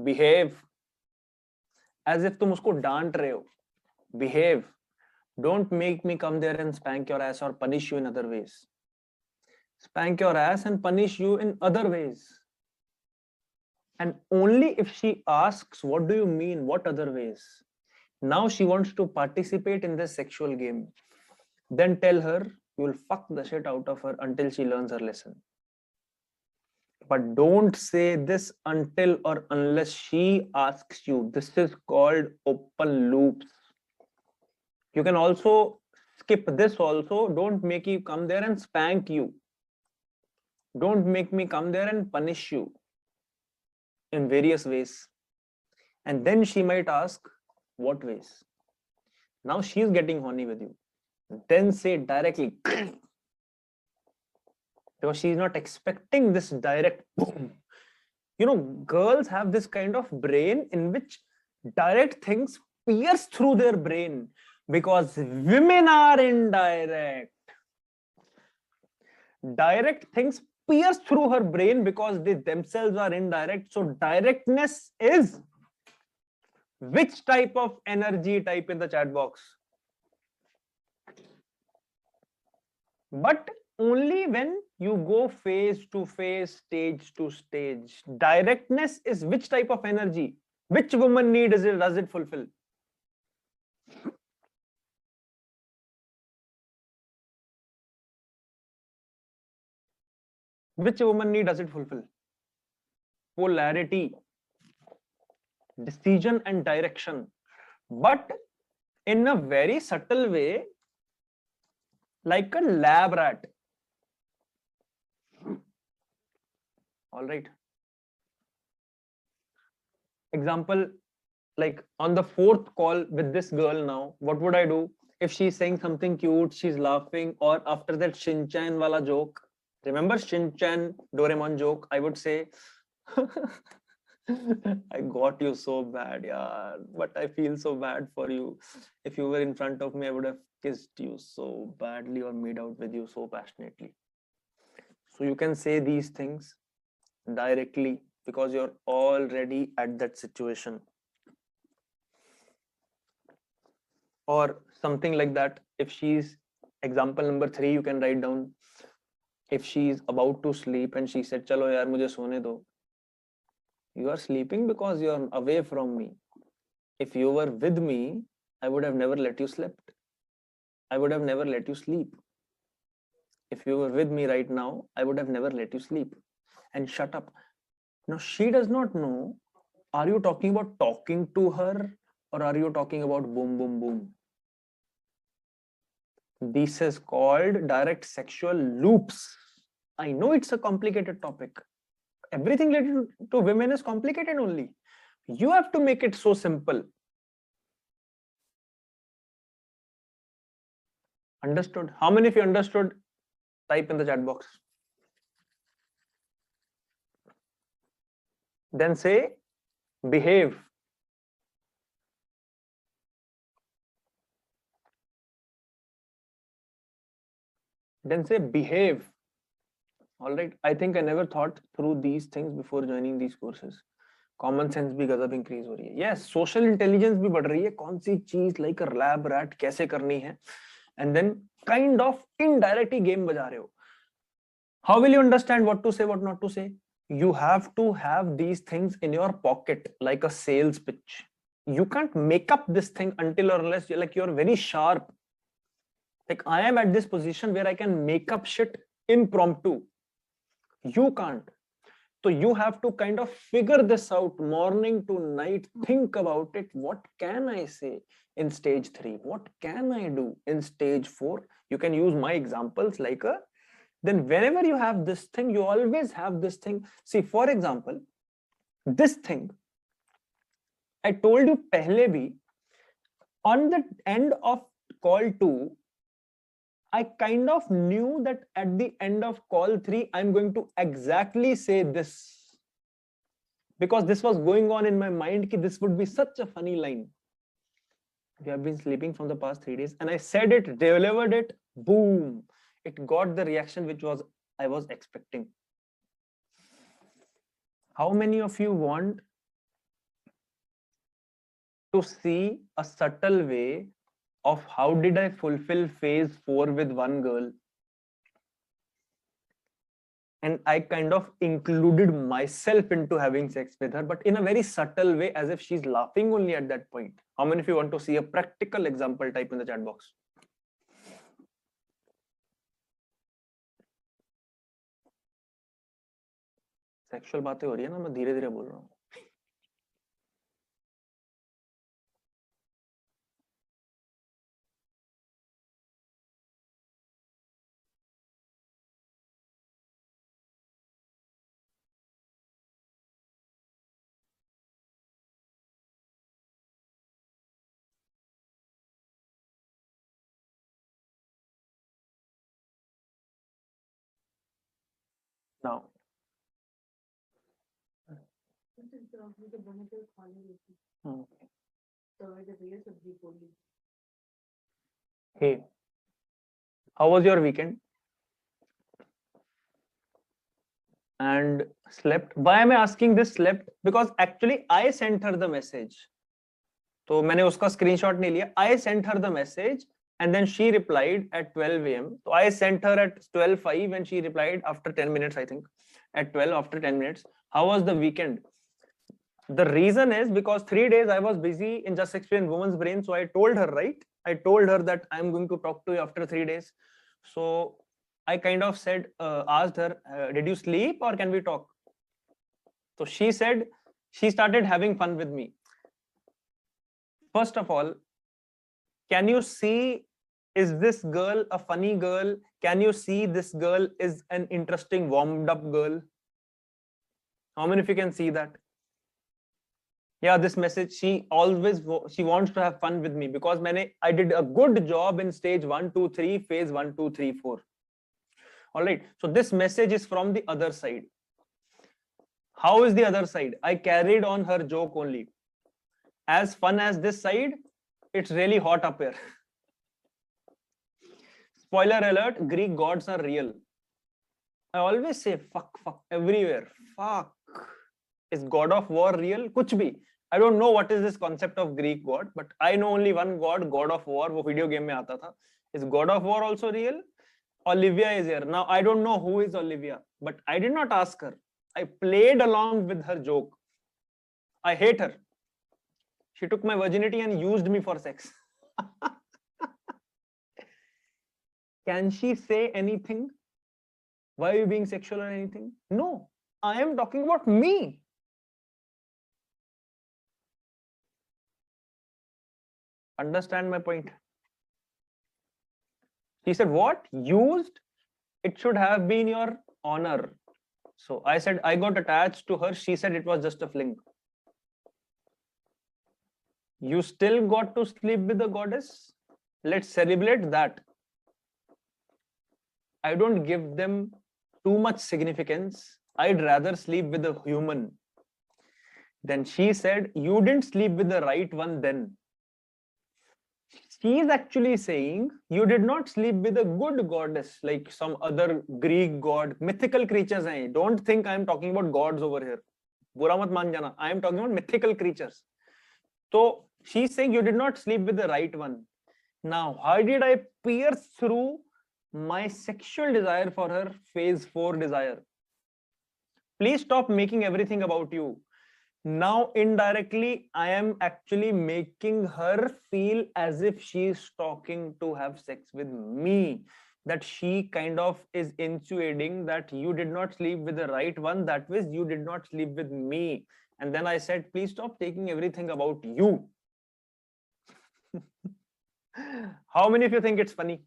behave. As if तुम उसको डांट रहे हो. Behave. Don't make me come there and spank your ass or punish you in other ways. Spank your ass and punish you in other ways. And only if she asks, what do you mean? What other ways? Now she wants to participate in this sexual game. Then tell her you will fuck the shit out of her until she learns her lesson. But don't say this until or unless she asks you. This is called open loops. You can also skip this also. Don't make you come there and spank you. Don't make me come there and punish you in various ways. And then she might ask, what ways? Now she's getting horny with you. Then say directly, because she's not expecting this direct boom. You know, girls have this kind of brain in which direct things pierce through their brain, because women are indirect. Direct things pierce through her brain because they themselves are indirect. So directness is which type of energy? Type in the chat box. But only when you go phase to phase, stage to stage. Directness is which type of energy? Which woman need does it fulfill? Which woman need does it fulfill? Polarity, decision and direction, but in a very subtle way, like a lab rat. All right. Example, like on the fourth call with this girl now, what would I do? If she's saying something cute, she's laughing, or after that Shinchan wala joke, remember Shinchan Doraemon joke, I would say, I got you so bad, yeah, but I feel so bad for you. If you were in front of me, I would have kissed you so badly or made out with you so passionately. So you can say these things directly because you're already at that situation. Or something like that. If she's, example number 3, you can write down, if she's about to sleep and she said, chalo yaar mujhe sone do. You are sleeping because you're away from me. If you were with me, I would have never let you sleep. I would have never let you sleep. If you were with me right now, I would have never let you sleep. And shut up. Now she does not know, are you talking about talking to her or are you talking about boom, boom, boom? This is called direct sexual loops. I know it's a complicated topic. Everything related to women is complicated only. You have to make it so simple. Understood? How many of you understood? Type in the chat box. Then say, behave. Then say, behave. All right. I think I never thought through these things before joining these courses. Common sense भी गजब increase हो रही है. Yes, social intelligence भी बढ़ रही है. कौन सी चीज like a lab rat कैसे करनी है? And then kind of indirectly game बजा रहे हो. How will you understand what to say, what not to say? You have to have these things in your pocket like a sales pitch. You can't make up this thing until or unless you're very sharp. Like I am at this position where I can make up shit impromptu. You can't. So you have to kind of figure this out morning to night, think about it. What can I say in stage 3? What can I do in stage 4? You can use my examples like a, then whenever you have this thing, you always have this thing. See, for example, this thing, I told you pehle bhi, on the end of call 2, I kind of knew that at the end of call 3, I'm going to exactly say this. Because this was going on in my mind, ki this would be such a funny line. We have been sleeping from the past 3 days, and I said it, delivered it, boom. It got the reaction which I was expecting. How many of you want to see a subtle way of how did I fulfill phase 4 with one girl? And I kind of included myself into having sex with her, but in a very subtle way, as if she's laughing only at that point. How many of you want to see a practical example? Type in the chat box. Sexual बातें हो रही है ना, मैं धीरे धीरे बोल रहा हूँ. Now, hey, how was your weekend? And slept. Why am I asking this slept? Because actually I sent her the message. तो मैंने उसका screenshot नहीं लिया. I sent her the message and then she replied at 12 a.m. So I sent her at 12:05 and she replied after 10 minutes, I think. At 12 after 10 minutes. How was the weekend? The reason is because 3 days I was busy in Just Explain Women's Brain. So I told her, right? I told her that I'm going to talk to you after 3 days. So I kind of said, asked her, did you sleep or can we talk? So she said, she started having fun with me. First of all, can you see, is this girl a funny girl? Can you see this girl is an interesting warmed up girl? How many of you can see that? Yeah, this message, she wants to have fun with me because I did a good job in stage 1, 2, 3, phase 1, 2, 3, 4. All right. So this message is from the other side. How is the other side? I carried on her joke only. As fun as this side, it's really hot up here. Spoiler alert, Greek gods are real. I always say fuck everywhere. Fuck. Is God of War real? Kuch bhi. I don't know what is this concept of Greek god, but I know only one god, God of War. वो video game में आता था. Is God of War also real? Olivia is here. Now I don't know who is Olivia, but I did not ask her. I played along with her joke. I hate her. She took my virginity and used me for sex. Can she say anything? Why are you being sexual or anything? No, I am talking about me. Understand my point? She said, what? Used? It should have been your honor. So I said, I got attached to her. She said it was just a fling. You still got to sleep with the goddess? Let's celebrate that. I don't give them too much significance. I'd rather sleep with a human. Then she said, you didn't sleep with the right one then. She is actually saying you did not sleep with a good goddess like some other Greek god. Mythical creatures hain. Don't think I am talking about gods over here. Bura mat maan jana. I am talking about mythical creatures. So she's saying you did not sleep with the right one. Now, how did I pierce through my sexual desire for her phase 4 desire? Please stop making everything about you. Now, indirectly, I am actually making her feel as if she's talking to have sex with me. That she kind of is insinuating that you did not sleep with the right one. That means you did not sleep with me. And then I said, please stop taking everything about you. How many of you think it's funny?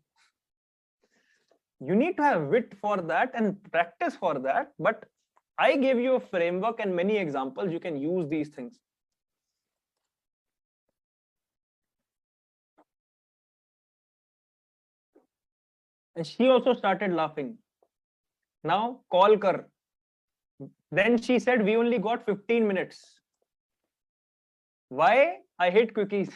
You need to have wit for that and practice for that. But I gave you a framework and many examples. You can use these things. And she also started laughing. Now call kar. Then she said, we only got 15 minutes. Why? I hate quickies.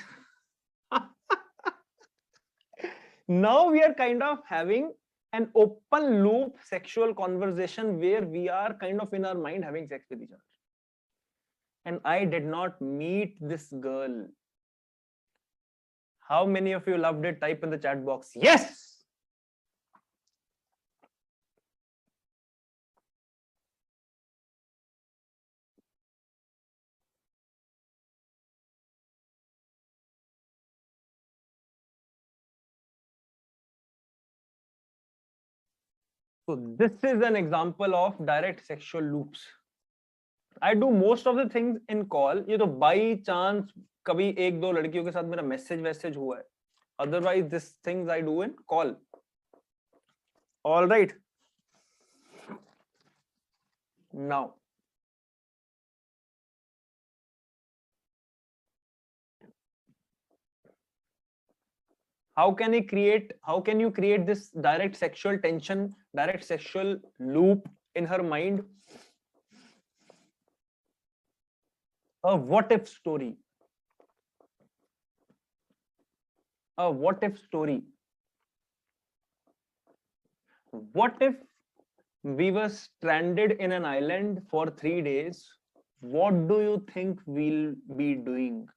Now we are kind of having an open loop sexual conversation where we are kind of in our mind having sex with each other. And I did not meet this girl. How many of you loved it? Type in the chat box. Yes! So this is an example of direct sexual loops. I do most of the things in call. ये तो by chance कभी एक दो लड़कियों के साथ मेरा message हुआ है. Otherwise, these things I do in call. All right. Now, how can you create this direct sexual tension, direct sexual loop in her mind a what if story. A what if story. What if we were stranded in an island for 3 days? What do you think we'll be doing?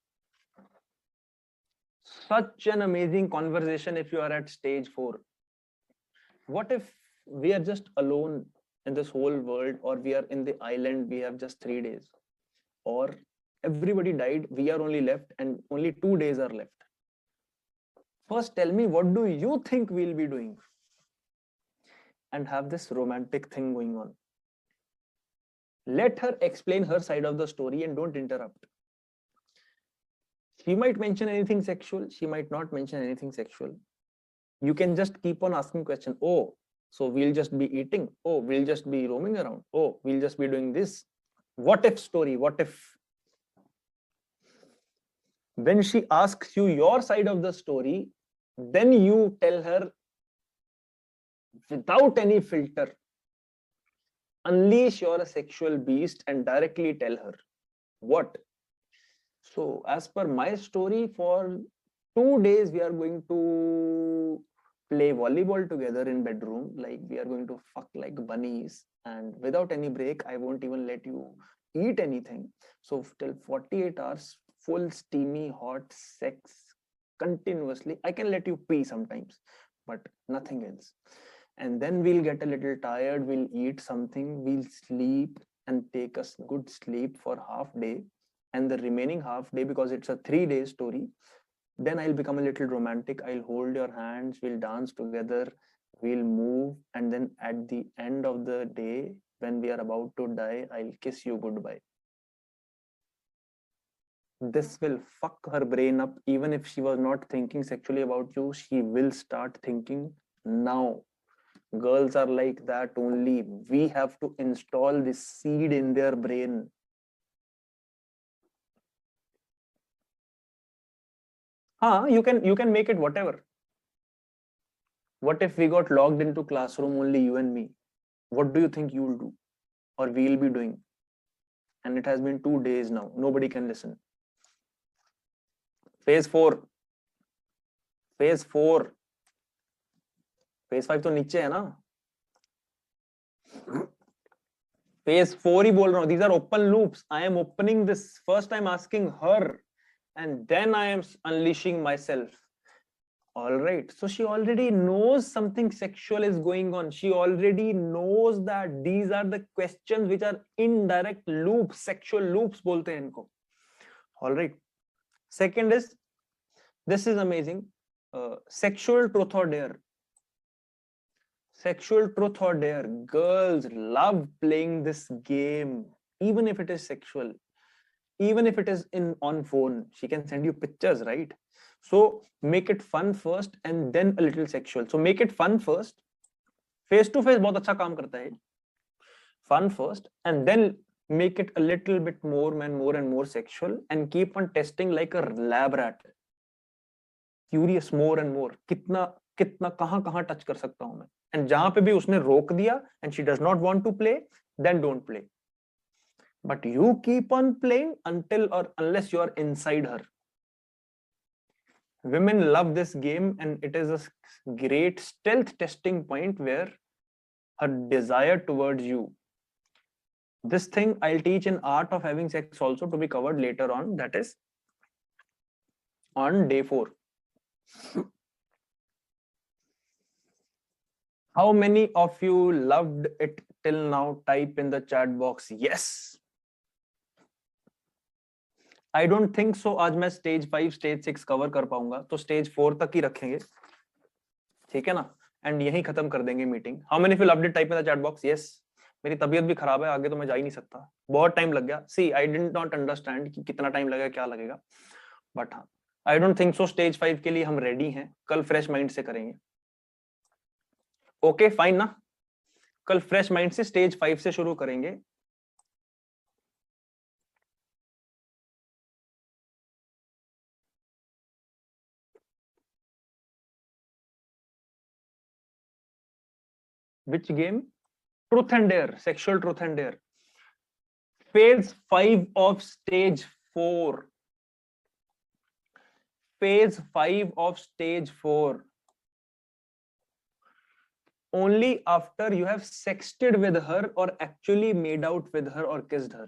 Such an amazing conversation if you are at stage 4. What if we are just alone in this whole world, or we are in the island, we have just 3 days, or everybody died, we are only left and only 2 days are left? First tell me, what do you think we'll be doing? And have this romantic thing going on. Let her explain her side of the story and don't interrupt. She might mention anything sexual, she might not mention anything sexual. You can just keep on asking questions. Oh, so we'll just be eating. Oh, we'll just be roaming around. Oh, we'll just be doing this. What if story? What if? When she asks you your side of the story, then you tell her without any filter. Unleash you're a sexual beast and directly tell her what. So as per my story, for 2 days we are going to play volleyball together in bedroom, like we are going to fuck like bunnies, and without any break. I won't even let you eat anything. So till 48 hours, full steamy hot sex continuously. I can let you pee sometimes, but nothing else. And then we'll get a little tired, we'll eat something, we'll sleep and take a good sleep for half day, and the remaining half day, because it's a 3-day story, then I'll become a little romantic. I'll hold your hands, we'll dance together, we'll move, and then at the end of the day, when we are about to die, I'll kiss you goodbye. This will fuck her brain up. Even if she was not thinking sexually about you, she will start thinking now. Girls are like that only. We have to install this seed in their brain. You can make it whatever. What if we got logged into classroom, only you and me? What do you think you'll do, or we'll be doing? And it has been 2 days now. Nobody can listen. Phase 4. Phase 4. Phase 5 तो नीचे है ना. Phase 4 ही बोल रहा हूँ. These are open loops. I am opening this. First I'm asking her, and then I am unleashing myself. All right. So she already knows something sexual is going on. She already knows that these are the questions which are indirect loops, sexual loops बोलते हैं इनको. All right. Second is, this is amazing. Sexual truth or dare. Sexual truth or dare. Girls love playing this game, even if it is sexual, even if it is on phone. She can send you pictures, right? So make it fun first and then a little sexual. So make it fun first. Face to face बहुत अच्छा काम करता है. Fun first and then make it a little bit more and more sexual, and keep on testing like a lab rat. Curious more and more. कितना कहाँ touch कर सकता हूं मैं. And जहां पे भी उसने रोक दिया and she does not want to play, then don't play. But you keep on playing until or unless you are inside her. Women love this game, and it is a great stealth testing point where her desire towards you. This thing I'll teach in Art of Having Sex also, to be covered later on. That is on day 4. How many of you loved it till now? Type in the chat box yes. I don't think so. आज मैं stage 5, stage 6 cover कर पाऊंगा, तो stage 4 तक ही रखेंगे, ठीक है ना? And यही खत्म कर देंगे meeting. How many of you loved it? Type in the chat box yes. मेरी तबीयत भी खराब है, आगे तो मैं जा ही नहीं सकता. बहुत टाइम लग गया. See, I did not understand कि कितना टाइम लगेगा, क्या लगेगा. But हाँ, I don't think so. Stage 5 के लिए हम ready हैं. कल fresh mind से करेंगे. Okay, fine ना? कल fresh mind से stage 5 से शुरू करेंगे. Which game? Truth and dare, sexual truth and dare. Phase 5 of stage 4. Phase 5 of stage 4. Only after you have sexted with her or actually made out with her or kissed her.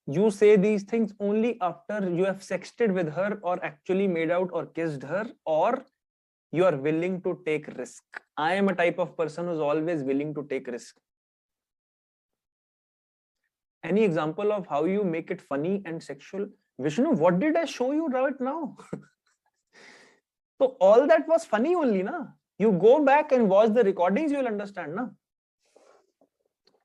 You say these things only after you have sexted with her or actually made out or kissed her, or you are willing to take risk. I am a type of person who's always willing to take risk. Any example of how you make it funny and sexual? Vishnu, what did I show you right now? So all that was funny only, na? You go back and watch the recordings, you will understand, na?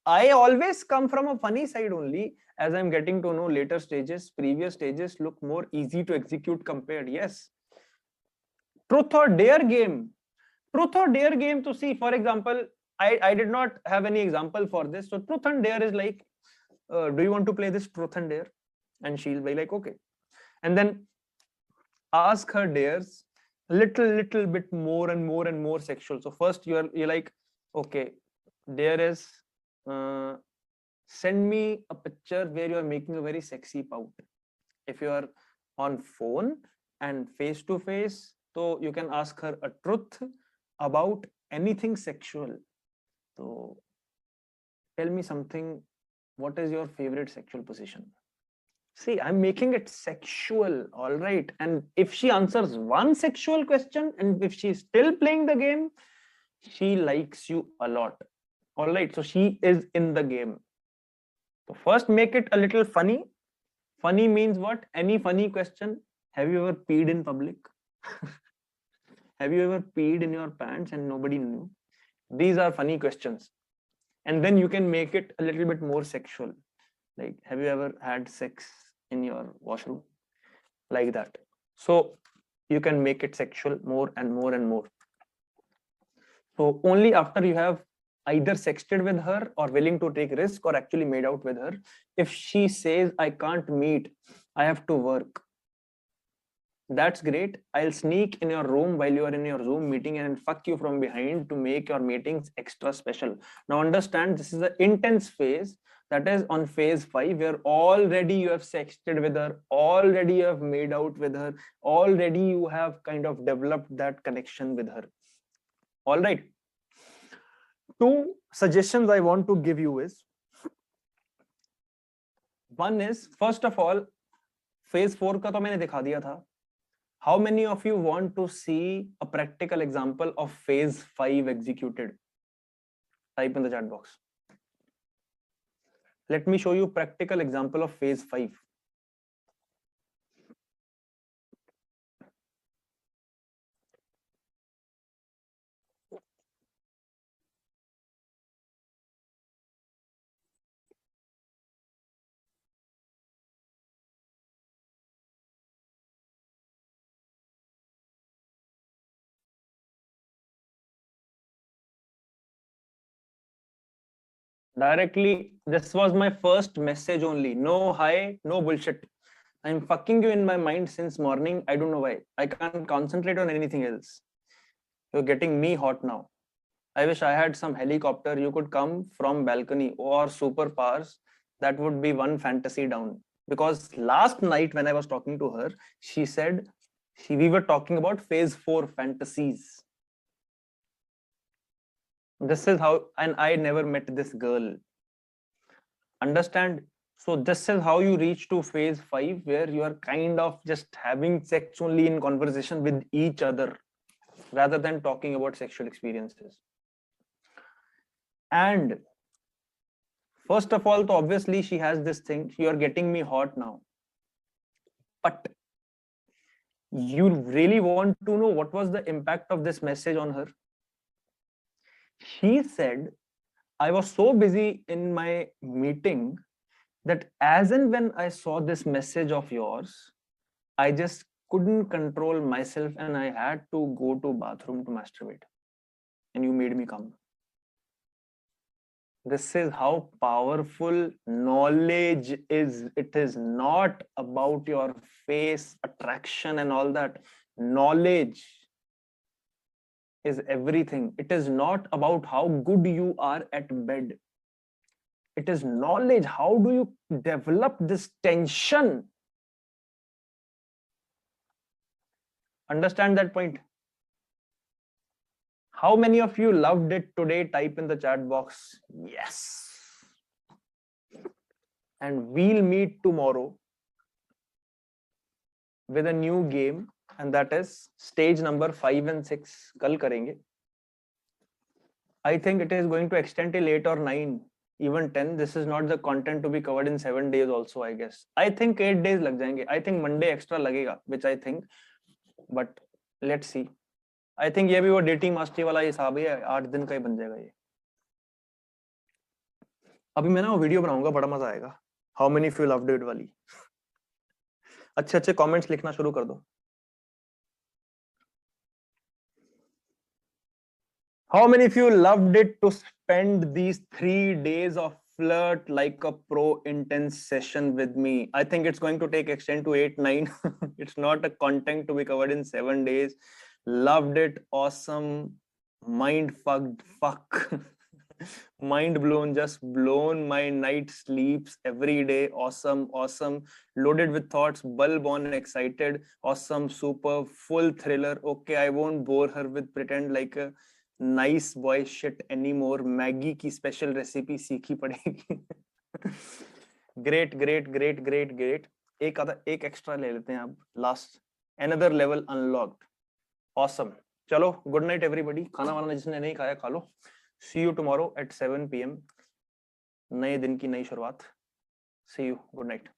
I always come from a funny side only. As I'm getting to know later stages, previous stages look more easy to execute compared. Yes. Truth or dare game. Truth or dare game to see, for example, I did not have any example for this. So truth and dare is like, do you want to play this truth and dare? And she'll be like, okay. And then ask her dares little bit more and more sexual. So first you're like, okay, dare is send me a picture where you're making a very sexy pout. If you are on phone and face to face, so you can ask her a truth about anything sexual. So tell me something. What is your favorite sexual position? See, I'm making it sexual, all right. And if she answers one sexual question and if she's still playing the game, she likes you a lot. All right, so she is in the game. So first make it a little funny. Funny means what? Any funny question. Have you ever peed in public? Have you ever peed in your pants and nobody knew? These are funny questions. And then you can make it a little bit more sexual. Like, have you ever had sex in your washroom? Like that. So you can make it sexual more and more and more. So only after you have either sexted with her or willing to take risk or actually made out with her. If she says, I can't meet, I have to work. That's great. I'll sneak in your room while you are in your Zoom meeting and fuck you from behind to make your meetings extra special. Now understand, this is the intense phase. That is on phase 5, where already you have sexted with her, already you have made out with her, already you have kind of developed that connection with her. All right. 2 suggestions I want to give you is, one is, first of all, phase 4 ka to maine dikha diya tha. How many of you want to see a practical example of phase 5 executed? Type in the chat box. Let me show you practical example of phase 5. Directly, this was my first message only. No hi, no bullshit. I'm fucking you in my mind since morning. I don't know why. I can't concentrate on anything else. You're getting me hot now. I wish I had some helicopter. You could come from balcony or superpowers. That would be one fantasy down. Because last night when I was talking to her, she said we were talking about phase 4 fantasies. This is how, and I never met this girl. Understand? So this is how you reach to phase 5, where you are kind of just having sex only in conversation with each other rather than talking about sexual experiences. And first of all, so obviously she has this thing, you are getting me hot now. But you really want to know what was the impact of this message on her? She said, I was so busy in my meeting that as and when I saw this message of yours, I just couldn't control myself and I had to go to bathroom to masturbate. And you made me come. This is how powerful knowledge is. It is not about your face, attraction and all that. Knowledge is everything. It is not about how good you are at bed. It is knowledge. How do you develop this tension? Understand that point? How many of you loved it today? Type in the chat box. Yes. And we'll meet tomorrow with a new game, and that is stage number 5 and 6. Kal karenge. I think it is going to extend till 8 or 9, even 10. This is not the content to be covered in 7 days also, I guess. I think 8 days lag jayenge. I think Monday extra lagega, which I think, but let's see. I think ये भी वो dating mastery वाला हिसाब है, 8 दिन का ही बन जाएगा ये. अभी मैं ना वो वीडियो बनाऊंगा, बड़ा मजा आएगा. How many of you loved it वाली? अच्छे अच्छे कमेंट्स लिखना शुरू कर दो. How many of you loved it to spend these 3 days of flirt like a pro intense session with me? I think it's going to take extend to 8, 9. It's not a content to be covered in 7 days. Loved it. Awesome. Mind fucked. Fuck. Mind blown. Just blown my night sleeps every day. Awesome. Awesome. Loaded with thoughts. Bulb on. Excited. Awesome. Super. Full thriller. Okay, I won't bore her with pretend like a nice boy shit anymore. Maggie की special recipe सीखी पड़ेगी. Great, great, great, great, great. एक extra ले लेते हैं अब. Last. Another level unlocked. Awesome. चलो, good night everybody. खाना वाना जिसने नहीं खाया खा लो. See you tomorrow at 7 PM. नए दिन की नई शुरुआत. See you. Good night.